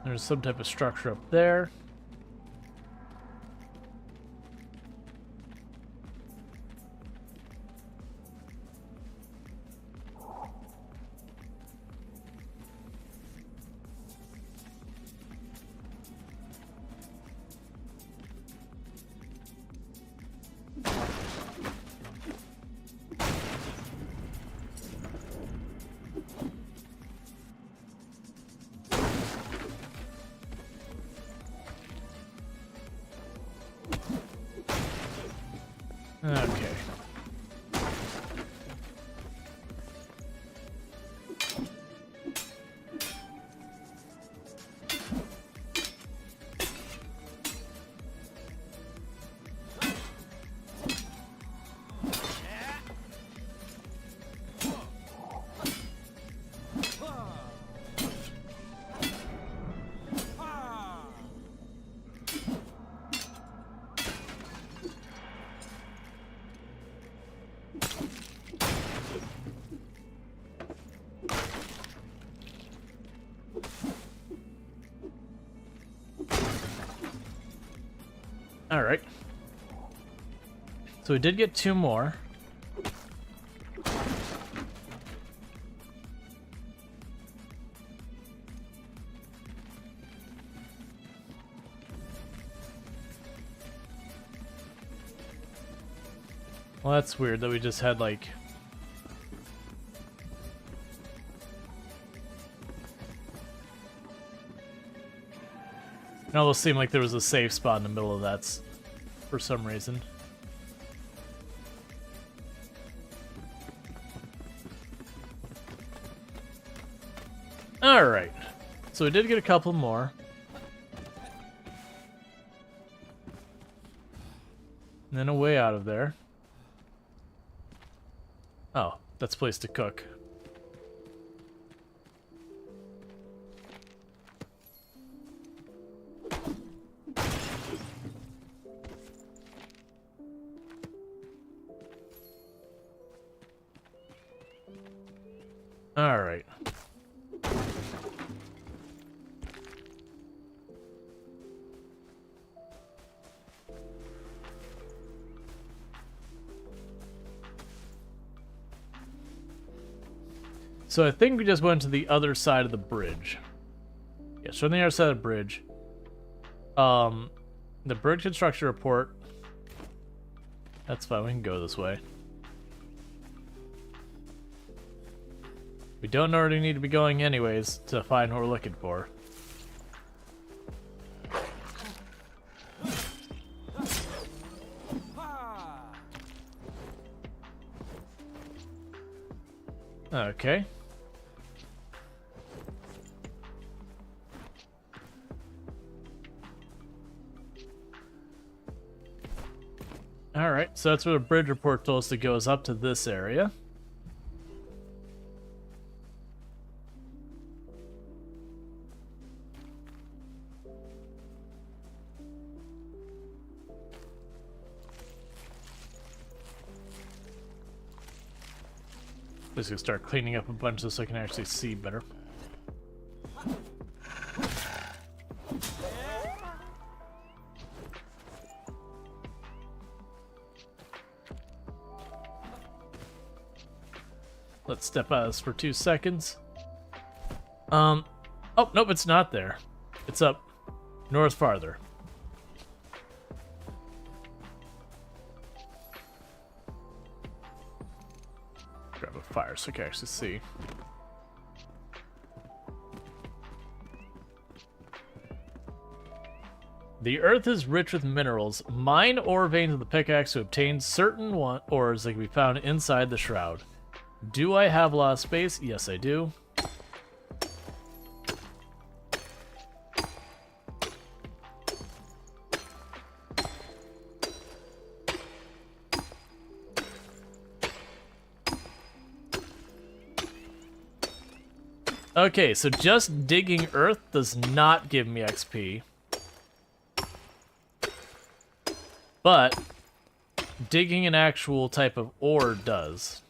There's some type of structure up there. Okay. All right. So we did get 2 more. Well, that's weird that we just had like... It almost seemed like there was a safe spot in the middle of that for some reason. Alright. So we did get a couple more. And then a way out of there. Oh, that's a place to cook. All right. So I think we just went to the other side of the bridge. Yeah, so on the other side of the bridge. The bridge construction report. That's fine, we can go this way. We don't already need to be going anyways to find what we're looking for. Okay. Alright, so that's where the bridge report told us it goes up to this area. Just gonna start cleaning up a bunch so I can actually see better. Let's step out of this for 2 seconds. Oh, nope, it's not there. It's up north farther. Grab a fire so I can actually see. The earth is rich with minerals. Mine ore veins of the pickaxe to obtain certain ores that can be found inside the shroud. Do I have a lot of space? Yes, I do. Okay, so just digging earth does not give me XP. But digging an actual type of ore does.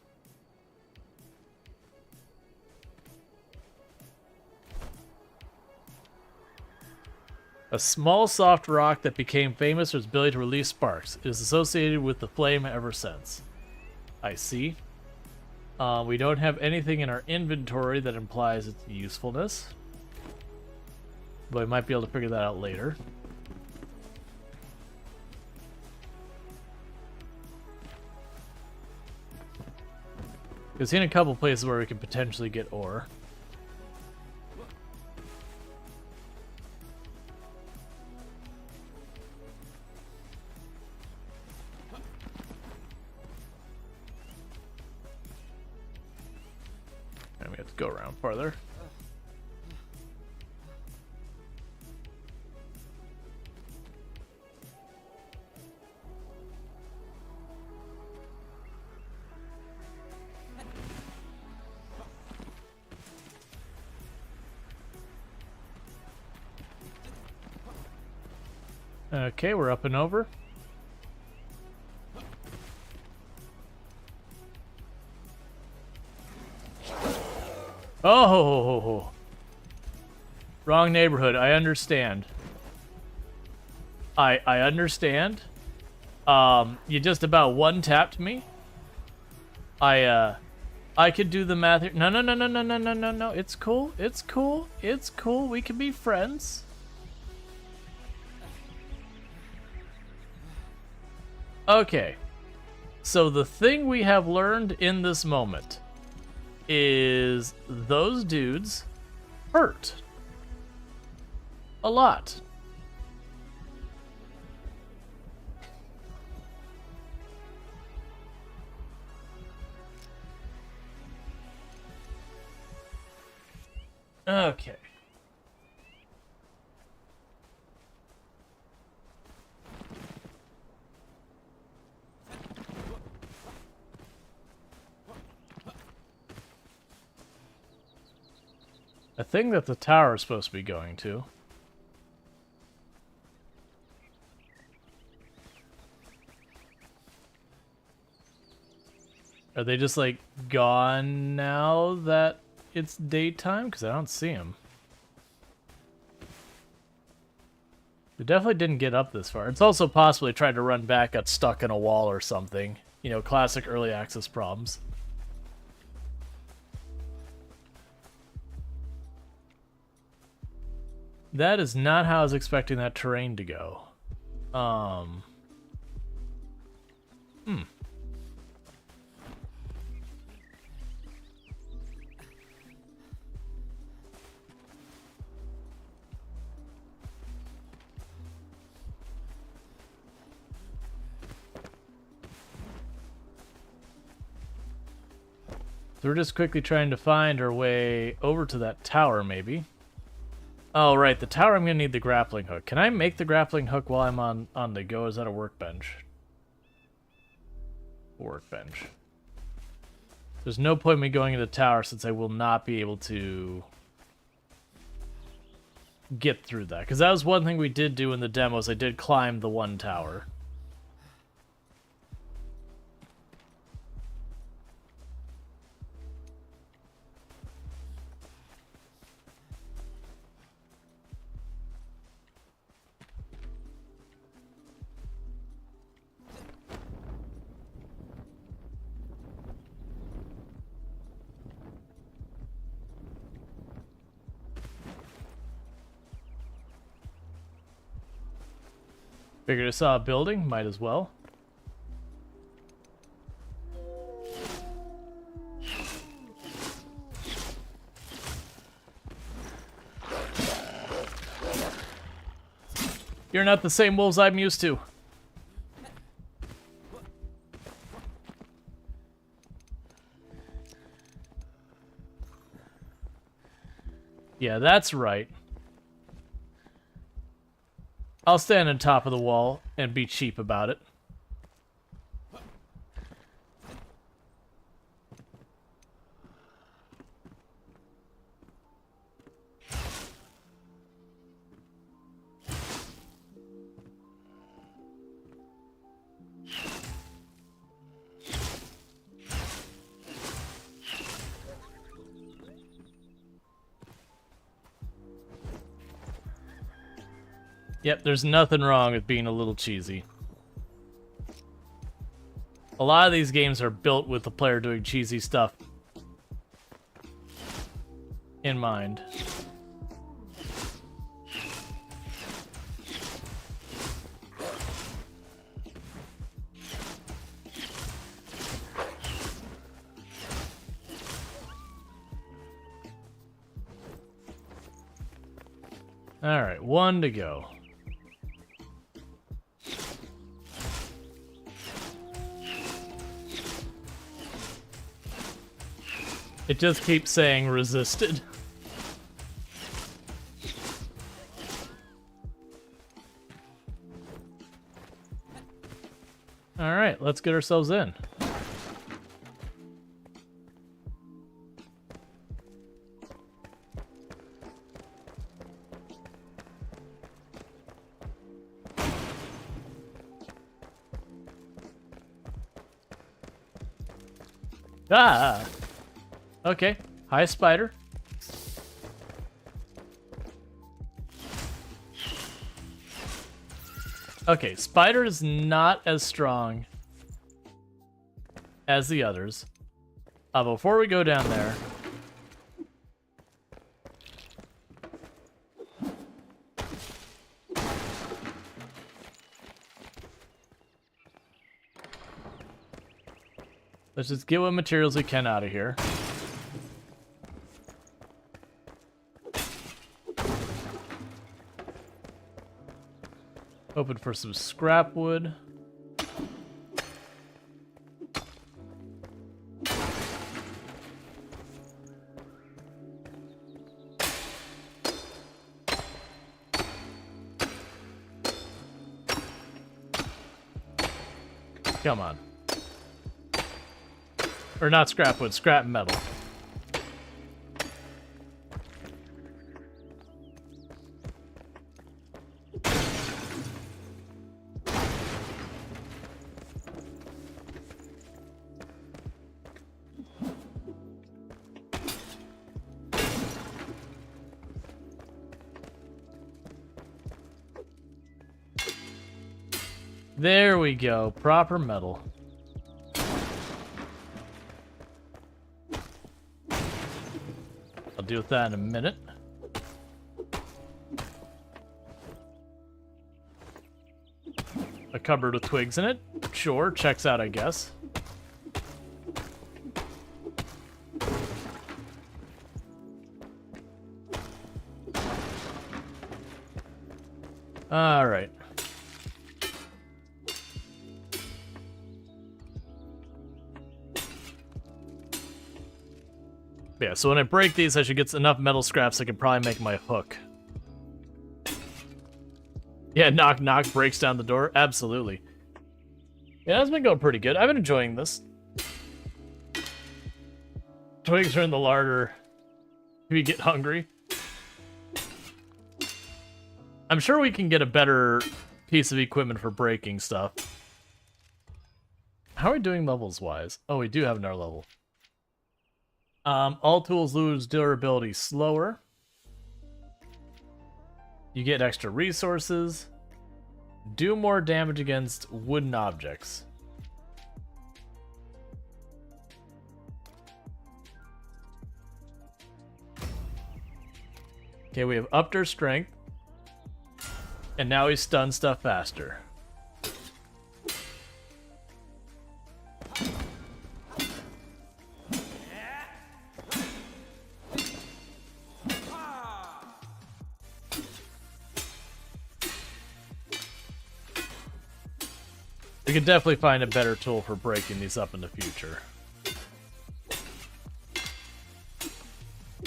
A small soft rock that became famous for its ability to release sparks. It is associated with the flame ever since. I see. We don't have anything in our inventory that implies its usefulness. But we might be able to figure that out later. I've seen a couple places where we can potentially get ore. And we have to go around farther. Okay, we're up and over. Oh, wrong neighborhood. I understand. I understand. You just about one-tapped me. I could do the math here. No, no, no, no, no, no, no, no, no. It's cool. It's cool. It's cool. We can be friends. Okay. So the thing we have learned in this moment is those dudes hurt a lot. Okay. I think that the tower is supposed to be going to. Are they just like gone now that it's daytime? Because I don't see them. They definitely didn't get up this far. It's also possibly tried to run back, got stuck in a wall or something. You know, classic early access problems. That is not how I was expecting that terrain to go. So we're just quickly trying to find our way over to that tower, maybe. Oh, right, the tower, I'm going to need the grappling hook. Can I make the grappling hook while I'm on the go? Is that a workbench? Workbench. There's no point in me going into the tower since I will not be able to get through that. Because that was one thing we did do in the demos. I did climb the one tower. Figured I saw a building, might as well. You're not the same wolves I'm used to. Yeah, that's right. I'll stand on top of the wall and be cheap about it. Yep, there's nothing wrong with being a little cheesy. A lot of these games are built with the player doing cheesy stuff in mind. Alright, 1 to go. It just keeps saying resisted. Alright, let's get ourselves in. Ah! Okay. Hi, spider. Okay, spider is not as strong as the others. Before we go down there... let's just get what materials we can out of here. Hoping for some scrap wood. Come on. Or not scrap wood, scrap metal. There we go, proper metal. I'll deal with that in a minute. A cupboard with twigs in it? Sure, checks out, I guess. Alright. Yeah, so when I break these, I should get enough metal scraps I can probably make my hook. Yeah, knock knock breaks down the door. Absolutely. Yeah, it's been going pretty good. I've been enjoying this. Twigs are in the larder if you get hungry. I'm sure we can get a better piece of equipment for breaking stuff. How are we doing levels-wise? Oh, we do have another level. All tools lose durability slower. You get extra resources. Do more damage against wooden objects. Okay, we have upped our strength. And now we stun stuff faster. We could definitely find a better tool for breaking these up in the future.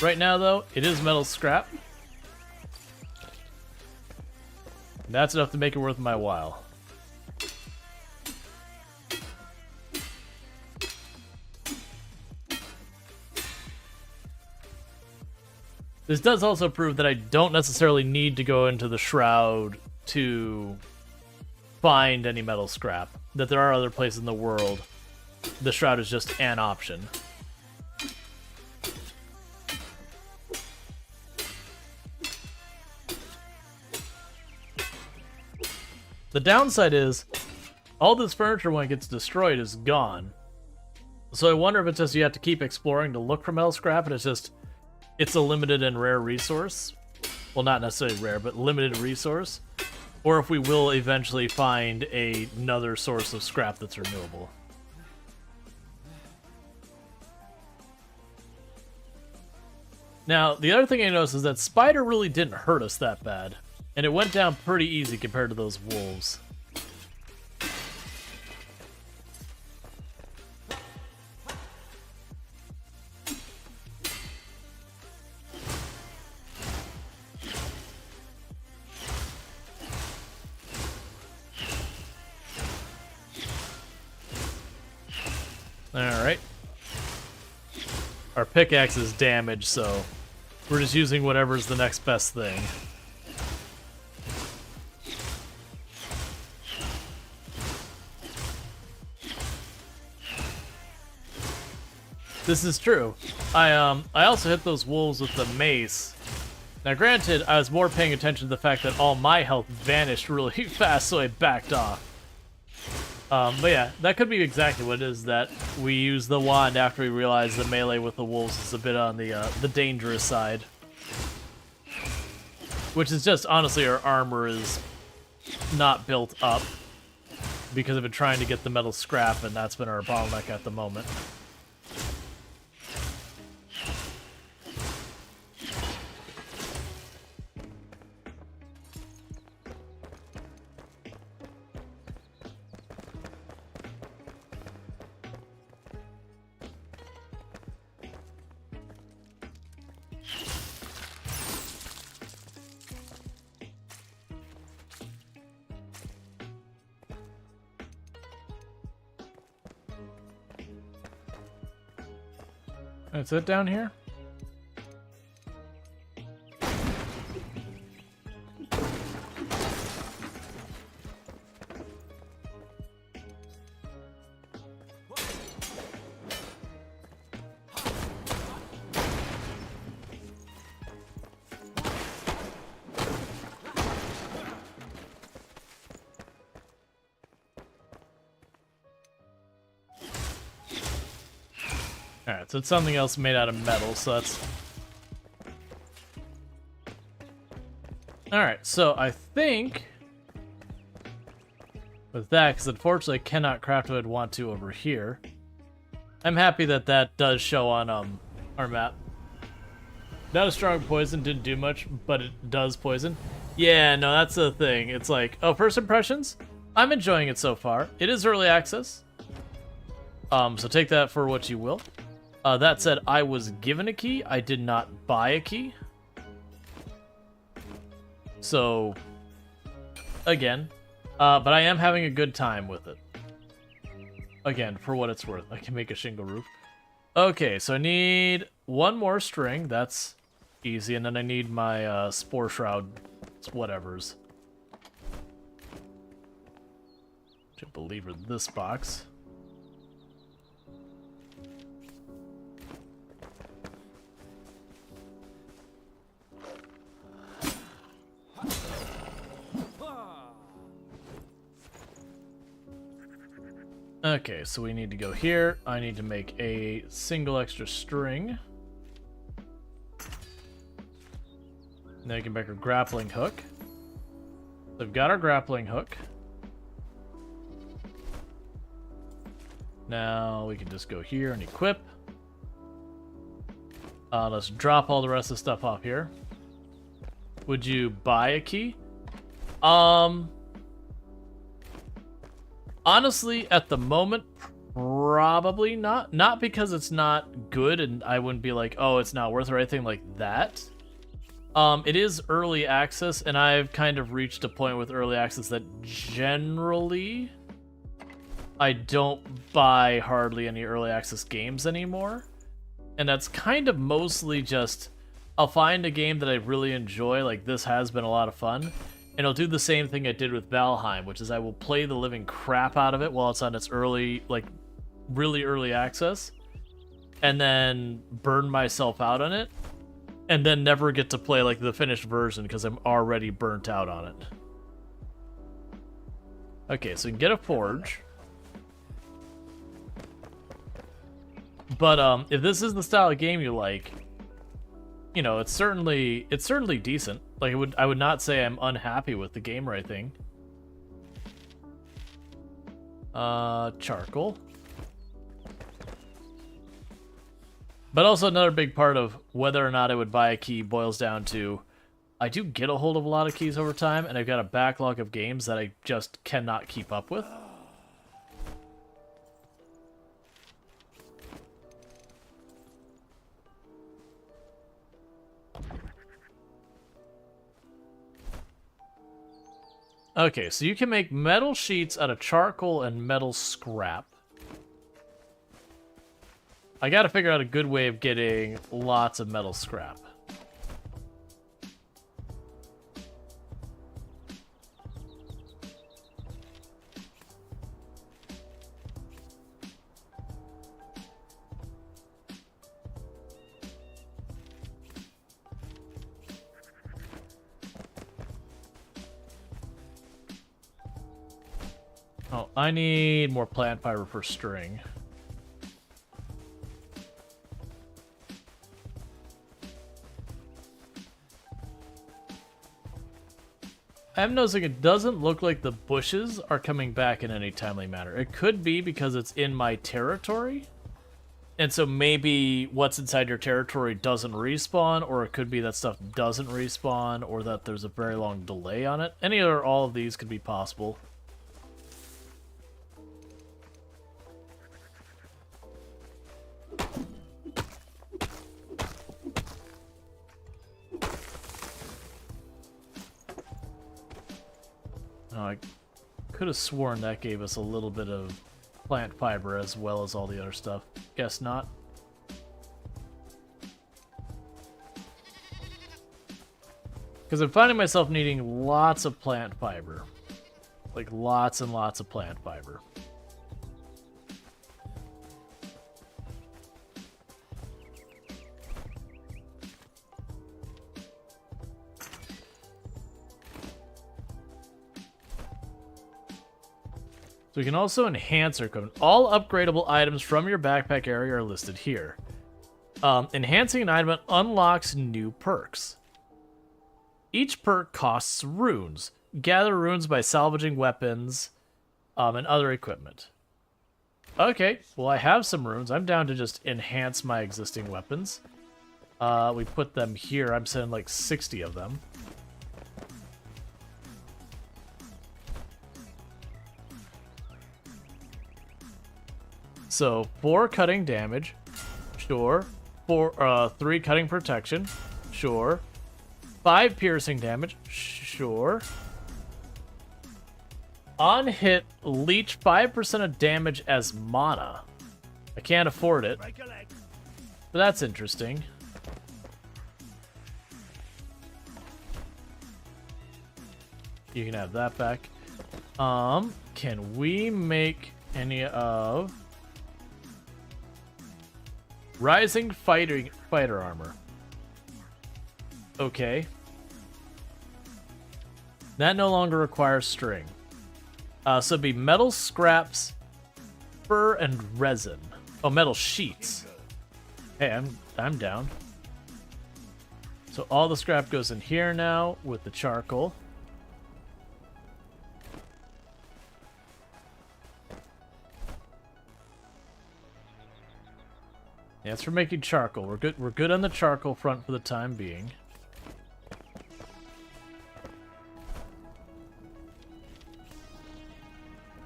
Right now, though, it is metal scrap. That's enough to make it worth my while. This does also prove that I don't necessarily need to go into the Shroud to find any metal scrap. That there are other places in the world. The Shroud is just an option. The downside is, all this furniture when it gets destroyed is gone. So I wonder if it's just you have to keep exploring to look for metal scrap, and it's a limited and rare resource. Well, not necessarily rare, but limited resource. Or if we will eventually find another source of scrap that's renewable. Now, the other thing I noticed is that Spider really didn't hurt us that bad. And it went down pretty easy compared to those wolves. Alright. Our pickaxe is damaged, so we're just using whatever's the next best thing. This is true. I also hit those wolves with the mace. Now granted, I was more paying attention to the fact that all my health vanished really fast, so I backed off. But yeah, that could be exactly what it is, that we use the wand after we realize the melee with the wolves is a bit on the dangerous side. Which is just, honestly, our armor is not built up because I've been trying to get the metal scrap, and that's been our bottleneck at the moment. That's it down here? Alright, so it's something else made out of metal, so that's... Alright, so I think... with that, because unfortunately I cannot craft what I'd want to over here. I'm happy that that does show on our map. Not a strong poison, didn't do much, but it does poison. Yeah, no, that's the thing. It's like, oh, first impressions? I'm enjoying it so far. It is early access. So take that for what you will. That said, I was given a key. I did not buy a key. So, again, but I am having a good time with it. Again, for what it's worth. I can make a shingle roof. Okay, so I need one more string. That's easy. And then I need my spore shroud whatevers. Which I believe are this box. Okay, so we need to go here. I need to make a single extra string. Then we can make a grappling hook. So we've got our grappling hook. Now we can just go here and equip. Let's drop all the rest of the stuff off here. Would you buy a key? Honestly, at the moment, probably not. Not because it's not good and I wouldn't be like, oh, it's not worth it or anything like that. It is early access, and I've kind of reached a point with early access that generally I don't buy hardly any early access games anymore. And that's kind of mostly just, I'll find a game that I really enjoy, like this has been a lot of fun, and I'll do the same thing I did with Valheim, which is I will play the living crap out of it while it's on its early, like, really early access, and then burn myself out on it, and then never get to play, like, the finished version because I'm already burnt out on it. Okay, so we can get a forge. But if this is the style of game you like, you know, it's certainly decent. Like I would not say I'm unhappy with the game or anything. Charcoal. But also another big part of whether or not I would buy a key boils down to I do get a hold of a lot of keys over time, and I've got a backlog of games that I just cannot keep up with. Okay, so you can make metal sheets out of charcoal and metal scrap. I gotta figure out a good way of getting lots of metal scrap. Oh, I need more plant fiber for string. I'm noticing it doesn't look like the bushes are coming back in any timely manner. It could be because it's in my territory, and so maybe what's inside your territory doesn't respawn, or it could be that stuff doesn't respawn, or that there's a very long delay on it. Any or all of these could be possible. Oh, I could have sworn that gave us a little bit of plant fiber as well as all the other stuff. Guess not. Because I'm finding myself needing lots of plant fiber. Like lots and lots of plant fiber. So we can also enhance our equipment. All upgradable items from your backpack area are listed here. Enhancing an item unlocks new perks. Each perk costs runes. Gather runes by salvaging weapons and other equipment. Okay, well I have some runes. I'm down to just enhance my existing weapons. We put them here. I'm sending like 60 of them. So 4 cutting damage, sure. 3 cutting protection, sure. 5 piercing damage, sure. On hit, leech 5% of damage as mana. I can't afford it, but that's interesting. You can have that back. Can we make any of rising fighter armor? Okay. That no longer requires string. So it'd be metal scraps, fur, and resin. Oh, metal sheets. Hey, I'm down. So all the scrap goes in here now with the charcoal. Yeah, it's for making charcoal. We're good. We're good on the charcoal front for the time being.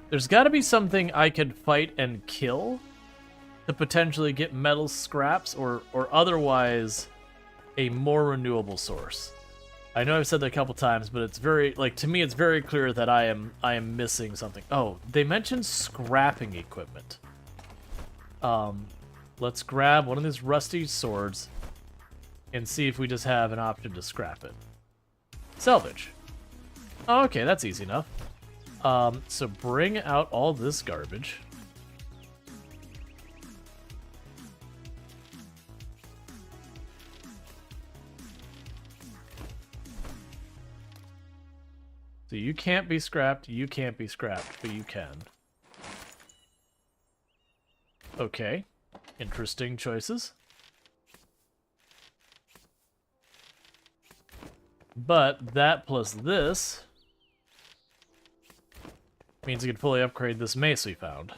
There's got to be something I could fight and kill to potentially get metal scraps or otherwise a more renewable source. I know I've said that a couple times, but it's very, like, to me it's very clear that I am missing something. Oh, they mentioned scrapping equipment. Let's grab one of these rusty swords and see if we just have an option to scrap it. Salvage. Oh, okay, that's easy enough. So bring out all this garbage. So you can't be scrapped, you can't be scrapped, but you can. Okay. Interesting choices. But that plus this means we can fully upgrade this mace we found.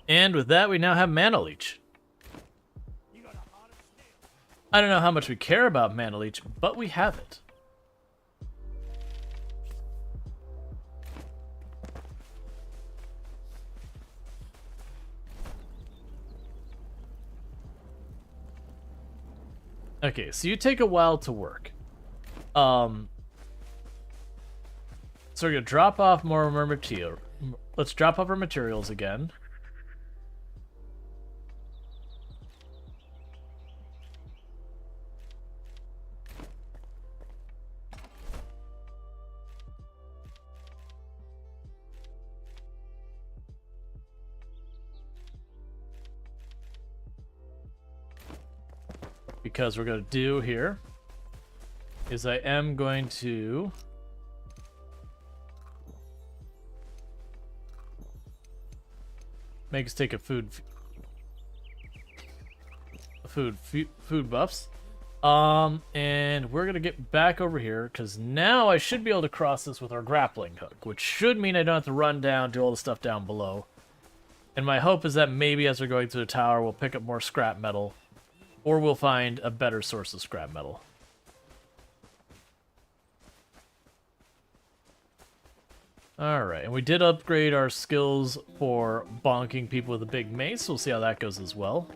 And with that, we now have Mana Leech. I don't know how much we care about Mana Leech, but we have it. Okay, so you take a while to work. So we're gonna drop off more of our material. Let's drop off our materials again. Because we're going to do here is I am going to make us take a food buffs. And we're going to get back over here because now I should be able to cross this with our grappling hook, which should mean I don't have to run down, do all the stuff down below. And my hope is that maybe as we're going through the tower, we'll pick up more scrap metal. Or we'll find a better source of scrap metal. Alright, and we did upgrade our skills for bonking people with a big mace. We'll see how that goes as well.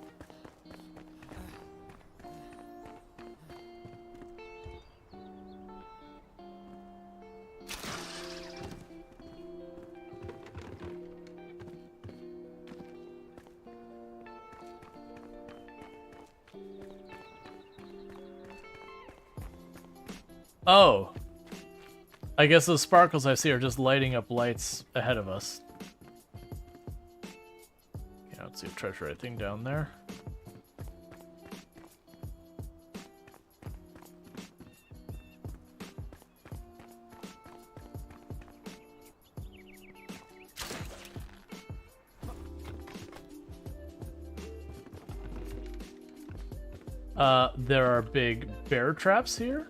Oh. I guess those sparkles I see are just lighting up lights ahead of us. Yeah, let's see a treasure I think down there. There are big bear traps here.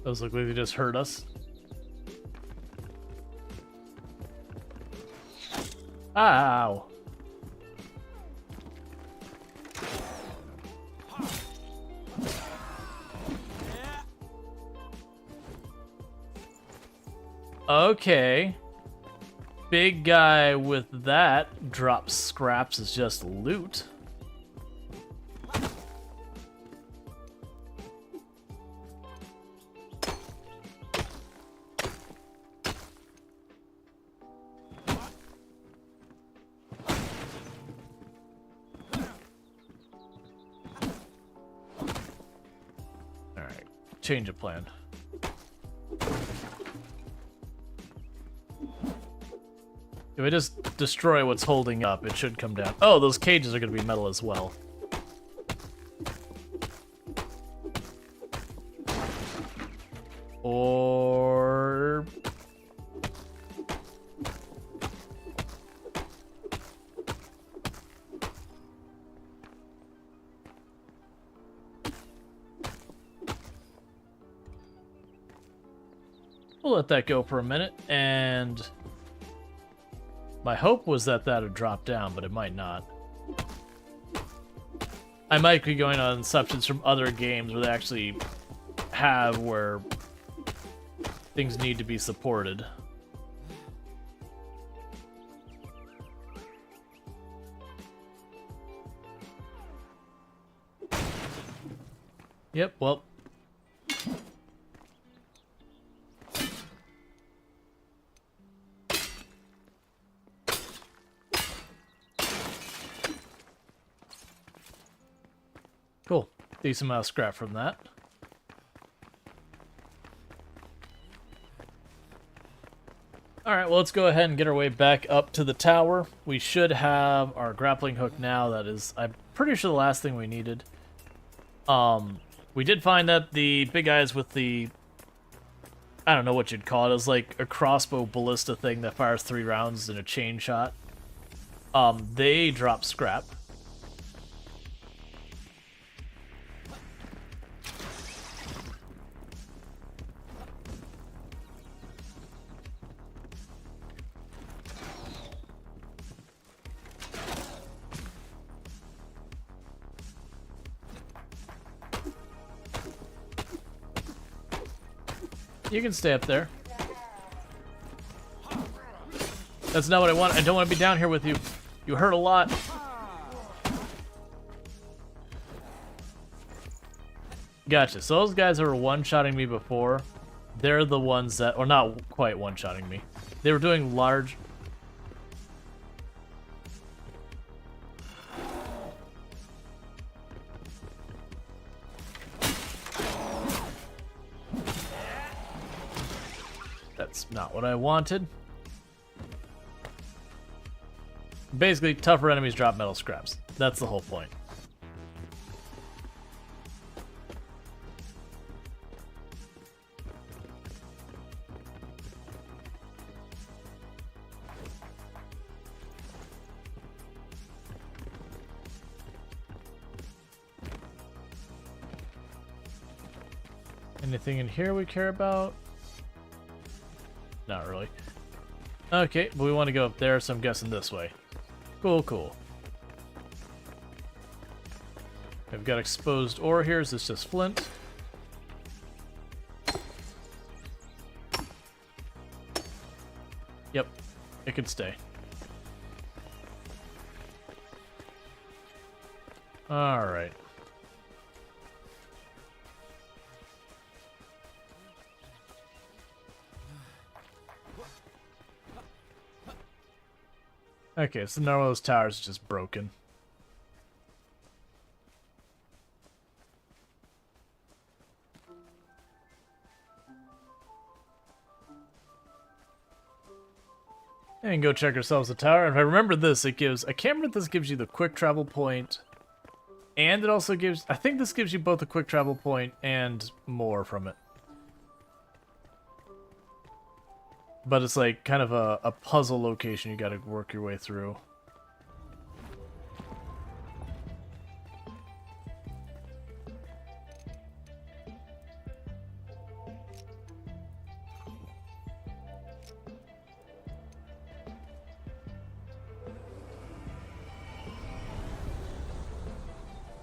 Those look like they just hurt us. Ow. Okay. Big guy with that drops scraps as just loot. Change of plan. If I just destroy what's holding up, it should come down. Oh, those cages are going to be metal as well. Or... we'll let that go for a minute, and my hope was that that would drop down, but it might not. I might be going on assumptions from other games where they actually have where things need to be supported. Yep, well. Cool. Decent amount of scrap from that. Alright, well, let's go ahead and get our way back up to the tower. We should have our grappling hook now. That is, I'm pretty sure, the last thing we needed. We did find that the big guys with the, I don't know what you'd call it. It's like a crossbow ballista thing that fires 3 rounds in a chain shot. They drop scrap. You can stay up there. That's not what I want. I don't want to be down here with you. You hurt a lot. Gotcha. So those guys that were one-shotting me before, they're the ones that, or not quite one-shotting me. They were doing large... That's not what I wanted. Basically, tougher enemies drop metal scraps. That's the whole point. Anything in here we care about? Not really. Okay, but we want to go up there, so I'm guessing this way. Cool, cool. I've got exposed ore here. Is this just flint? Yep, it could stay. Alright. Okay, so now one of those towers is just broken. And go check ourselves a tower. If I remember this, it gives... I can't remember if this gives you the quick travel point. And it also gives... I think this gives you both a quick travel point and more from it. But it's like kind of a puzzle location you gotta work your way through.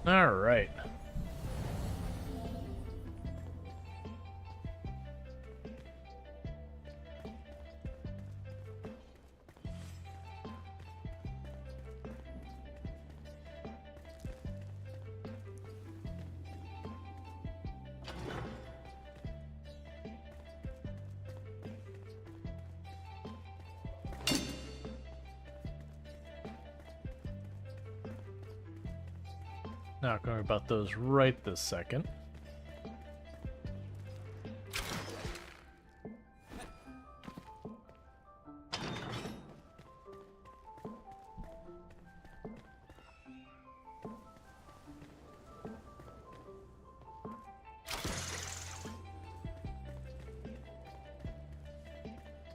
All right. Not going about those right this second.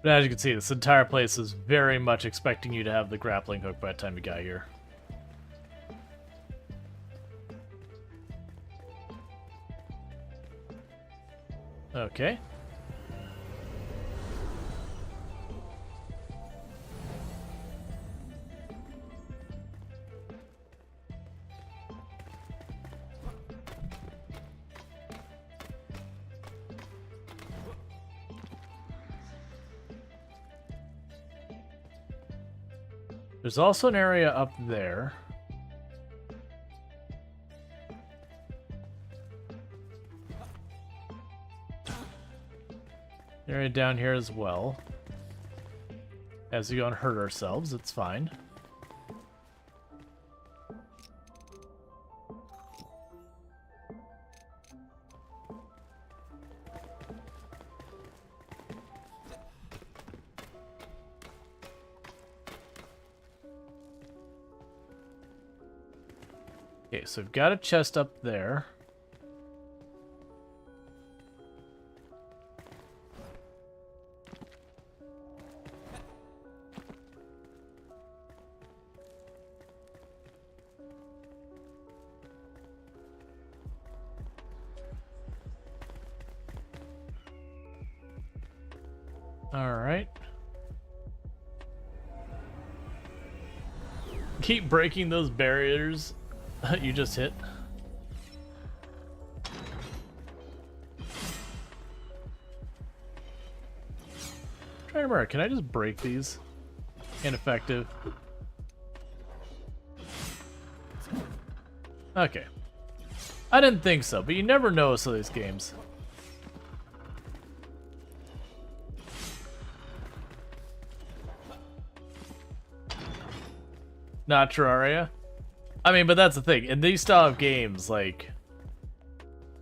But as you can see, this entire place is very much expecting you to have the grappling hook by the time you got here. Okay. There's also an area up there. Area down here as well. As we go and hurt ourselves, it's fine. Okay, so we've got a chest up there. All right. Keep breaking those barriers you just hit. Try to remember, can I just break these? Ineffective. Okay. I didn't think so, but you never know with some of these games. Not Terraria? I mean, but that's the thing. In these style of games, like,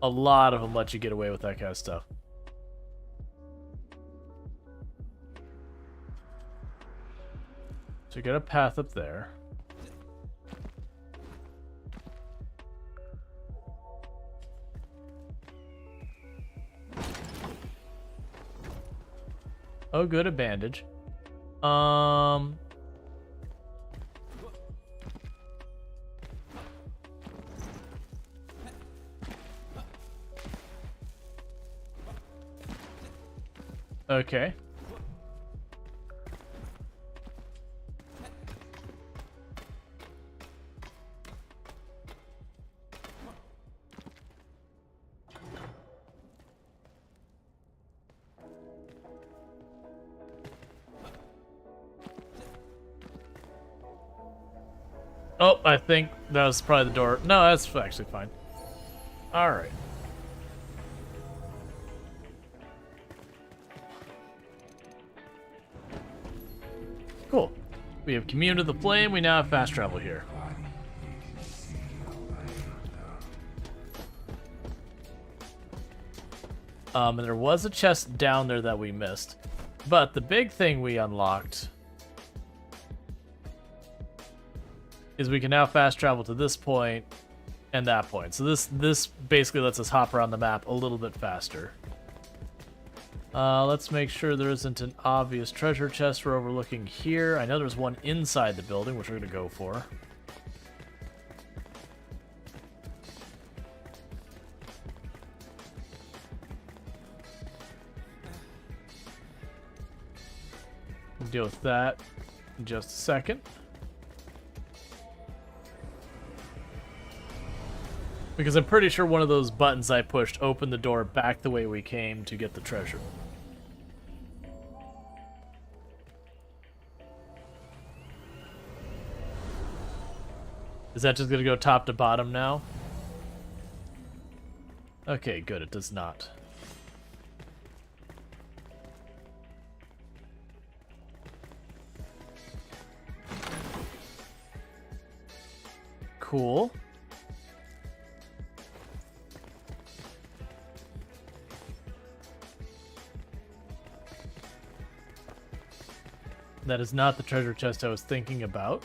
a lot of them let you get away with that kind of stuff. So you got a path up there. Oh, good, a bandage. Okay. Oh, I think that was probably the door. No, that's actually fine. All right. Cool. We have commune to the flame. We now have fast travel here. And there was a chest down there that we missed. But the big thing we unlocked is we can now fast travel to this point and that point. So this basically lets us hop around the map a little bit faster. Let's make sure there isn't an obvious treasure chest we're overlooking here. I know there's one inside the building, which we're going to go for. We'll deal with that in just a second. Because I'm pretty sure one of those buttons I pushed opened the door back the way we came to get the treasure. Is that just going to go top to bottom now? Okay, good. It does not. Cool. That is not the treasure chest I was thinking about.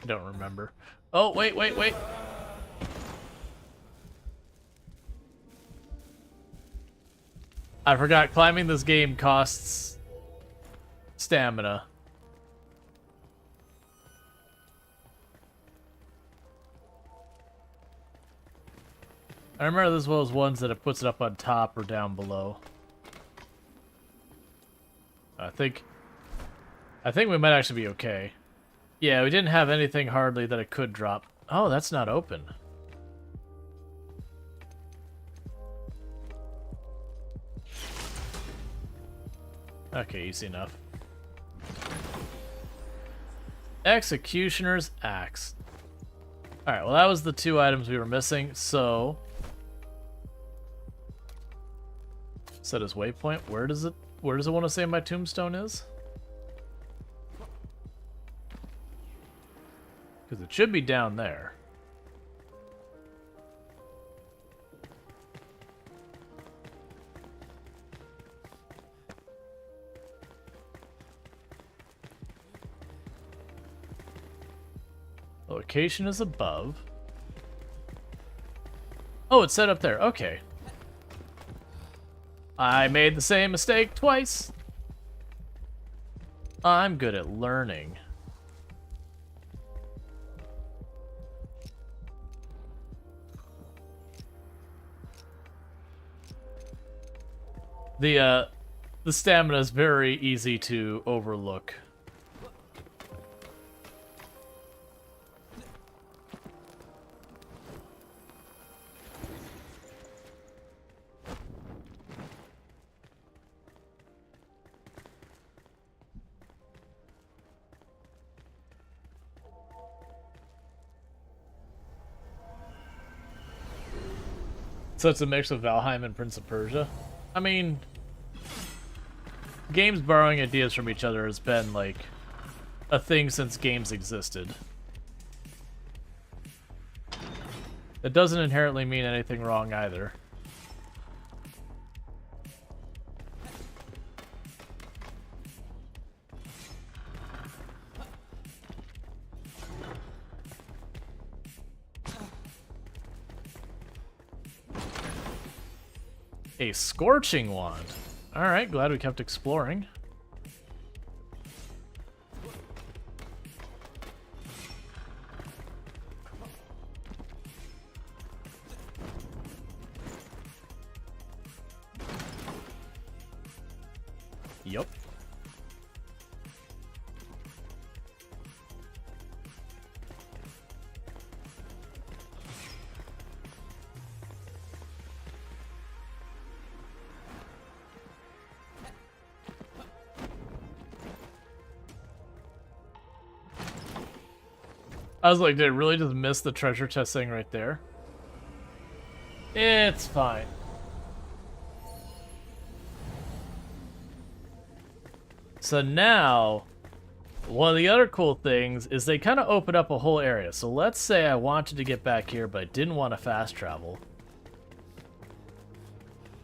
I don't remember. Oh, wait, wait, wait. I forgot climbing this game costs stamina. I remember this was ones that it puts it up on top or down below. I think we might actually be okay. Yeah, we didn't have anything hardly that it could drop. Oh, that's not open. Okay, easy enough. Executioner's Axe. Alright, well that was the 2 items we were missing, so... Set as waypoint. Where does it want to say my tombstone is? Because it should be down there. Location is above. Oh, it's set up there. Okay. I made the same mistake twice. I'm good at learning. The stamina is very easy to overlook. So it's a mix of Valheim and Prince of Persia. I mean, games borrowing ideas from each other has been, like, a thing since games existed. That doesn't inherently mean anything wrong either. A scorching wand. Alright, glad we kept exploring. Yup. I was like, did it really just miss the treasure chest thing right there? It's fine. So now, one of the other cool things is they kind of open up a whole area. So let's say I wanted to get back here, but I didn't want to fast travel.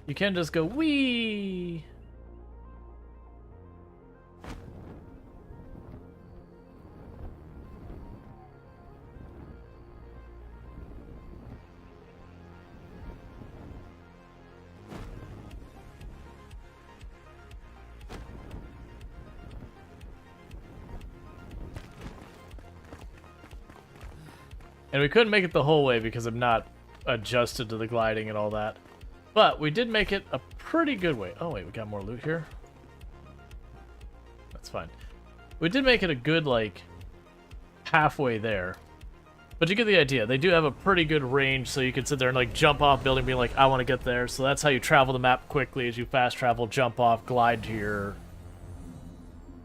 You can just go, wee. And we couldn't make it the whole way because I'm not adjusted to the gliding and all that. But we did make it a pretty good way. Oh wait, we got more loot here? That's fine. We did make it a good, like, halfway there. But you get the idea. They do have a pretty good range, so you can sit there and, like, jump off building, being like, I want to get there. So that's how you travel the map quickly, as you fast travel, jump off, glide to your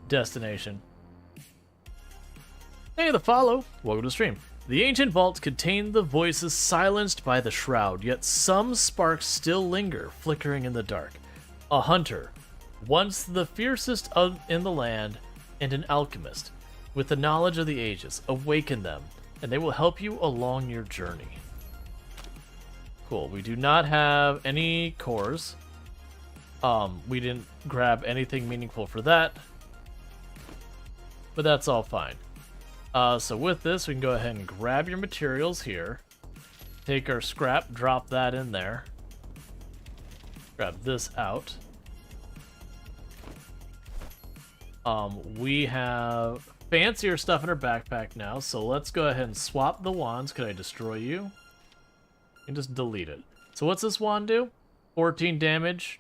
destination. Hey, the follow. Welcome to the stream. The ancient vaults contain the voices silenced by the shroud, yet some sparks still linger, flickering in the dark. A hunter, once the fiercest in the land, and an alchemist, with the knowledge of the ages, awaken them, and they will help you along your journey. Cool. We do not have any cores. We didn't grab anything meaningful for that, but that's all fine. So with this, we can go ahead and grab your materials here. Take our scrap, drop that in there. Grab this out. We have fancier stuff in our backpack now, so let's go ahead and swap the wands. Could I destroy you? And just delete it. So what's this wand do? 14 damage.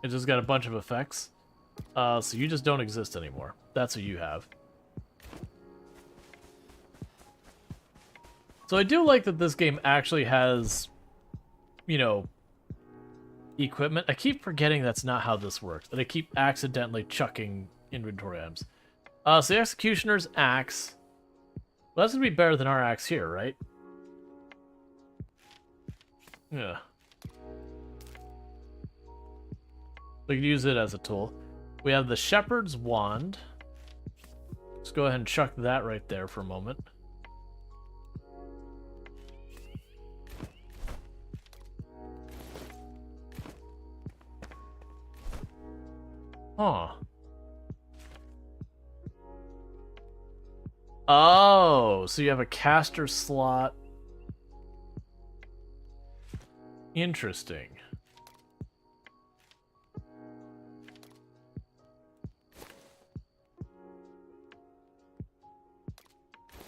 It just got a bunch of effects. So you just don't exist anymore. That's what you have. So I do like that this game actually has, you know, equipment. I keep forgetting that's not how this works, and I keep accidentally chucking inventory items. So the Executioner's axe. Well, that's gonna be better than our axe here, right? Yeah. We can use it as a tool. We have the Shepherd's Wand. Let's go ahead and chuck that right there for a moment. Huh. Oh, so you have a caster slot. Interesting.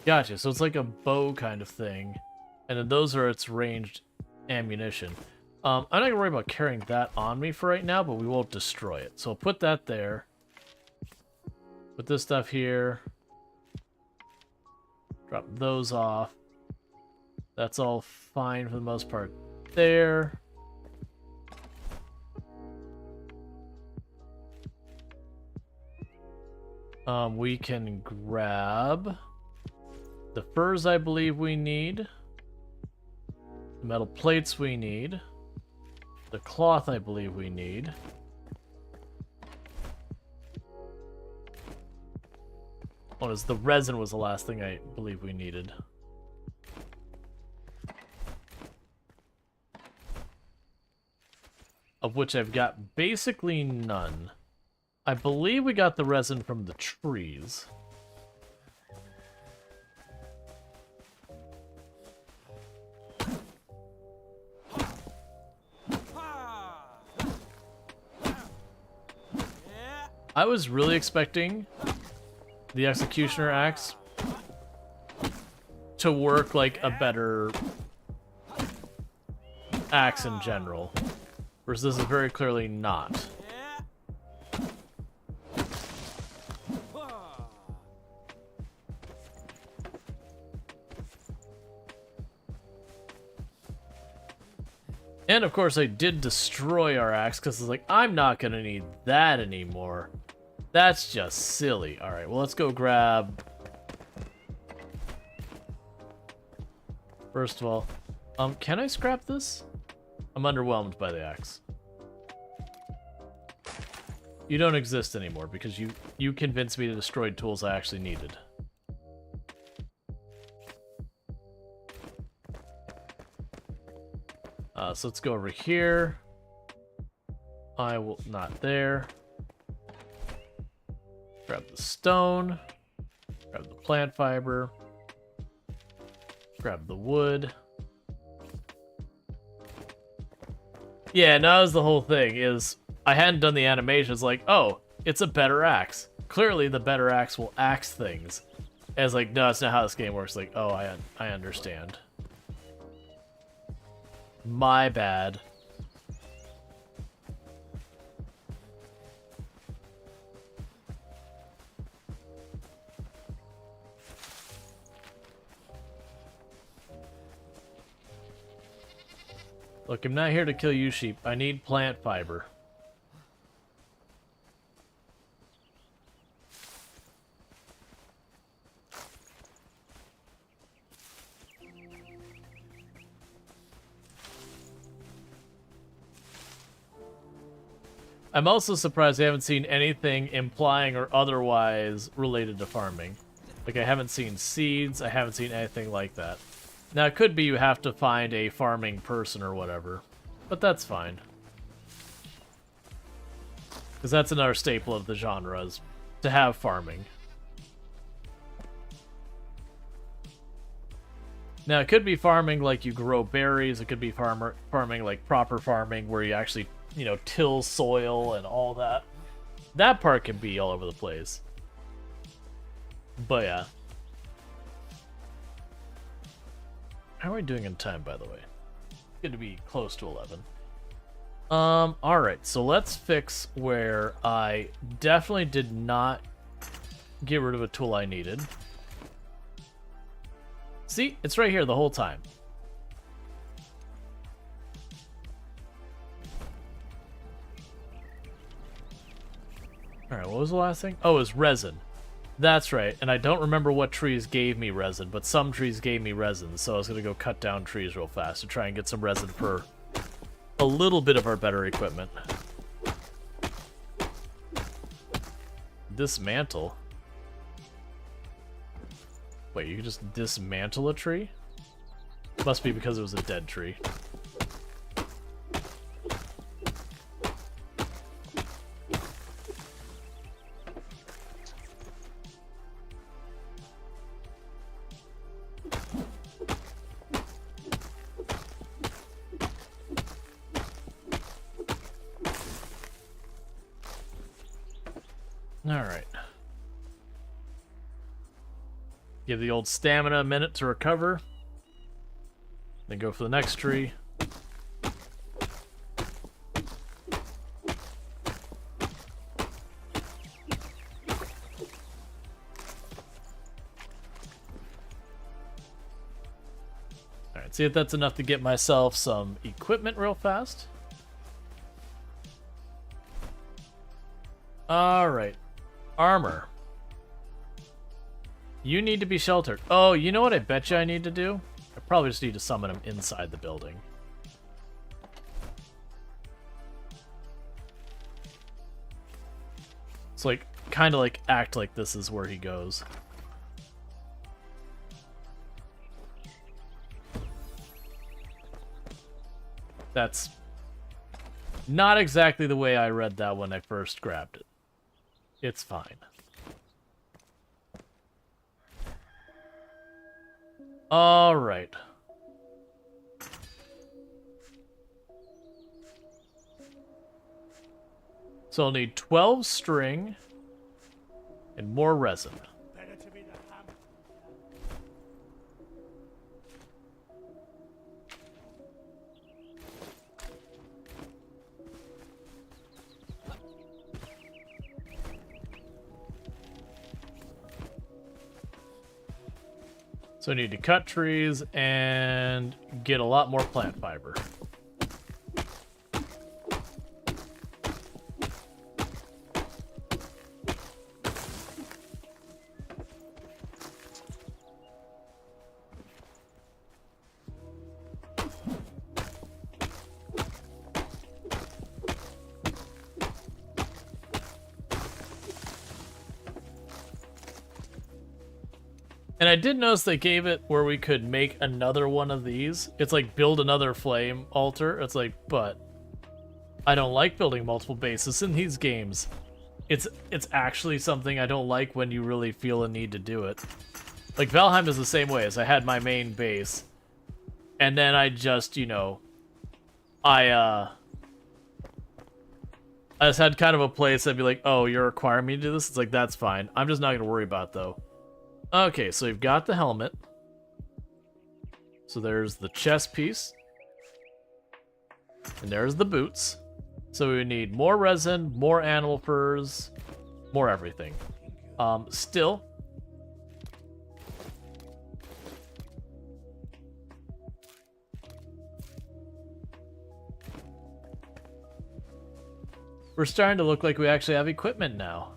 Gotcha, so it's like a bow kind of thing. And then those are its ranged ammunition. I'm not gonna worry about carrying that on me for right now, but we won't destroy it. So I'll put that there. Put this stuff here. Drop those off. That's all fine for the most part there. We can grab the furs I believe we need. The metal plates we need. The cloth I believe we need. Oh, the resin was the last thing I believe we needed. Of which I've got basically none. I believe we got the resin from the trees. I was really expecting the Executioner axe to work like a better axe in general, whereas this is very clearly not. And of course I did destroy our axe because it's like, I'm not gonna need that anymore. That's just silly. Alright, well let's go grab... First of all, can I scrap this? I'm underwhelmed by the axe. You don't exist anymore because you convinced me to destroy tools I actually needed. So let's go over here. I will... not there. Grab the stone. Grab the plant fiber. Grab the wood. Yeah, now that was the whole thing, is I hadn't done the animations like, oh, it's a better axe. Clearly the better axe will axe things. And it's like, no, that's not how this game works. Like, oh, I understand. My bad. Look, I'm not here to kill you, sheep. I need plant fiber. I'm also surprised I haven't seen anything implying or otherwise related to farming. Like, I haven't seen seeds, I haven't seen anything like that. Now, it could be you have to find a farming person or whatever, but that's fine. Because that's another staple of the genre, is to have farming. Now, it could be farming like you grow berries. It could be farming like proper farming where you actually, you know, till soil and all that. That part can be all over the place. But yeah. How are we doing in time, by the way? Good to be close to 11. Alright, so let's fix where I definitely did not get rid of a tool I needed. See, it's right here the whole time. Alright, what was the last thing? Oh, it was resin. That's right, and I don't remember what trees gave me resin, but some trees gave me resin, so I was going to go cut down trees real fast to try and get some resin for a little bit of our better equipment. Dismantle? Wait, you can just dismantle a tree? Must be because it was a dead tree. Alright. Give the old stamina a minute to recover. Then go for the next tree. Alright, see if that's enough to get myself some equipment real fast. Alright. Armor. You need to be sheltered. Oh, you know what I bet you I need to do? I probably just need to summon him inside the building. It's like, kind of like act like this is where he goes. That's not exactly the way I read that when I first grabbed it. It's fine. All right. So I'll need 12 string and more resin. Better to be the hammer. So I need to cut trees and get a lot more plant fiber. And I did notice they gave it where we could make another one of these. It's like build another flame altar. It's like, but I don't like building multiple bases in these games. It's actually something I don't like when you really feel a need to do it. Like Valheim is the same way, as I had my main base. And then I just, you know, I just had kind of a place that'd be like, oh, you're requiring me to do this? It's like, that's fine. I'm just not going to worry about it, though. Okay, so we've got the helmet. So there's the chest piece. And there's the boots. So we need more resin, more animal furs, more everything. Still. We're starting to look like we actually have equipment now.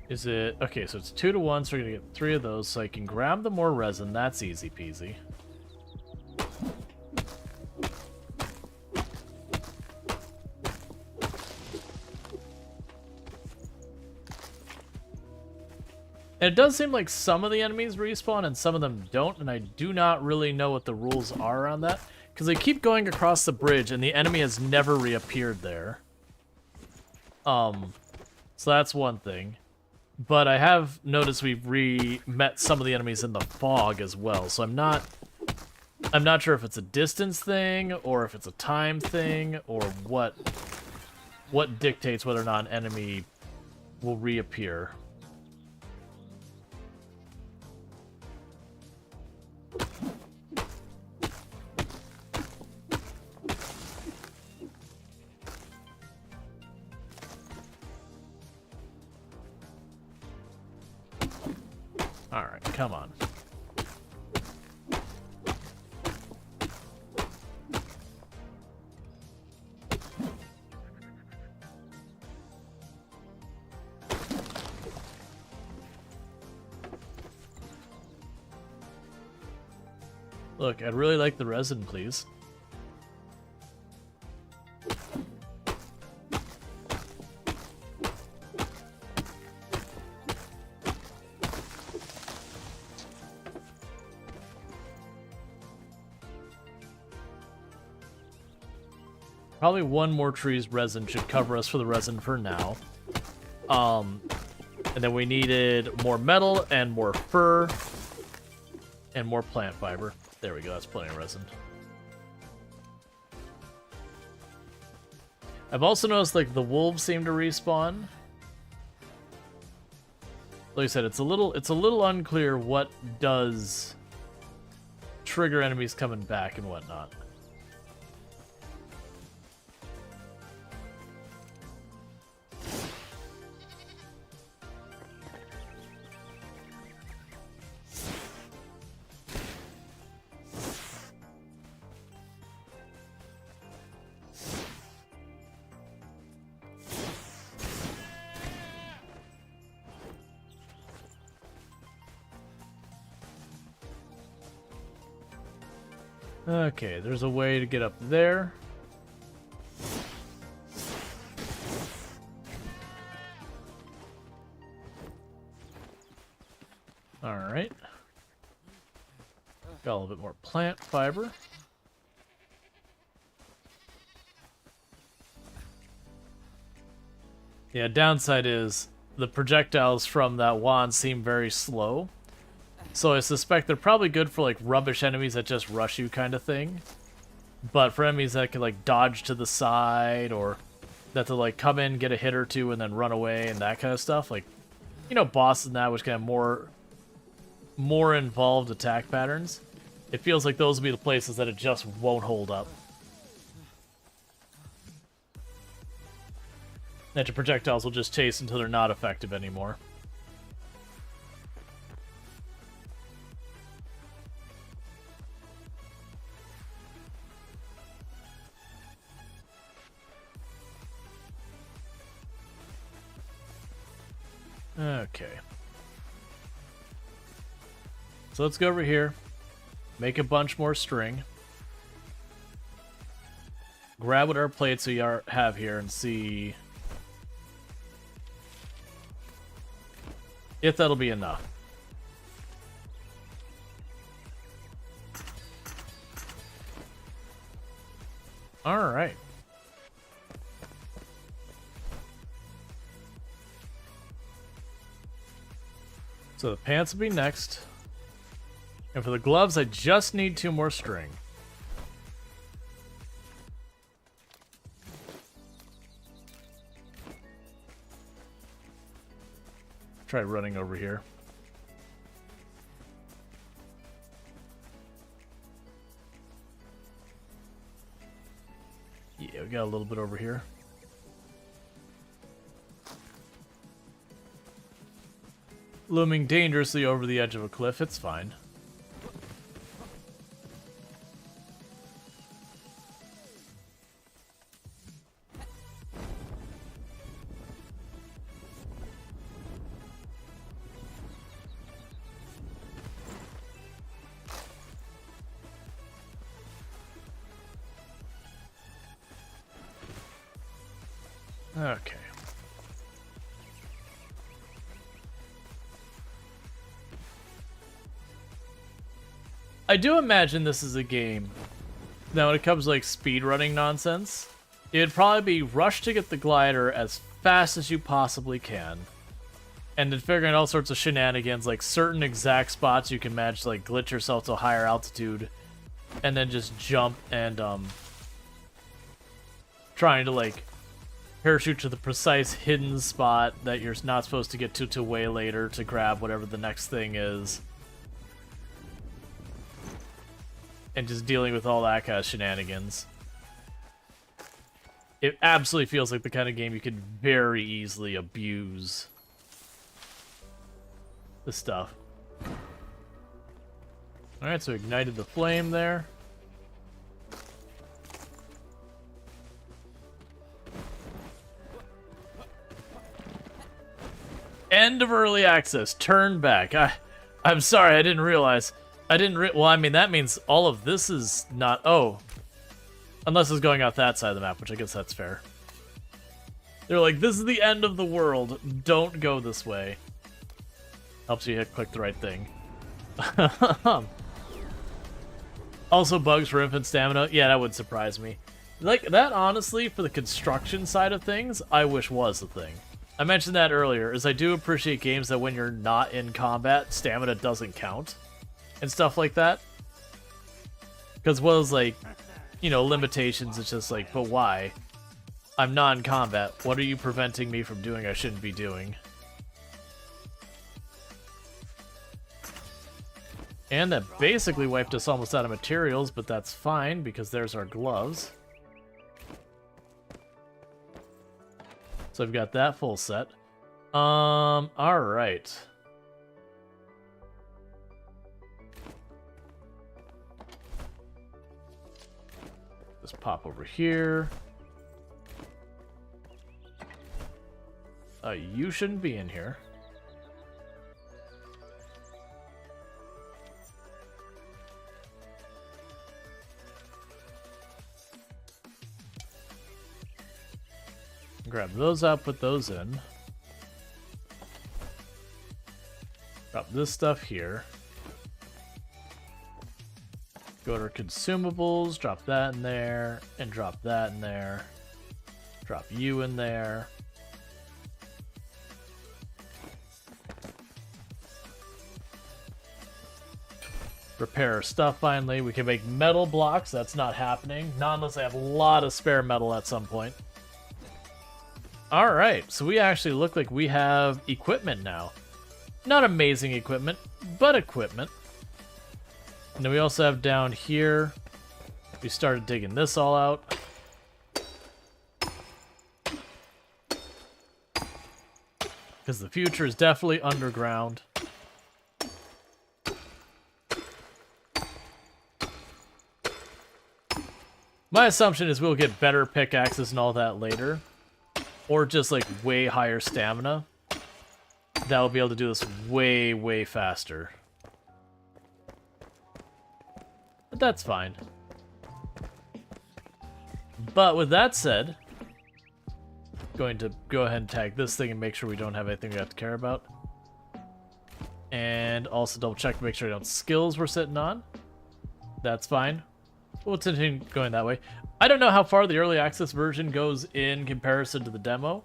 Is it... Okay, so it's 2 to 1, so we're going to get 3 of those, so I can grab the more resin. That's easy peasy. And it does seem like some of the enemies respawn and some of them don't, and I do not really know what the rules are around that. Because they keep going across the bridge and the enemy has never reappeared there. So that's one thing. But I have noticed we've met some of the enemies in the fog as well, so I'm not sure if it's a distance thing or if it's a time thing or what dictates whether or not an enemy will reappear. Alright, come on. Look, I'd really like the resin, please. Probably one more tree's resin should cover us for the resin for now. And then we needed more metal and more fur and more plant fiber. There we go, that's plenty of resin. I've also noticed like the wolves seem to respawn. Like I said, it's a little unclear what does trigger enemies coming back and whatnot. Okay, there's a way to get up there. Alright. Got a little bit more plant fiber. Yeah, downside is the projectiles from that wand seem very slow. So I suspect they're probably good for like rubbish enemies that just rush you kind of thing. But for enemies that can like dodge to the side or that to like come in, get a hit or two and then run away and that kind of stuff, like, you know, bosses and that which can have more involved attack patterns, it feels like those will be the places that it just won't hold up. That your projectiles will just chase until they're not effective anymore. Okay. So let's go over here, make a bunch more string, grab what our plates we have here and see if that'll be enough. Alright. So the pants will be next. And for the gloves, I just need 2 more string. Try running over here. Yeah, we got a little bit over here. Looming dangerously over the edge of a cliff, it's fine. Okay. I do imagine this is a game that when it comes to like speedrunning nonsense, it'd probably be rush to get the glider as fast as you possibly can. And then figuring out all sorts of shenanigans, like certain exact spots you can manage to like glitch yourself to a higher altitude, and then just jump and trying to like parachute to the precise hidden spot that you're not supposed to get to way later to grab whatever the next thing is. And just dealing with all that kind of shenanigans. It absolutely feels like the kind of game you could very easily abuse the stuff. Alright, so ignited the flame there. End of early access. Turn back. I'm sorry, I didn't realize. Well, I mean, that means all of this is not... Oh. Unless it's going out that side of the map, which I guess that's fair. They're like, this is the end of the world. Don't go this way. Helps you click the right thing. Also bugs for infant stamina. Yeah, that would surprise me. Like, that honestly, for the construction side of things, I wish was the thing. I mentioned that earlier, is I do appreciate games that when you're not in combat, stamina doesn't count. And stuff like that. Because well as like, you know, limitations, it's just like, but why? I'm not in combat. What are you preventing me from doing I shouldn't be doing? And that basically wiped us almost out of materials, but that's fine because there's our gloves. So I've got that full set. Alright. Just pop over here. You shouldn't be in here. Grab those out, put those in. Drop this stuff here. Go to our consumables, drop that in there, and drop that in there. Drop you in there. Repair our stuff finally. We can make metal blocks. That's not happening. Not unless I have a lot of spare metal at some point. Alright, so we actually look like we have equipment now. Not amazing equipment, but equipment. And then we also have down here, we started digging this all out. Because the future is definitely underground. My assumption is we'll get better pickaxes and all that later. Or just like way higher stamina. That will be able to do this way, way faster. But that's fine. But with that said, going to go ahead and tag this thing and make sure we don't have anything we have to care about. And also double check to make sure we don't skills we're sitting on. That's fine. We'll continue going that way. I don't know how far the early access version goes in comparison to the demo.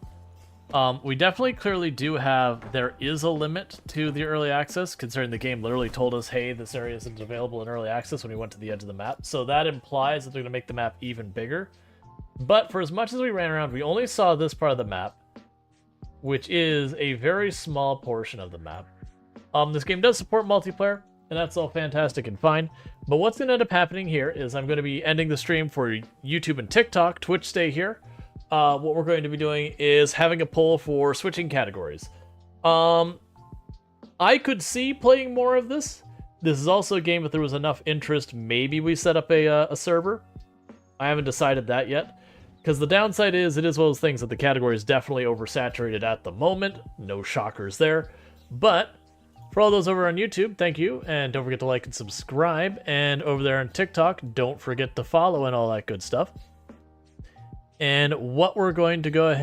We definitely clearly do have, there is a limit to the early access, considering the game literally told us, hey, this area isn't available in early access when we went to the edge of the map. So that implies that they're going to make the map even bigger. But for as much as we ran around, we only saw this part of the map, which is a very small portion of the map. This game does support multiplayer, and that's all fantastic and fine. But what's going to end up happening here is I'm going to be ending the stream for YouTube and TikTok. Twitch, stay here. What we're going to be doing is having a poll for switching categories. I could see playing more of this. This is also a game, if there was enough interest, maybe we set up a server. I haven't decided that yet. Because the downside is, it is one of those things that the category is definitely oversaturated at the moment. No shockers there. But for all those over on YouTube, thank you. And don't forget to like and subscribe. And over there on TikTok, don't forget to follow and all that good stuff. And what we're going to go ahead